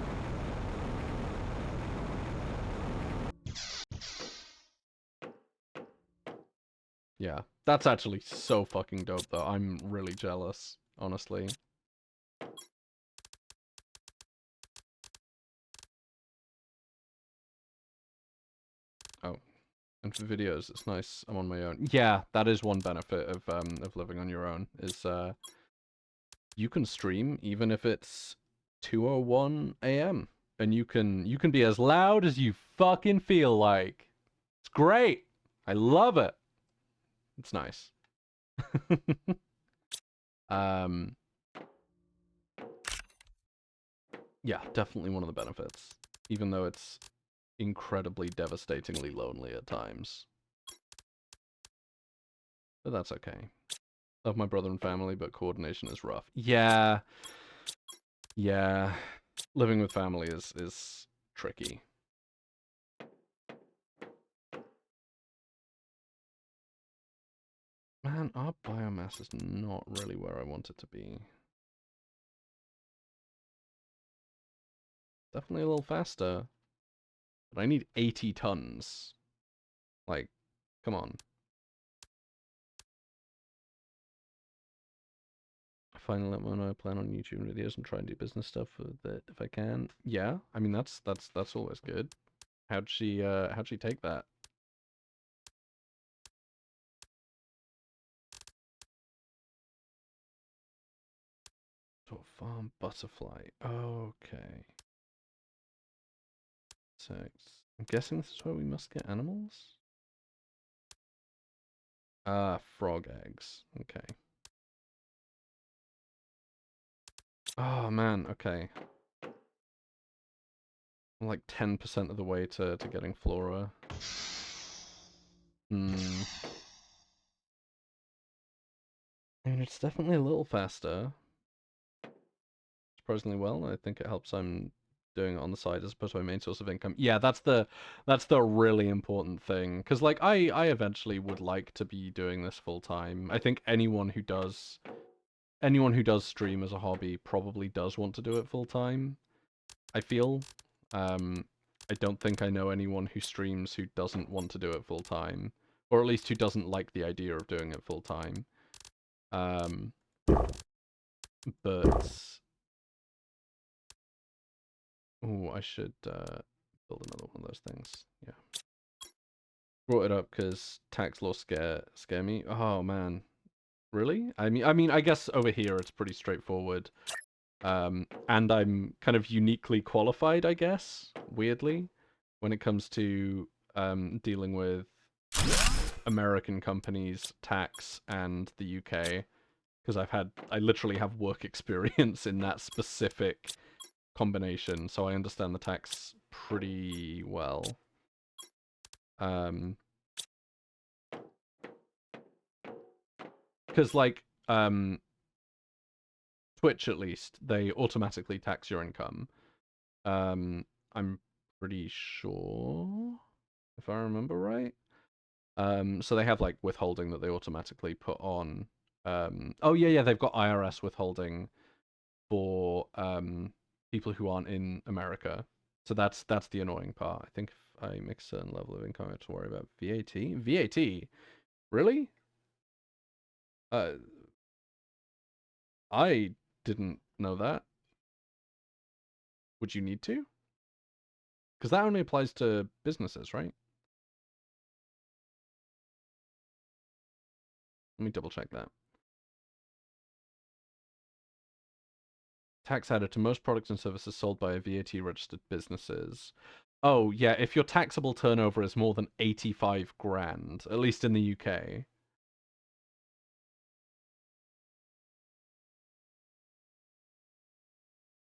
Speaker 1: Yeah, that's actually so fucking dope, though. I'm really jealous, honestly. Oh, and for videos, it's nice I'm on my own. Yeah, that is one benefit of living on your own, is, you can stream even if it's 2:01 a.m. and you can be as loud as you fucking feel like. It's great. I love it. It's nice. um, yeah, definitely one of the benefits, even though it's incredibly devastatingly lonely at times. But that's okay. Love my brother and family, but coordination is rough. Yeah, yeah. Living with family is tricky. Man, our biomass is not really where I want it to be. Definitely a little faster, but I need 80 tons. Like, come on. I finally let my know plan on YouTube videos and try and do business stuff with it if I can. Yeah, I mean that's always good. How'd she take that? So farm butterfly. Okay. So I'm guessing this is where we must get animals? Ah, frog eggs. Okay. Oh man, okay. I'm like 10% of the way to getting flora. Hmm. I mean, it's definitely a little faster. Surprisingly well. I think it helps I'm doing it on the side as opposed to my main source of income. Yeah, that's the really important thing. Because like I eventually would like to be doing this full time. I think anyone who does stream as a hobby probably does want to do it full time. I feel. I don't think I know anyone who streams who doesn't want to do it full time, or at least who doesn't like the idea of doing it full time. Um, but oh, I should build another one of those things. Yeah, brought it up because tax laws scare me. Oh man, really? I mean, I guess over here it's pretty straightforward. And I'm kind of uniquely qualified, I guess, weirdly, when it comes to dealing with American companies, tax, and the UK, because I literally have work experience in that specific combination, so I understand the tax pretty well. Because Twitch at least, they automatically tax your income. I'm pretty sure, if I remember right. So they have like withholding that they automatically put on. Oh yeah, they've got IRS withholding for people who aren't in America. So that's the annoying part. I think if I make a certain level of income, I have to worry about VAT. VAT? Really? Uh, I didn't know that. Would you need to? Because that only applies to businesses, right? Let me double check that. Tax added to most products and services sold by VAT registered businesses. Oh, yeah, if your taxable turnover is more than 85 grand, at least in the UK.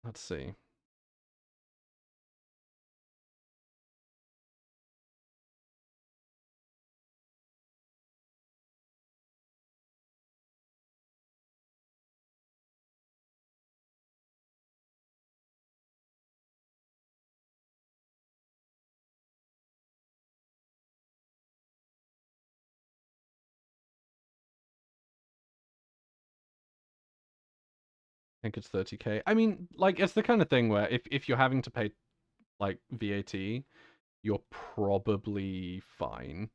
Speaker 1: Let's see. I think it's 30k. I mean, like, it's the kind of thing where if you're having to pay, like, VAT, you're probably fine.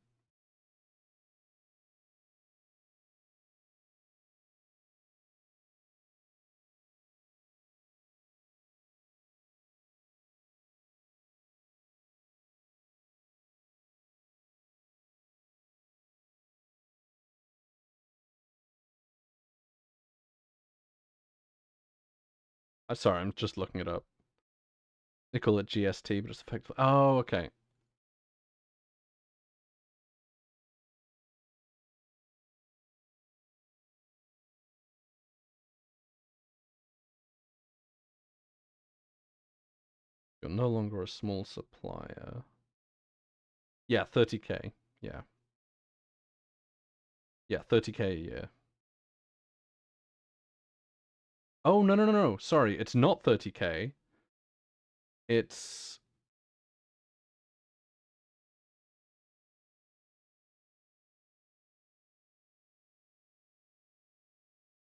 Speaker 1: I'm sorry, I'm just looking it up. They call it GST, but it's effectively... Oh, okay. You're no longer a small supplier. Yeah, 30k. Yeah. Yeah, 30k a year. Oh, no, no, no, no. Sorry, it's not 30k. It's...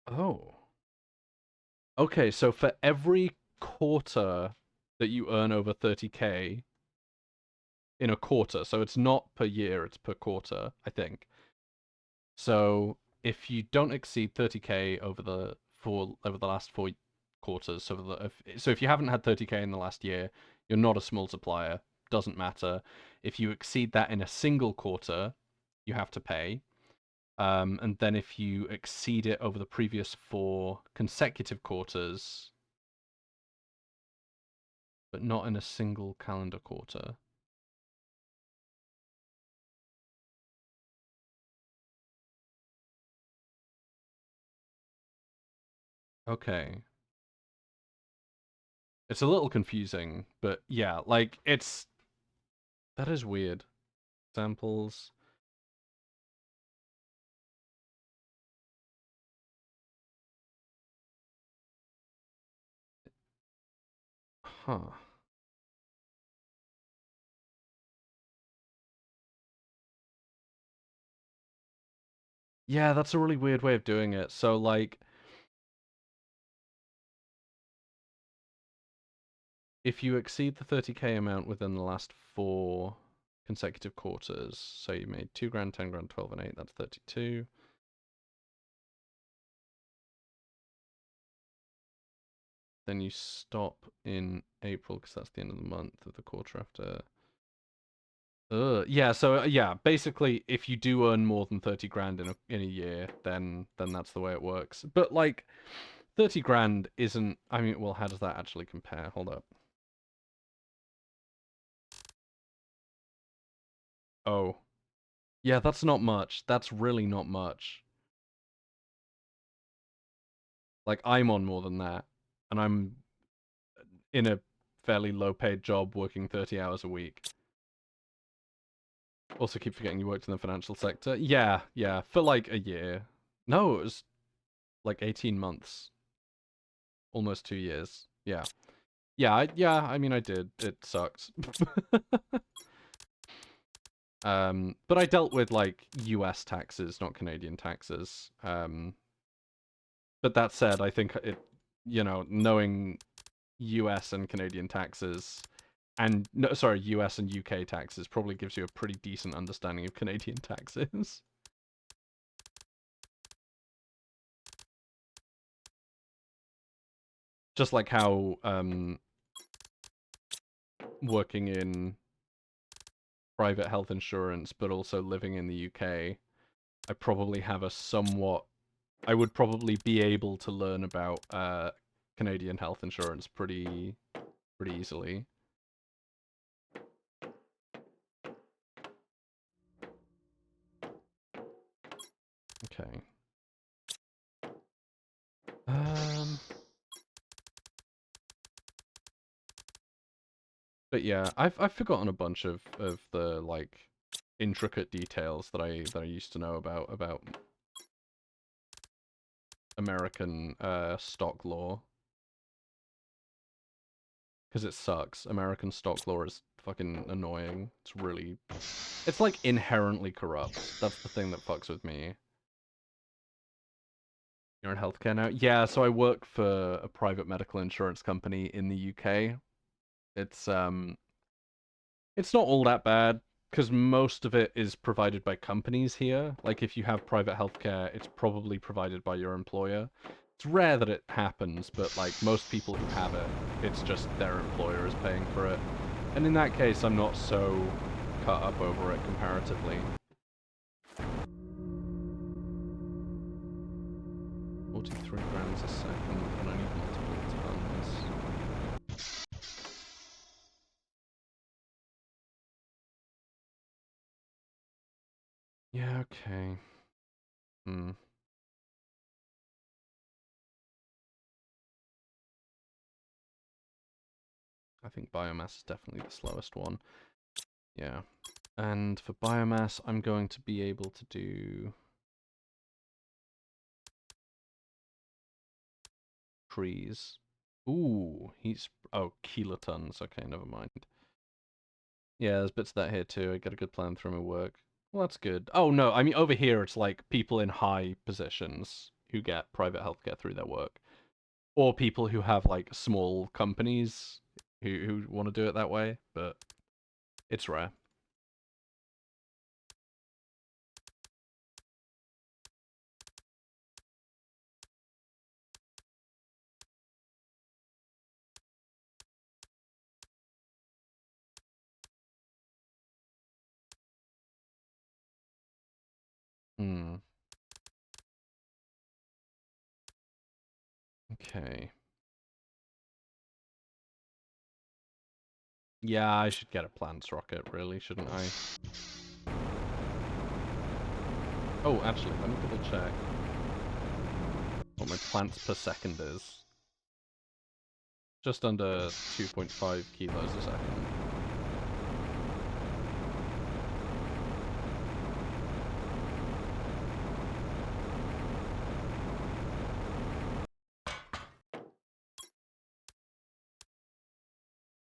Speaker 1: Oh. Okay, so for every quarter that you earn over 30k in a quarter, so it's not per year, it's per quarter, I think. So if you don't exceed 30k over the last 4 quarters, so if you haven't had 30k in the last year, you're not a small supplier. Doesn't matter. If you exceed that in a single quarter, you have to pay. And then if you exceed it over the previous 4 consecutive quarters, but not in a single calendar quarter. Okay. It's a little confusing, but yeah, like that is weird. Samples. Huh. Yeah, that's a really weird way of doing it. So like if you exceed the 30k amount within the last 4 consecutive quarters, so you made 2 grand, 10 grand, 12 and 8, that's 32. Then you stop in April because that's the end of the month of the quarter after. Yeah, so yeah, basically if you do earn more than 30 grand in a year, then that's the way it works. But like 30 grand isn't, I mean, well, how does that actually compare? Hold up. Oh. Yeah, that's not much. That's really not much. Like I'm on more than that, and I'm in a fairly low paid job working 30 hours a week. Also keep forgetting you worked in the financial sector. Yeah, yeah, for like a year. No, it was like 18 months. Almost 2 years. Yeah. Yeah, I mean I did. It sucked. But I dealt with like US taxes, not Canadian taxes. But that said, I think knowing US and Canadian taxes and no, sorry, US and UK taxes probably gives you a pretty decent understanding of Canadian taxes. Just like how working in private health insurance, but also living in the UK, I probably have a somewhat. I would probably be able to learn about Canadian health insurance pretty easily. Okay. Um. But yeah, I've forgotten a bunch of the like intricate details that I used to know about American stock law because it sucks. American stock law is fucking annoying. It's like inherently corrupt. That's the thing that fucks with me. You're in healthcare now? Yeah, so I work for a private medical insurance company in the UK. It's it's not all that bad because most of it is provided by companies here. Like if you have private healthcare, it's probably provided by your employer. It's rare that it happens, but like most people who have it, it's just their employer is paying for it. And in that case, I'm not so cut up over it comparatively. 43 grams a second, and I need multiple tons. Yeah, okay. Hmm. I think biomass is definitely the slowest one. Yeah. And for biomass, I'm going to be able to do trees. Ooh, oh, kilotons. Okay, never mind. Yeah, there's bits of that here too. I got a good plan through my work. Well, that's good. Oh no, I mean over here it's like people in high positions who get private healthcare through their work, or people who have like small companies who want to do it that way, but it's rare. Hmm. Okay. Yeah, I should get a plants rocket, really, shouldn't I? Oh, actually, let me double check what my plants per second is. Just under 2.5 kilos a second.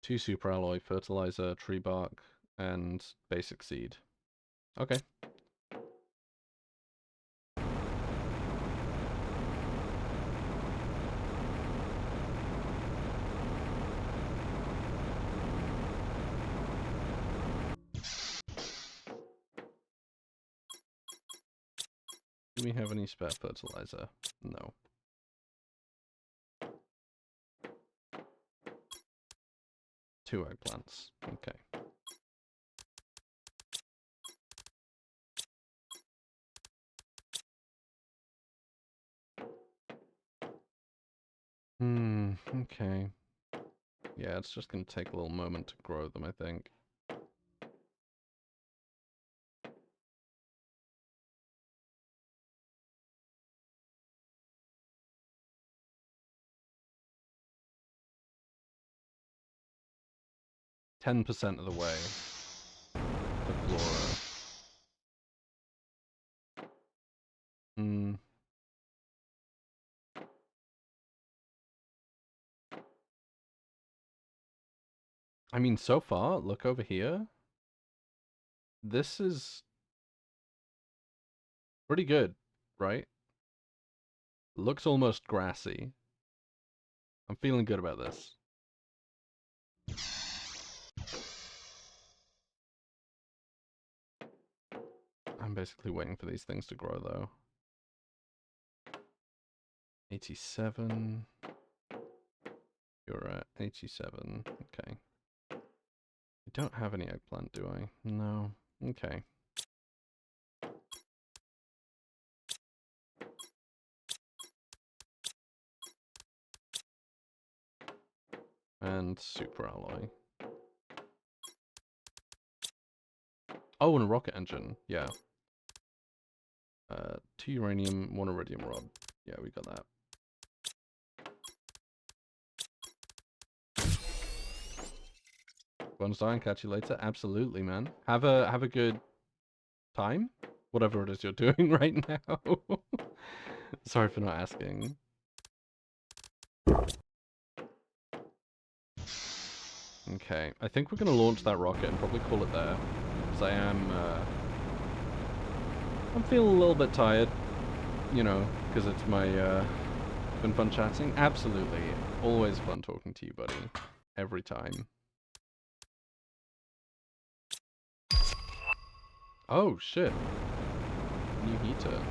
Speaker 1: Two super alloy, fertilizer, tree bark, and basic seed. Okay. Do we have any spare fertilizer? No. Two eggplants. Okay. Okay. Yeah, it's just gonna take a little moment to grow them, I think. %10 of the way to flora. I mean, so far, look over here. This is pretty good, right? Looks almost grassy. I'm feeling good about this. I'm basically waiting for these things to grow, though. 87. You're at 87. Okay. I don't have any eggplant, do I? No. Okay. And super alloy. Oh, and a rocket engine. Yeah. 2 uranium, 1 iridium rod. Yeah, we got that. Bonus die and catch you later. Absolutely, man. Have a good time. Whatever it is you're doing right now. Sorry for not asking. Okay, I think we're gonna launch that rocket and probably call it there. Because I'm feeling a little bit tired. You know, because it's been fun chatting. Absolutely. Always fun talking to you, buddy. Every time. Oh, shit. New heater.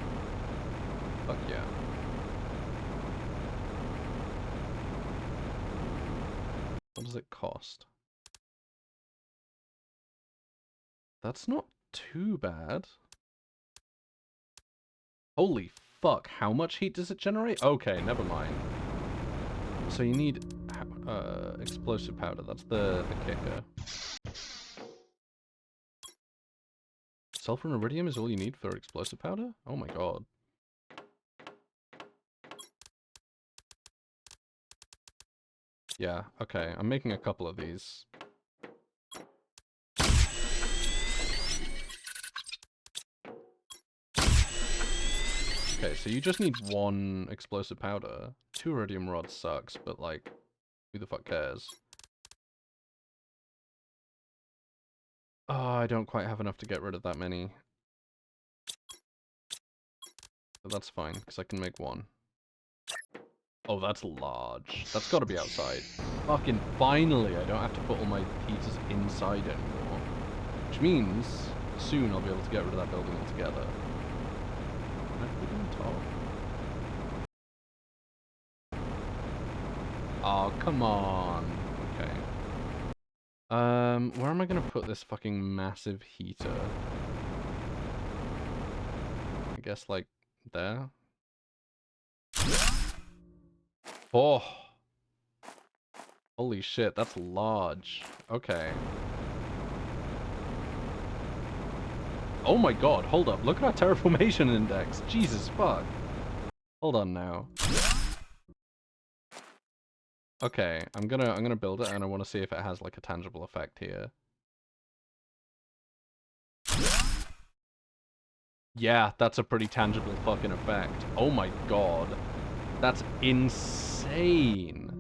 Speaker 1: Fuck yeah. What does it cost? That's not too bad. Holy fuck, how much heat does it generate? Okay, never mind. So you need explosive powder, that's the kicker. Sulfur and iridium is all you need for explosive powder? Oh my god. Yeah, okay. I'm making a couple of these. Okay, so you just need 1 explosive powder. 2 iridium rods sucks, but like, who the fuck cares? Oh, I don't quite have enough to get rid of that many. But that's fine, because I can make 1. Oh, that's large. That's gotta be outside. Fucking finally, I don't have to put all my heaters inside anymore. Which means, soon I'll be able to get rid of that building altogether. Can I put it on top? Oh, come on. Okay. Where am I gonna put this fucking massive heater? I guess, like, there? Oh! Holy shit, that's large. Okay. Oh my god, hold up. Look at our terraformation index. Jesus fuck. Hold on now. Okay, I'm gonna build it and I want to see if it has like a tangible effect here. Yeah, that's a pretty tangible fucking effect. Oh my god. That's insane.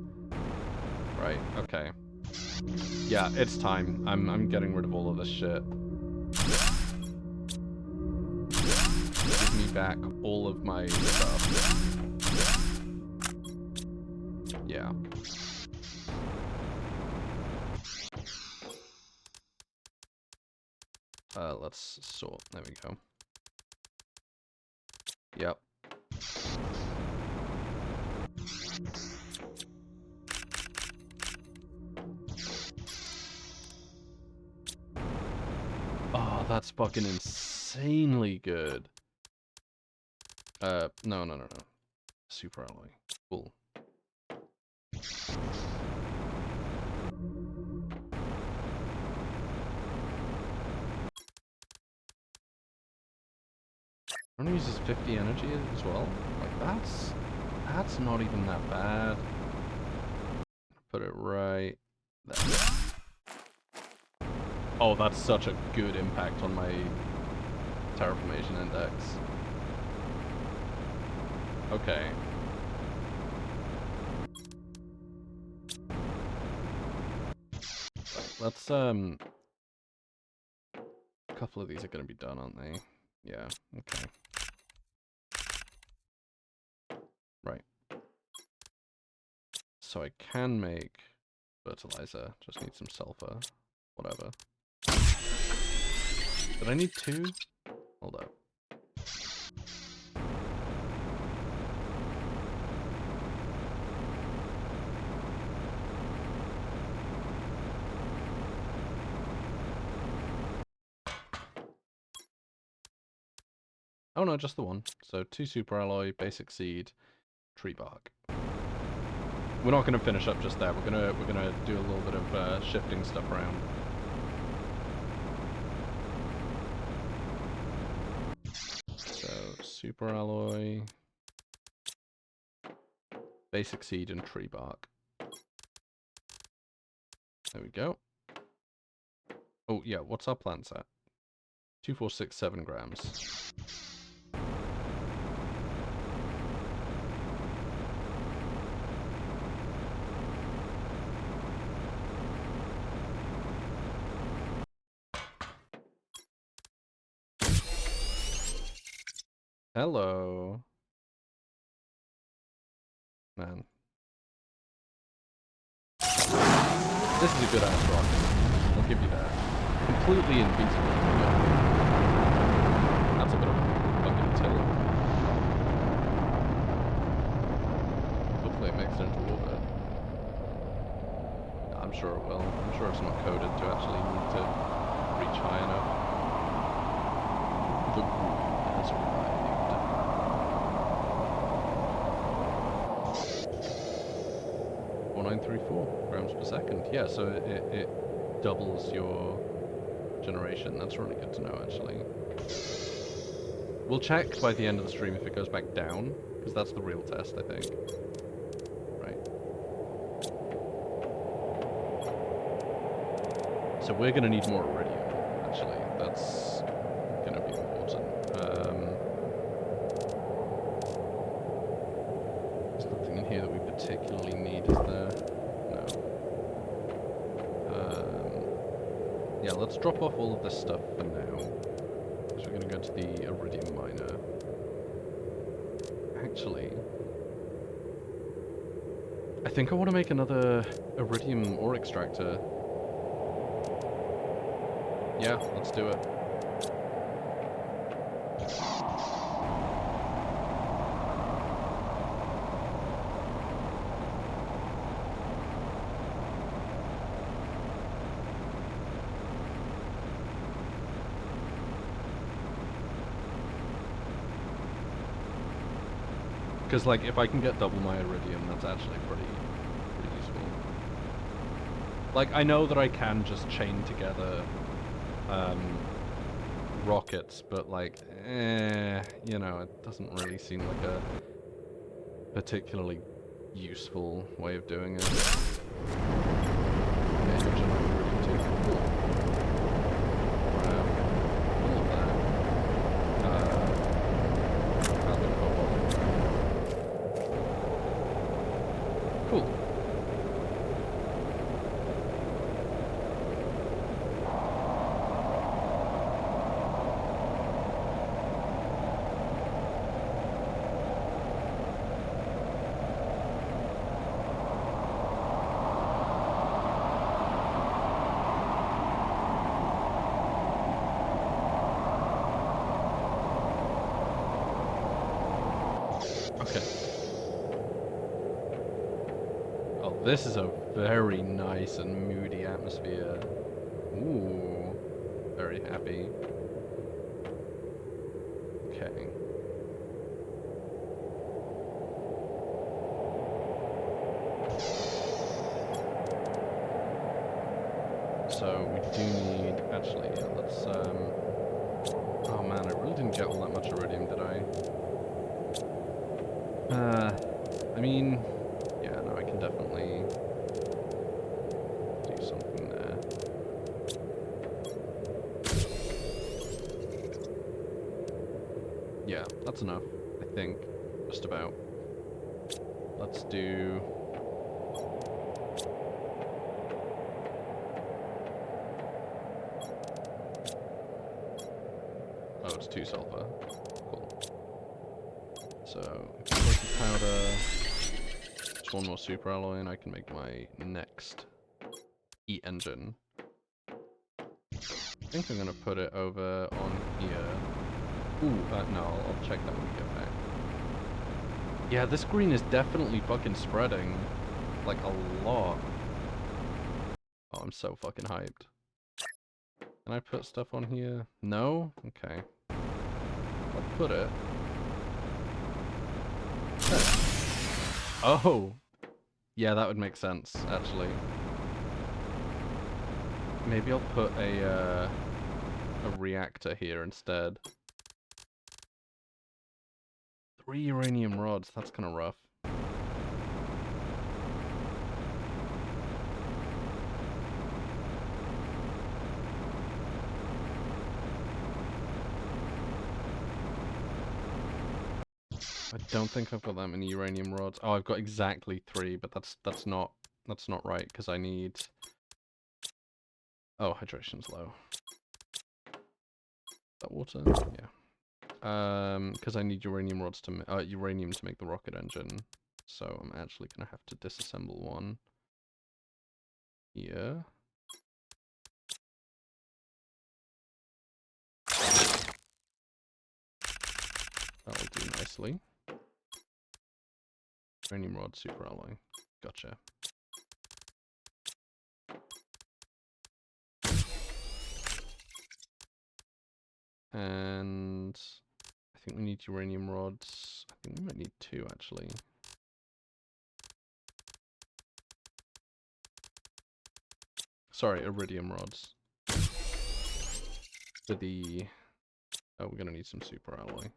Speaker 1: Right, okay. Yeah, it's time. I'm getting rid of all of this shit. Give me back all of my stuff. Yeah. Let's sort. There we go. Yep. Oh, that's fucking insanely good. No. Super alloy. Cool. Runner uses 50 energy as well. Like that's not even that bad. Put it right there. Oh, that's such a good impact on my terraformation index. Okay. Let's a couple of these are gonna be done, aren't they? Yeah, okay. Right. So I can make fertilizer, just need some sulfur. Whatever. Did I need 2? Hold up. Oh no, just the 1. So 2 super alloy, basic seed, tree bark. We're not gonna finish up just there. We're gonna do a little bit of shifting stuff around. So super alloy, basic seed, and tree bark. There we go. Oh yeah, what's our plants at? 2467 grams. Hello. Man. This is a good ass rock. I'll give you that. Completely invincible. That's a bit of a fucking tilt. Hopefully it makes it into orbit. I'm sure it will. I'm sure it's not coded to actually need to reach high enough. The group has arrived. 4934 grams per second. Yeah, so it doubles your generation. That's really good to know, actually. We'll check by the end of the stream if it goes back down, because that's the real test, I think. Right. So we're gonna need more iridium, actually. That's gonna be important. There's nothing in here that we particularly need, is there? No. Yeah, let's drop off all of this stuff for now. So we're gonna go to the iridium miner. Actually, I think I want to make another iridium ore extractor. Yeah, let's do it. Because, like, if I can get double my iridium, that's actually pretty useful. Like, I know that I can just chain together rockets, but, like, you know, it doesn't really seem like a particularly useful way of doing it. Yeah, you're generally iridium too. Cool. Wow. All of that. Carbon cobalt. Cool. Okay. Oh, this is a very nice and moody atmosphere. Ooh, very happy. Okay. So we do need, actually, yeah, let's, oh man, I really didn't get all that much iridium, did I? I mean, yeah, no, I can definitely do something there. Yeah, that's enough, I think, just about. Let's do... Oh, it's 2 sulfur. Cool. So, explosive powder, just 1 more super alloy, and I can make my next heat engine. I think I'm gonna put it over on here. Ooh, no, I'll check that when we get back. Yeah, this green is definitely fucking spreading. Like, a lot. Oh, I'm so fucking hyped. Can I put stuff on here? No? Okay. I'll put it. Oh! Yeah, that would make sense, actually. Maybe I'll put a reactor here instead. 3 uranium rods, that's kind of rough. I don't think I've got that many uranium rods. Oh, I've got exactly 3, but that's not right because I need. Oh, hydration's low. Is that water? Yeah. Because I need uranium rods to uranium to make the rocket engine. So I'm actually gonna have to disassemble one here. That'll do nicely. Uranium rod, super alloy. Gotcha. And I think we need uranium rods. I think we might need 2 actually. Sorry, iridium rods. For the... Oh, we're gonna need some super alloy.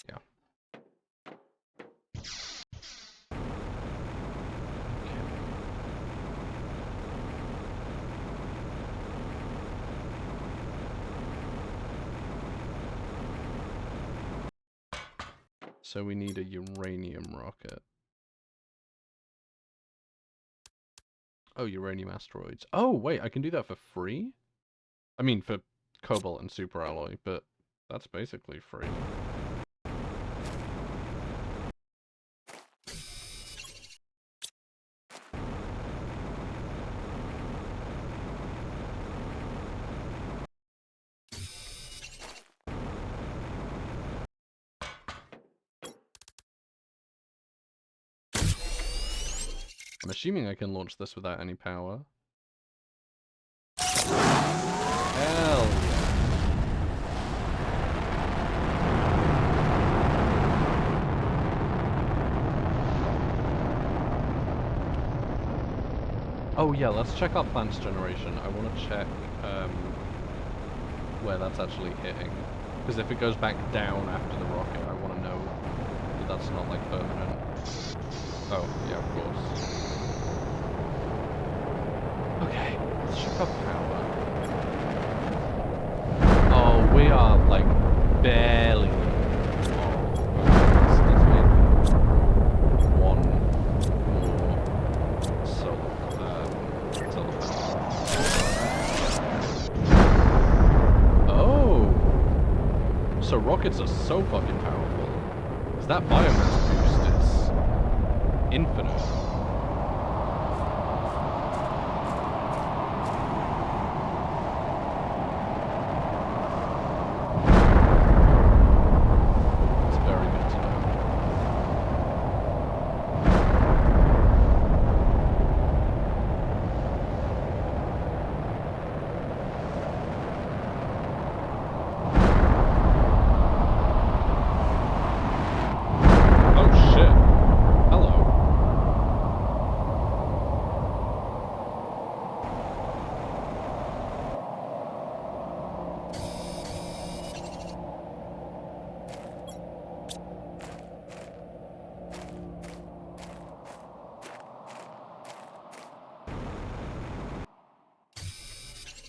Speaker 1: Yeah. Okay. so we need a uranium rocket. Oh, uranium asteroids. Oh, wait, I can do that for free? I mean, for cobalt and superalloy, but that's basically free. I'm assuming I can launch this without any power. Hell yeah. Oh yeah, let's check our plants generation. I want to check where that's actually hitting. Because if it goes back down after the rocket, I want to know that that's not like permanent. Oh, yeah, of course. Okay, let's check our power. Oh, we are like barely. Let's make one more solar panel. Oh, so rockets are so fucking powerful. Because that biomass boost is infinite.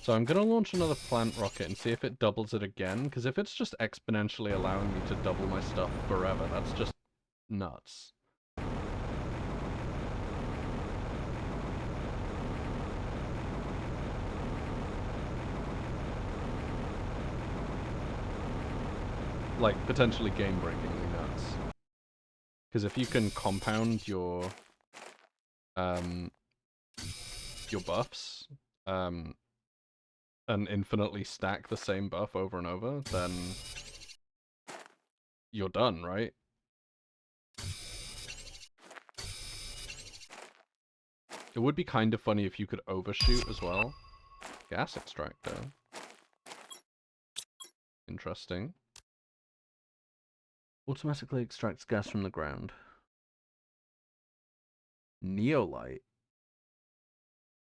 Speaker 1: So I'm going to launch another plant rocket and see if it doubles it again, because if it's just exponentially allowing me to double my stuff forever, that's just nuts. Like, potentially game-breakingly nuts. Because if you can compound your buffs, and infinitely stack the same buff over and over, then you're done, right? It would be kind of funny if you could overshoot as well. Gas extractor. Interesting. Automatically extracts gas from the ground. Neolite.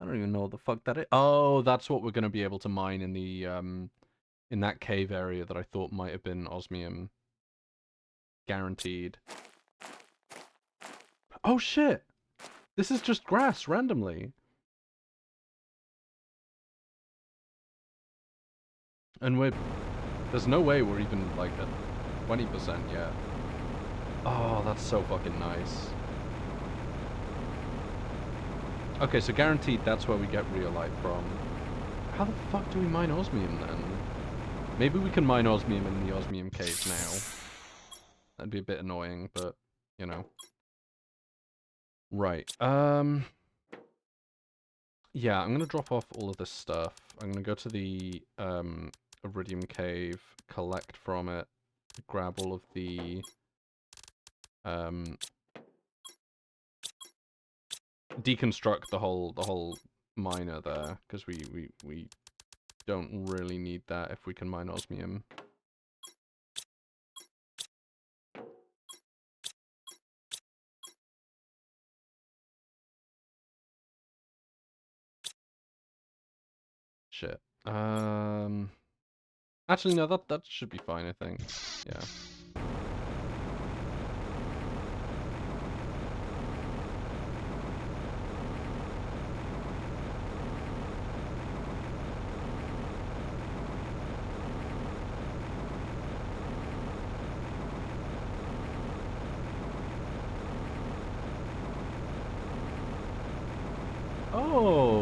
Speaker 1: I don't even know what the fuck that is. Oh, that's what we're going to be able to mine in the, in that cave area that I thought might have been osmium. Guaranteed. Oh shit! This is just grass, randomly. And there's no way we're even, like, at 20% yet. Oh, that's so fucking nice. Okay, so guaranteed that's where we get rhyolite from. How the fuck do we mine osmium then? Maybe we can mine osmium in the osmium cave now. That'd be a bit annoying, but, you know. Right, yeah, I'm gonna drop off all of this stuff. I'm gonna go to the, iridium cave, collect from it, grab all of the, deconstruct the whole miner there, because we don't really need that if we can mine osmium. Shit. Actually, no, that should be fine, I think. Yeah.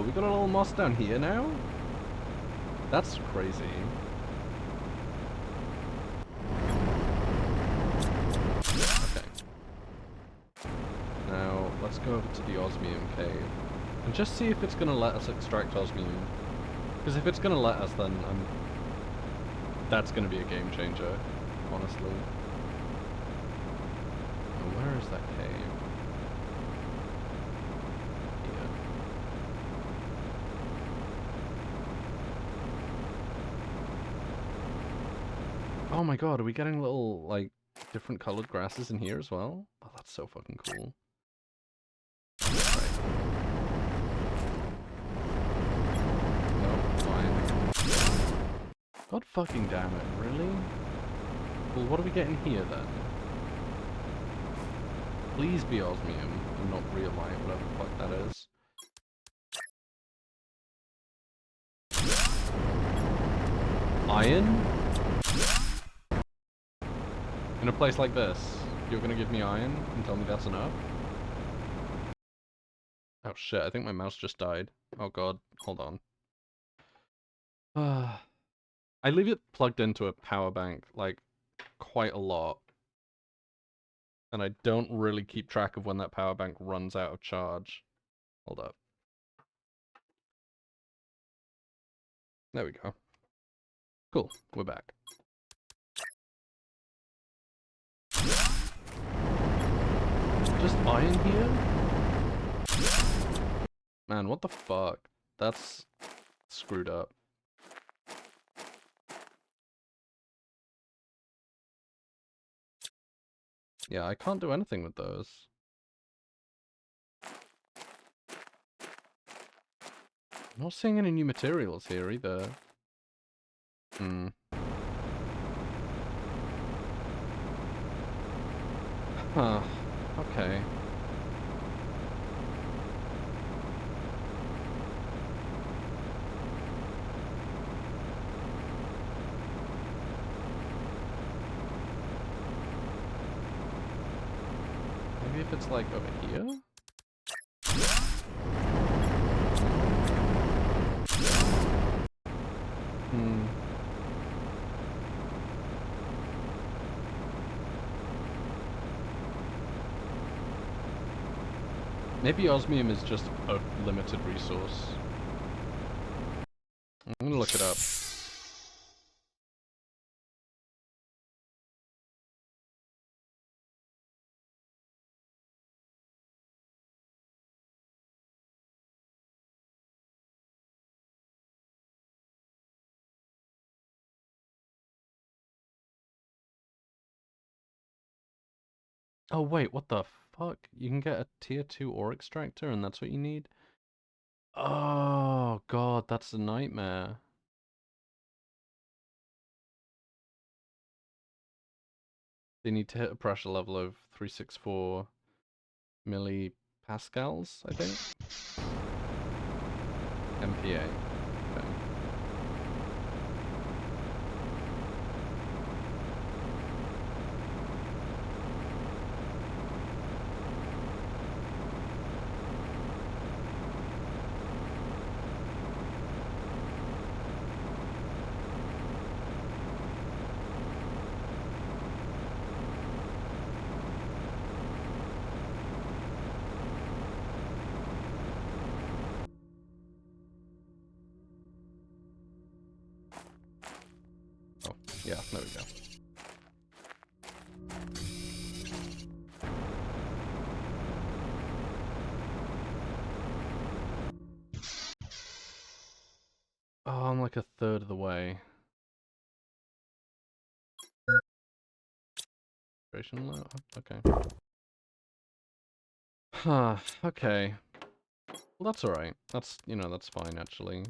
Speaker 1: Whoa, we got a little moss down here now? That's crazy. Okay. Now, let's go over to the osmium cave. And just see if it's gonna let us extract osmium. Because if it's gonna let us, then that's gonna be a game changer, honestly. Now, where is that cave? Here. Oh my god, are we getting little, like, different colored grasses in here as well? Oh, that's so fucking cool. Right. No, fine. God fucking damn it, really? Well, what are we getting here then? Please be osmium and not real light, whatever the fuck that is. Iron? In a place like this, you're gonna give me iron and tell me that's enough? Oh shit, I think my mouse just died. Oh god, hold on. I leave it plugged into a power bank, like, quite a lot. And I don't really keep track of when that power bank runs out of charge. Hold up. There we go. Cool, we're back. Just iron here? Man, what the fuck? That's screwed up. Yeah, I can't do anything with those. I'm not seeing any new materials here either. Hmm. Huh. Okay. Maybe if it's like over here? Hmm. Maybe osmium is just a limited resource. I'm gonna look it up. Oh wait, what the fuck? You can get a tier 2 ore extractor and that's what you need? Oh god, that's a nightmare. They need to hit a pressure level of 364 millipascals, I think? MPa. Okay. Oh, yeah, there we go. Oh, I'm like a third of the way. Okay. Huh, okay. Well, that's alright. That's, you know, that's fine, actually.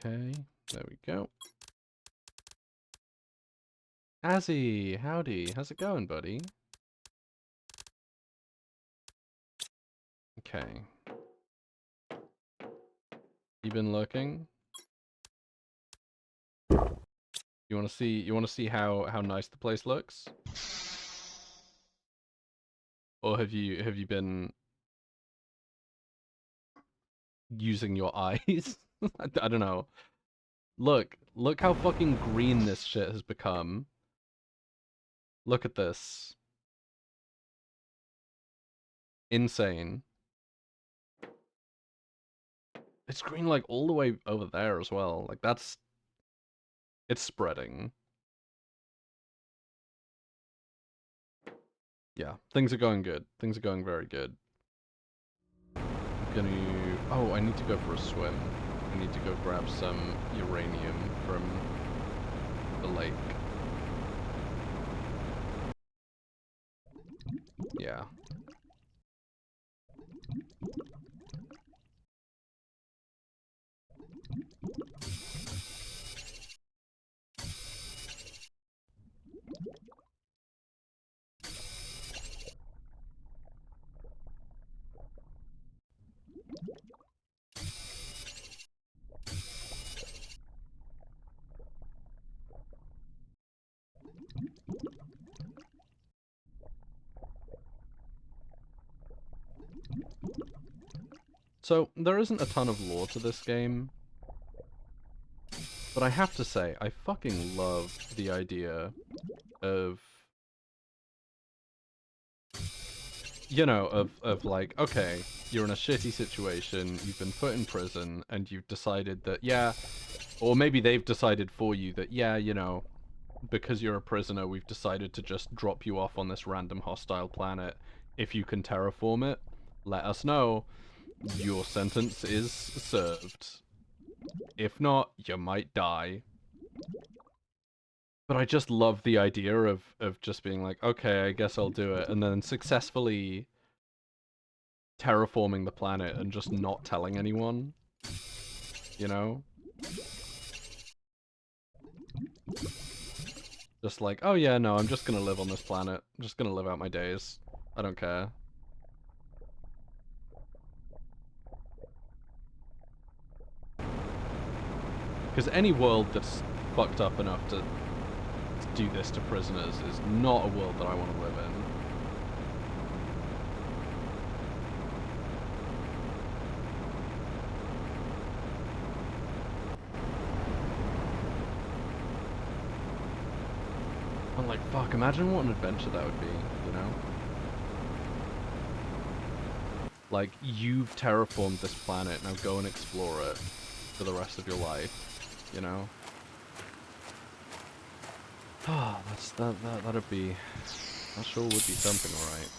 Speaker 1: Okay, there we go. Azzy, howdy. How's it going, buddy? Okay. You been looking? You want to see? You want to see how nice the place looks? Or have you been using your eyes? I don't know. Look how fucking green this shit has become. Look at this. Insane. It's green like all the way over there as well. Like that's... It's spreading. Yeah, things are going good. Things are going very good. I'm gonna... Oh, I need to go for a swim. I need to go grab some uranium from the lake. Yeah. So, there isn't a ton of lore to this game, but I have to say, I fucking love the idea of, you know, of like, okay, you're in a shitty situation, you've been put in prison, and you've decided that, yeah, or maybe they've decided for you that, yeah, you know, because you're a prisoner, we've decided to just drop you off on this random hostile planet. If you can terraform it, let us know. Your sentence is served. If not, you might die. But I just love the idea of just being like, okay, I guess I'll do it, and then successfully terraforming the planet and just not telling anyone, you know? Just like, oh yeah, no, I'm just gonna live on this planet. I'm just gonna live out my days. I don't care. Because any world that's fucked up enough to do this to prisoners is not a world that I want to live in. I'm like, fuck, imagine what an adventure that would be, you know? Like, you've terraformed this planet, now go and explore it for the rest of your life, you know? Ah, that'd be... That sure would be something, alright.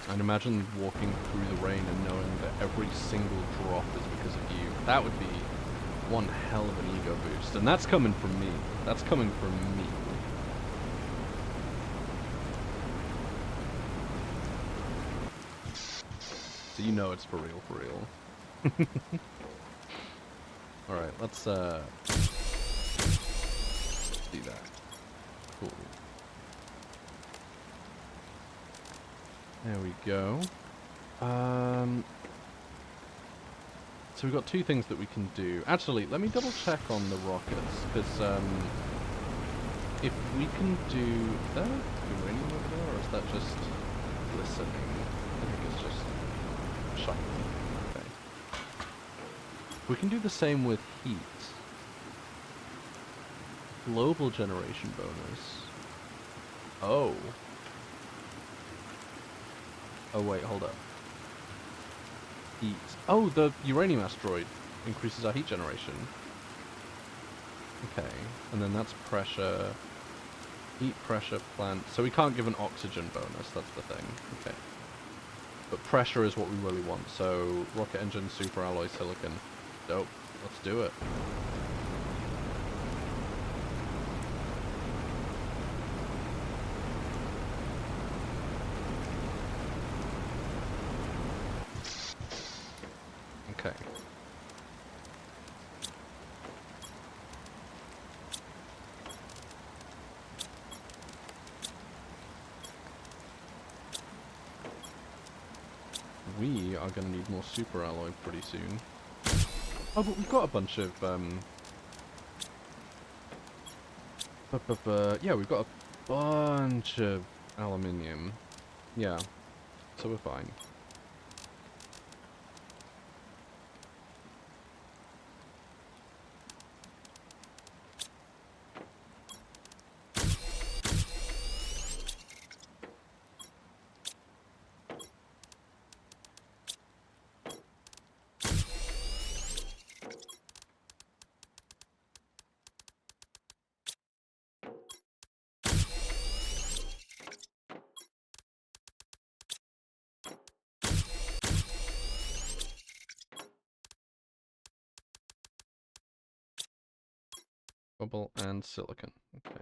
Speaker 1: And imagine walking through the rain and knowing that every single drop is because of you. That would be one hell of an ego boost. And that's coming from me. That's coming from me. So you know it's for real, for real. Alright, let's do that. Cool. There we go. So we've got two things that we can do. Actually, let me double check on the rockets, because if we can do... Is that uranium over there, or is that just glistening? I think it's just shiny. Okay. We can do the same with heat. Global generation bonus. Oh. Oh wait, hold up. Heat. Oh, the uranium asteroid increases our heat generation. Okay, and then that's pressure. Heat, pressure, plant. So we can't give an oxygen bonus, that's the thing. Okay. But pressure is what we really want, so rocket engine, super alloy, silicon. Dope. Let's do it. we are going to need more super alloy pretty soon. Oh, but we've got a bunch of, yeah, we've got a bunch of aluminium. Yeah, so we're fine. Cobble and silicon. Okay.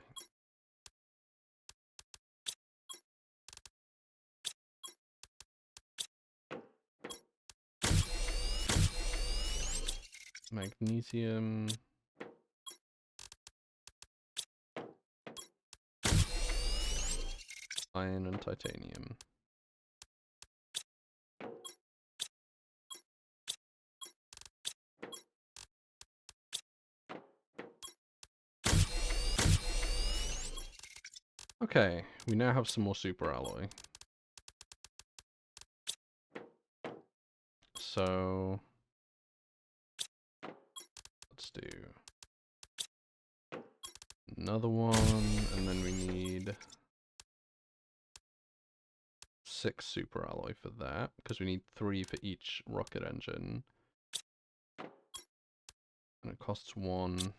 Speaker 1: Magnesium. Iron and titanium. Okay, we now have some more super alloy. So let's do another one, and then we need 6 super alloy for that, because we need 3 for each rocket engine. And it costs 1.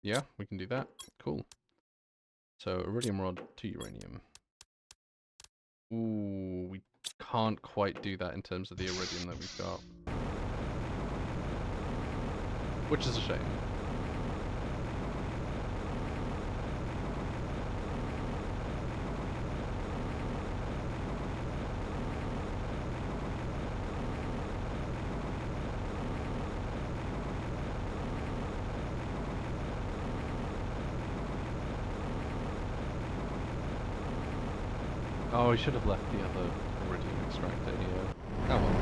Speaker 1: Yeah, we can do that. Cool. So iridium rod to uranium. Ooh, we can't quite do that in terms of the iridium that we've got. Which is a shame. Oh, we should have left the other iridium extractor here. Oh well.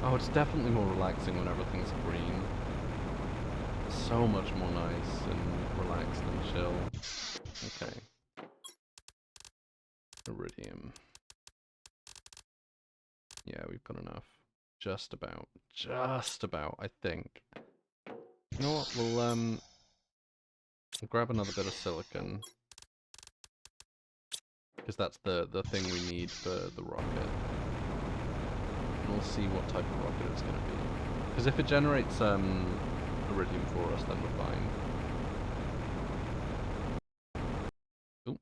Speaker 1: Oh, it's definitely more relaxing when everything's green. So much more nice and relaxed and chill. Okay. Iridium. Yeah, we've got enough. Just about. Just about, I think. You know what, we'll grab another bit of silicon. Because that's the thing we need for the rocket. And we'll see what type of rocket it's going to be. Because if it generates iridium for us, then we're fine. Ooh.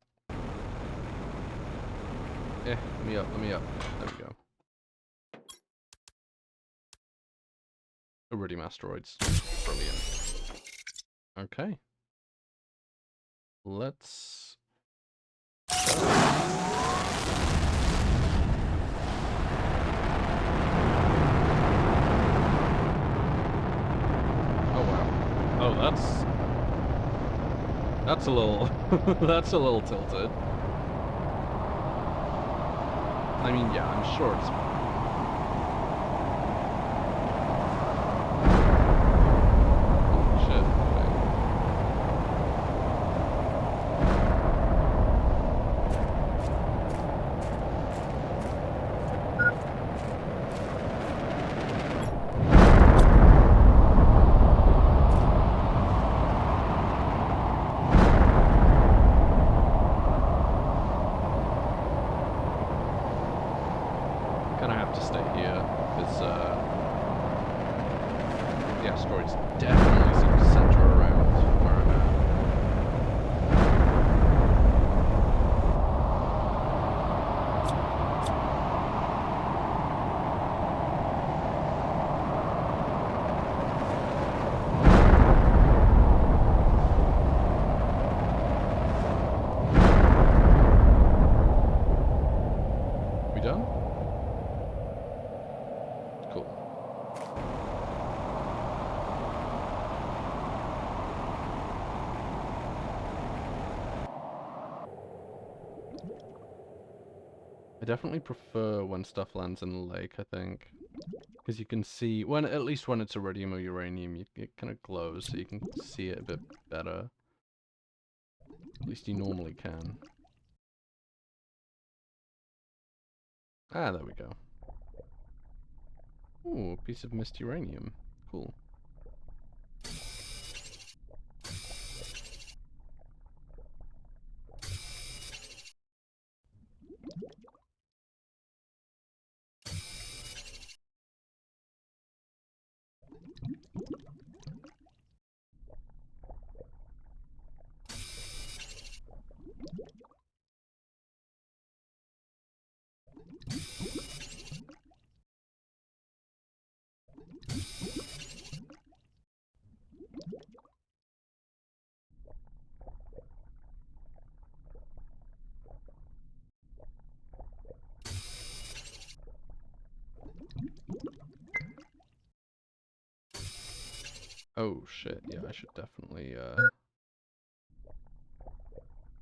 Speaker 1: Yeah, let me up, let me up. There we go. Iridium asteroids. Brilliant. Okay. Let's... Oh wow. Oh, that's a little that's a little tilted. I mean, yeah, I'm sure it's fine. Holy shit, okay. Gonna have to stay here, because the asteroids definitely seem to center around where I'm at. I definitely prefer when stuff lands in the lake, I think. Because you can see, when at least when it's iridium or uranium, it kind of glows, so you can see it a bit better. At least you normally can. Ah, there we go. Ooh, a piece of mist uranium. Cool. Oh shit, yeah, I should definitely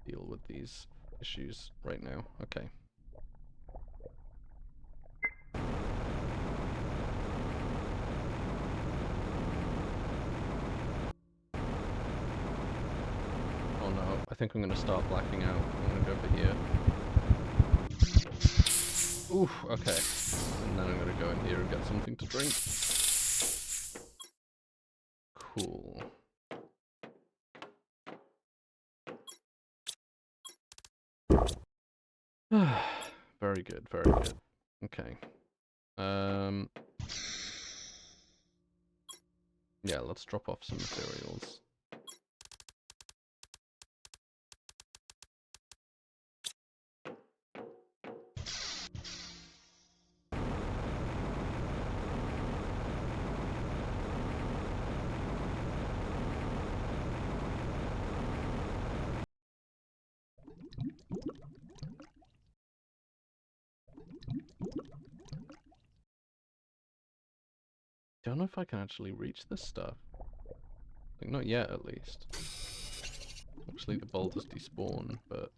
Speaker 1: deal with these issues right now. Okay. Oh no, I think I'm gonna start blacking out. I'm gonna go over here. Oof, okay. And then I'm gonna go in here and get something to drink. Cool. Very good, very good. Okay. Yeah, let's drop off some materials. Don't know if I can actually reach this stuff. Like, not yet, at least. Obviously, the boulders despawn, but...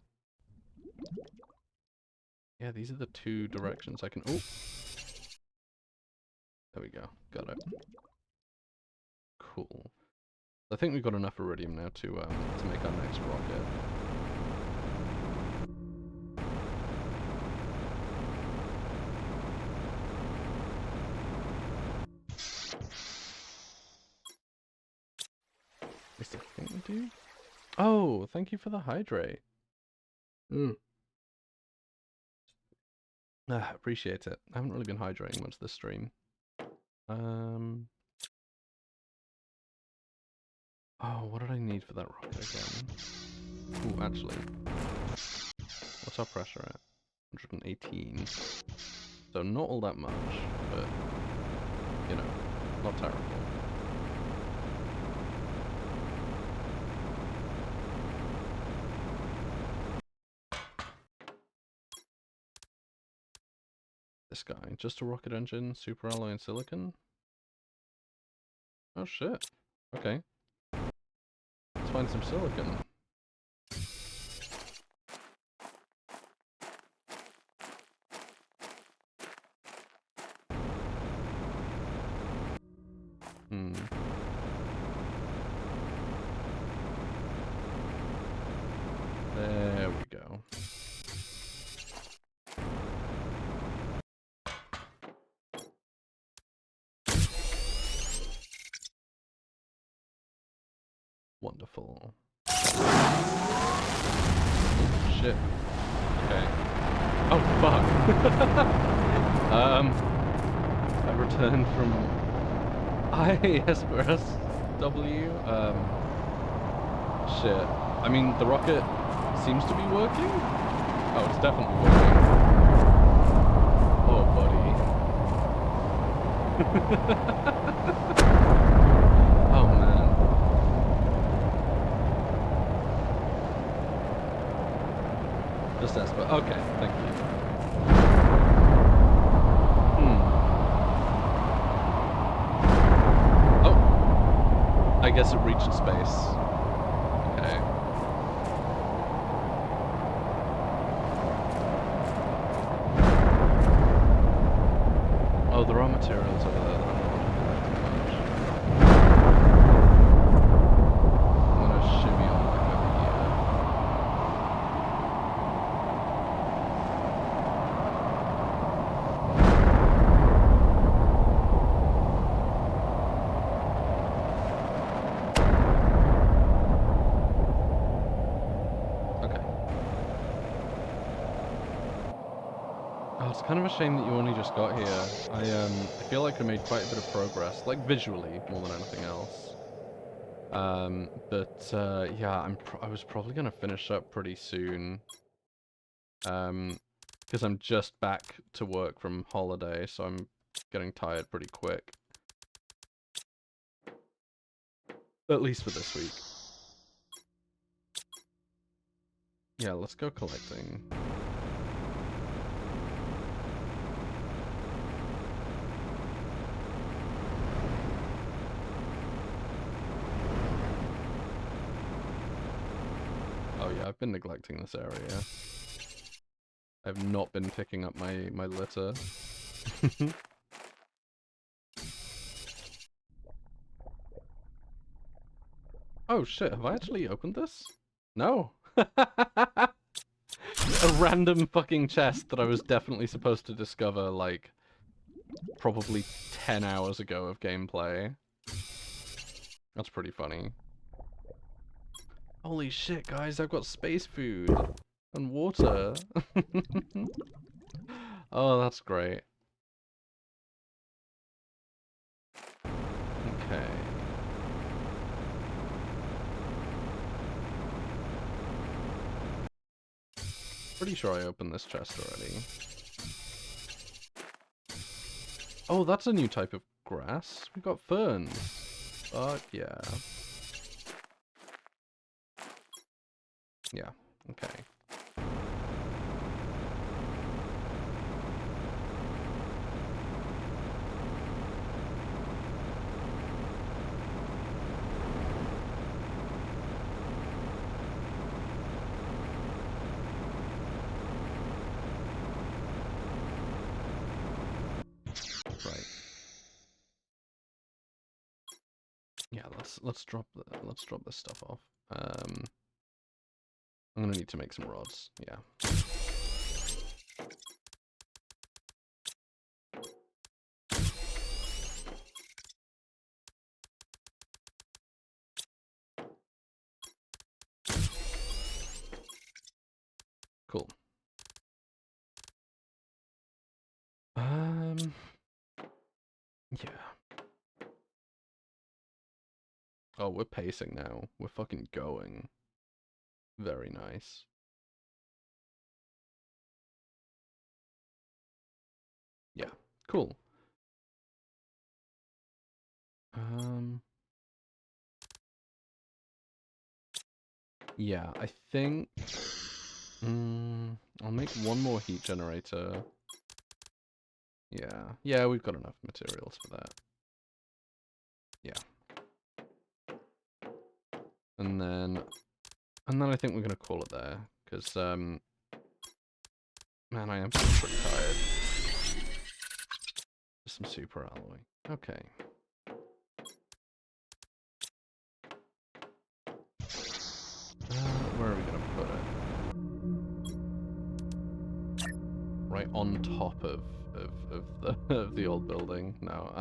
Speaker 1: Yeah, these are the two directions I can... Oh! There we go. Got it. Cool. I think we've got enough iridium now to make our next rocket. At least I think we do. Oh, thank you for the hydrate. Appreciate it. I haven't really been hydrating much this stream. Oh, what did I need for that rocket again? Ooh, actually. What's our pressure at? 118. So not all that much, but, you know, not terrible. This guy, just a rocket engine, super alloy and silicon? Oh shit. Okay. Let's find some silicon. There we go. Wonderful. Shit. Okay. Oh, fuck. I returned from ISRSW. Shit. I mean, the rocket seems to be working? Oh, it's definitely working. Oh, buddy. Oh, man. Just S, but okay, thank you. Oh. I guess it reached space. Okay. are materials over there that I'm not collecting much. I'm gonna shimmy on back over here. Okay. Oh, it's kind of a shame that you only just got here. I feel like I made quite a bit of progress, like visually more than anything else. Yeah, I was probably gonna finish up pretty soon. Because I'm just back to work from holiday, so I'm getting tired pretty quick. At least for this week. Yeah, let's go collecting. Oh yeah, I've been neglecting this area. I've not been picking up my litter. Oh shit, have I actually opened this? No. A random fucking chest that I was definitely supposed to discover, like, probably 10 hours ago of gameplay. That's pretty funny. Holy shit, guys, I've got space food and water. Oh, that's great. Okay. Pretty sure I opened this chest already. Oh, that's a new type of grass. We got ferns. Fuck yeah. Yeah, okay. Right. Yeah, let's drop this stuff off. I'm gonna need to make some rods. Yeah. Cool. Yeah. Oh, we're pacing now. We're fucking going. Very nice. Yeah, cool. Yeah, I think... I'll make one more heat generator. Yeah, we've got enough materials for that. Yeah. And then I think we're gonna call it there, because, man, I am pretty tired. Some super alloy. Okay. Where are we gonna put it? Right on top of the of the old building. No.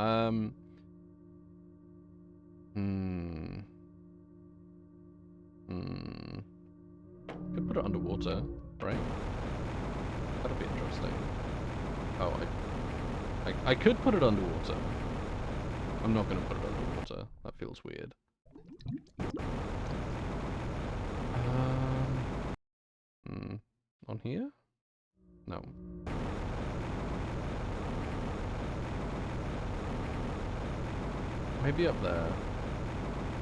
Speaker 1: Could put it underwater, right? That'll be interesting. Oh, I could put it underwater. I'm not gonna put it underwater. That feels weird. On here? No. Maybe up there.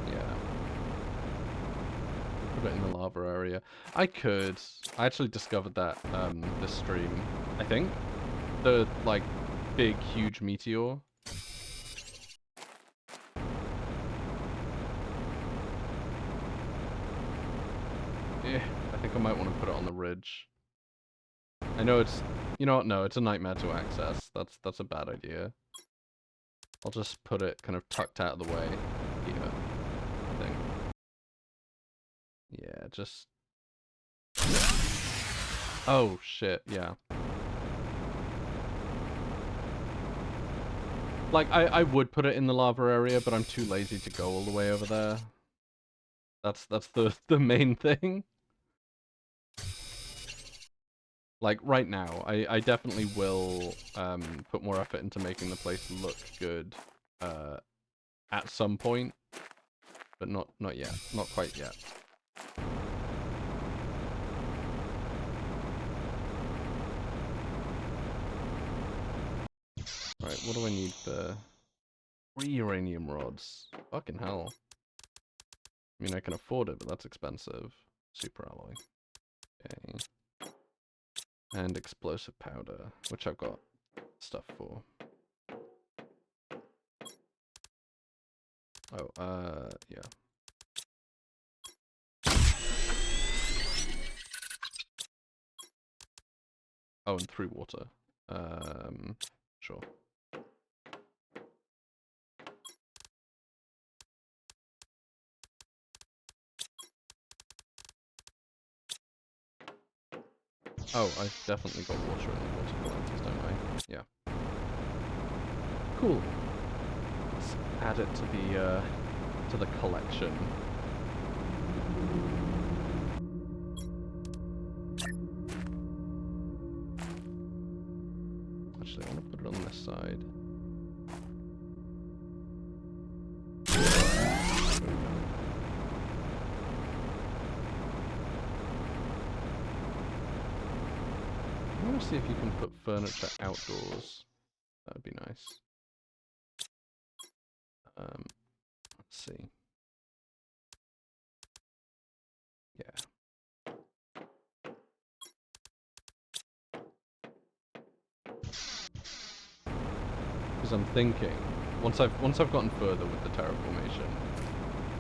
Speaker 1: Yeah. Put it in the lava area. I could. I actually discovered that this stream. I think the like big huge meteor. Yeah, I think I might want to put it on the ridge. I know it's, you know what? No, it's a nightmare to access. That's a bad idea. I'll just put it kind of tucked out of the way here, I think. Yeah, just... Oh, shit, yeah. Like, I would put it in the lava area, but I'm too lazy to go all the way over there. That's the main thing. Like, right now, I definitely will put more effort into making the place look good at some point, but not yet. Not quite yet. Right, what do I need for 3 uranium rods? Fucking hell. I mean, I can afford it, but that's expensive. Super alloy. Okay. And explosive powder, which I've got stuff for. Oh, yeah. Oh, and 3 water. Sure. Oh, I've definitely got water in the water collectors, don't I? Yeah. Cool. Let's add it to the collection. Actually, I want to put it on this side. I want to see if you can put furniture outdoors. That would be nice. Let's see. Yeah. Because I'm thinking, once I've gotten further with the terraformation,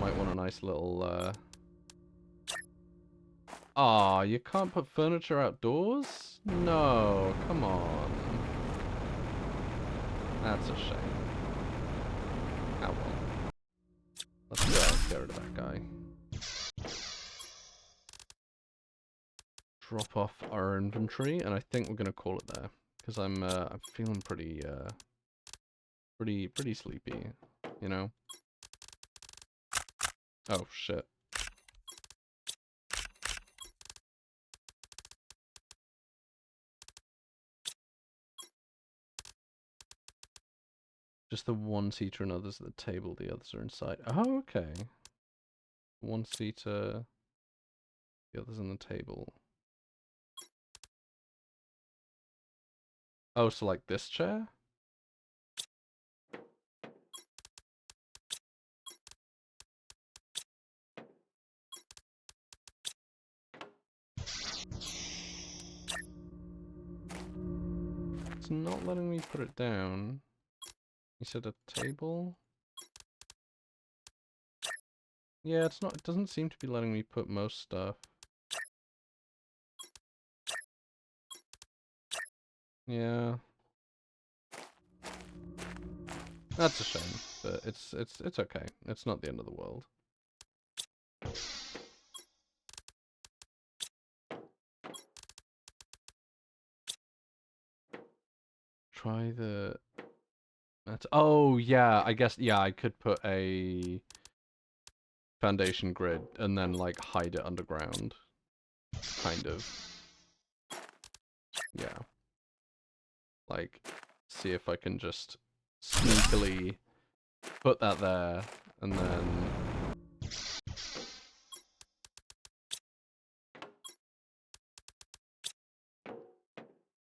Speaker 1: might want a nice little. Aw, you can't put furniture outdoors? No, come on. That's a shame. Oh well. Let's get rid of that guy. Drop off our inventory, and I think we're gonna call it there because I'm feeling pretty sleepy, you know. Oh shit. Just the one seater and others at the table. The others are inside. Oh, okay. One seater. The others on the table. Oh, so like this chair? It's not letting me put it down. You said a table? Yeah, it's not. It doesn't seem to be letting me put most stuff. Yeah. That's a shame, but it's okay. It's not the end of the world. Try the... Oh, yeah, I guess, yeah, I could put a foundation grid and then, like, hide it underground. Kind of. Yeah. Like, see if I can just sneakily put that there, and then...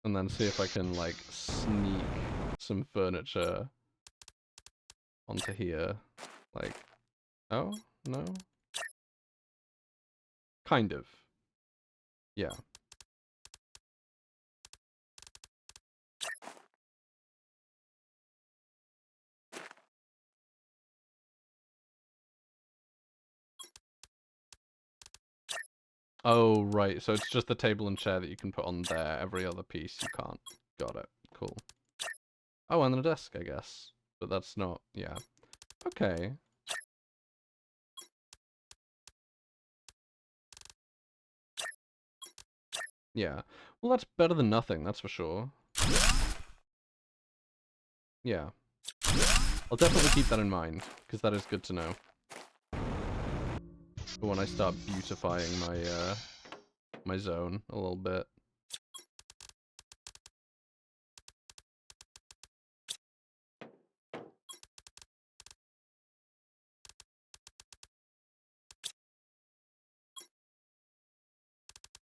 Speaker 1: And then see if I can, like, sneak some furniture onto here. Like, oh, no? Kind of. Yeah. Oh, right. So it's just the table and chair that you can put on there. Every other piece you can't. Got it. Cool. Oh, and the desk, I guess. but that's not, yeah. Okay. Yeah. Well, that's better than nothing, that's for sure. Yeah. I'll definitely keep that in mind, because that is good to know. For when I start beautifying my, my zone a little bit.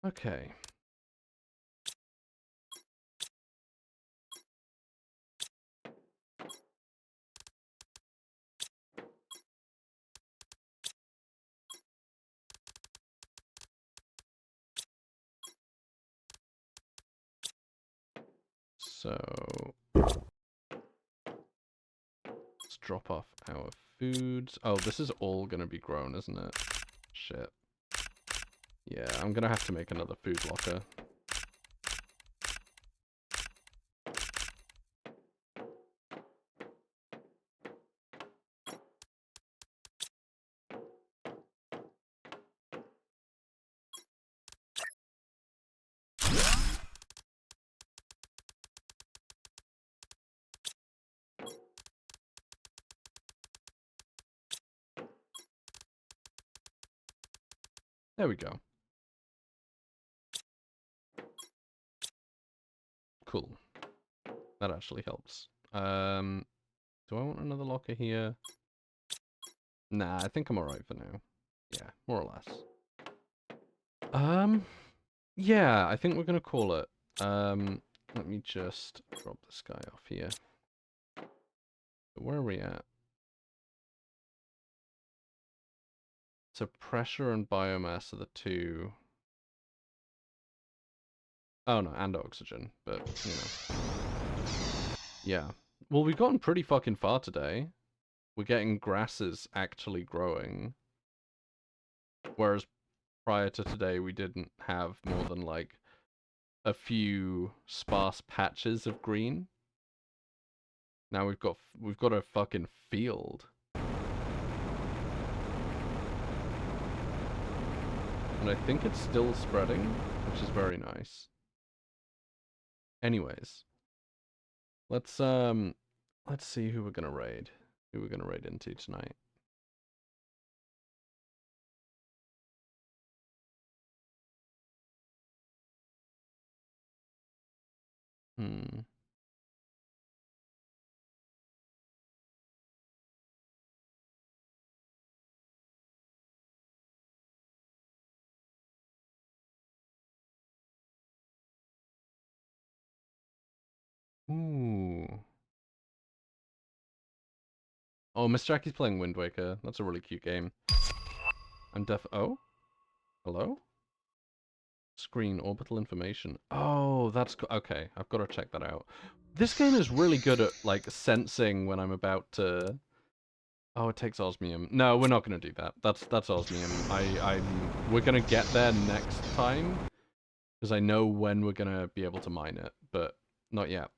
Speaker 1: Okay. So let's drop off our foods. Oh, this is all gonna be grown, isn't it? Shit. Yeah, I'm gonna have to make another food locker. There we go. Cool. That actually helps. Do I want another locker here? Nah, I think I'm alright for now. Yeah, more or less. Yeah, I think we're gonna call it. Let me just drop this guy off here. Where are we at? So pressure and biomass are the two. Oh no, and oxygen, but you know. Yeah. Well, we've gotten pretty fucking far today. We're getting grasses actually growing. Whereas prior to today, we didn't have more than like a few sparse patches of green. Now we've got a fucking field. And I think it's still spreading, which is very nice. Anyways, let's see who we're gonna raid. Who we're gonna raid into tonight. Hmm. Ooh. Oh, Miss Jackie's playing Wind Waker. That's a really cute game. Oh? Hello? Screen, orbital information. Oh, that's... Okay, I've got to check that out. This game is really good at, like, sensing when I'm about to... Oh, it takes osmium. No, we're not going to do that. That's osmium. We're going to get there next time. Because I know when we're going to be able to mine it. But not yet.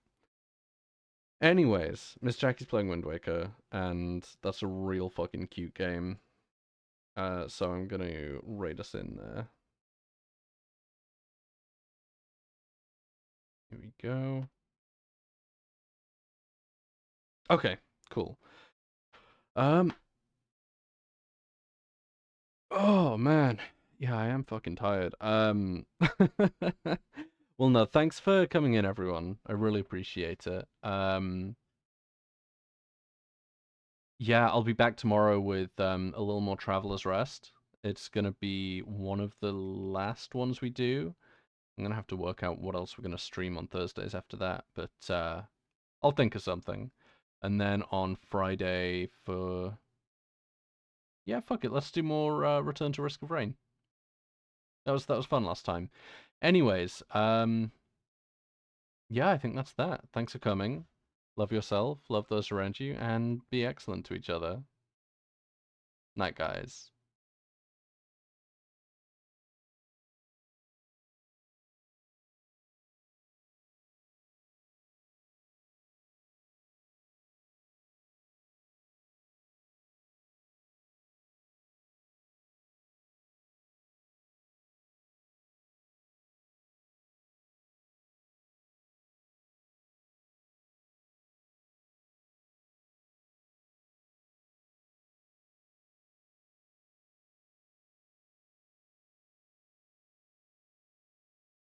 Speaker 1: Anyways, Miss Jackie's playing Wind Waker. And that's a real fucking cute game. So I'm going to raid us in there. Here we go. Okay, cool. Oh man. Yeah, I am fucking tired. Well, no, thanks for coming in, everyone. I really appreciate it. Yeah, I'll be back tomorrow with a little more Traveler's Rest. It's gonna be one of the last ones we do. I'm gonna have to work out what else we're gonna stream on Thursdays after that, but I'll think of something. And then on Friday for... Yeah, fuck it, let's do more Return to Risk of Rain. That was fun last time. Anyways, yeah, I think that's that. Thanks for coming. Love yourself, love those around you, and be excellent to each other. Night, guys.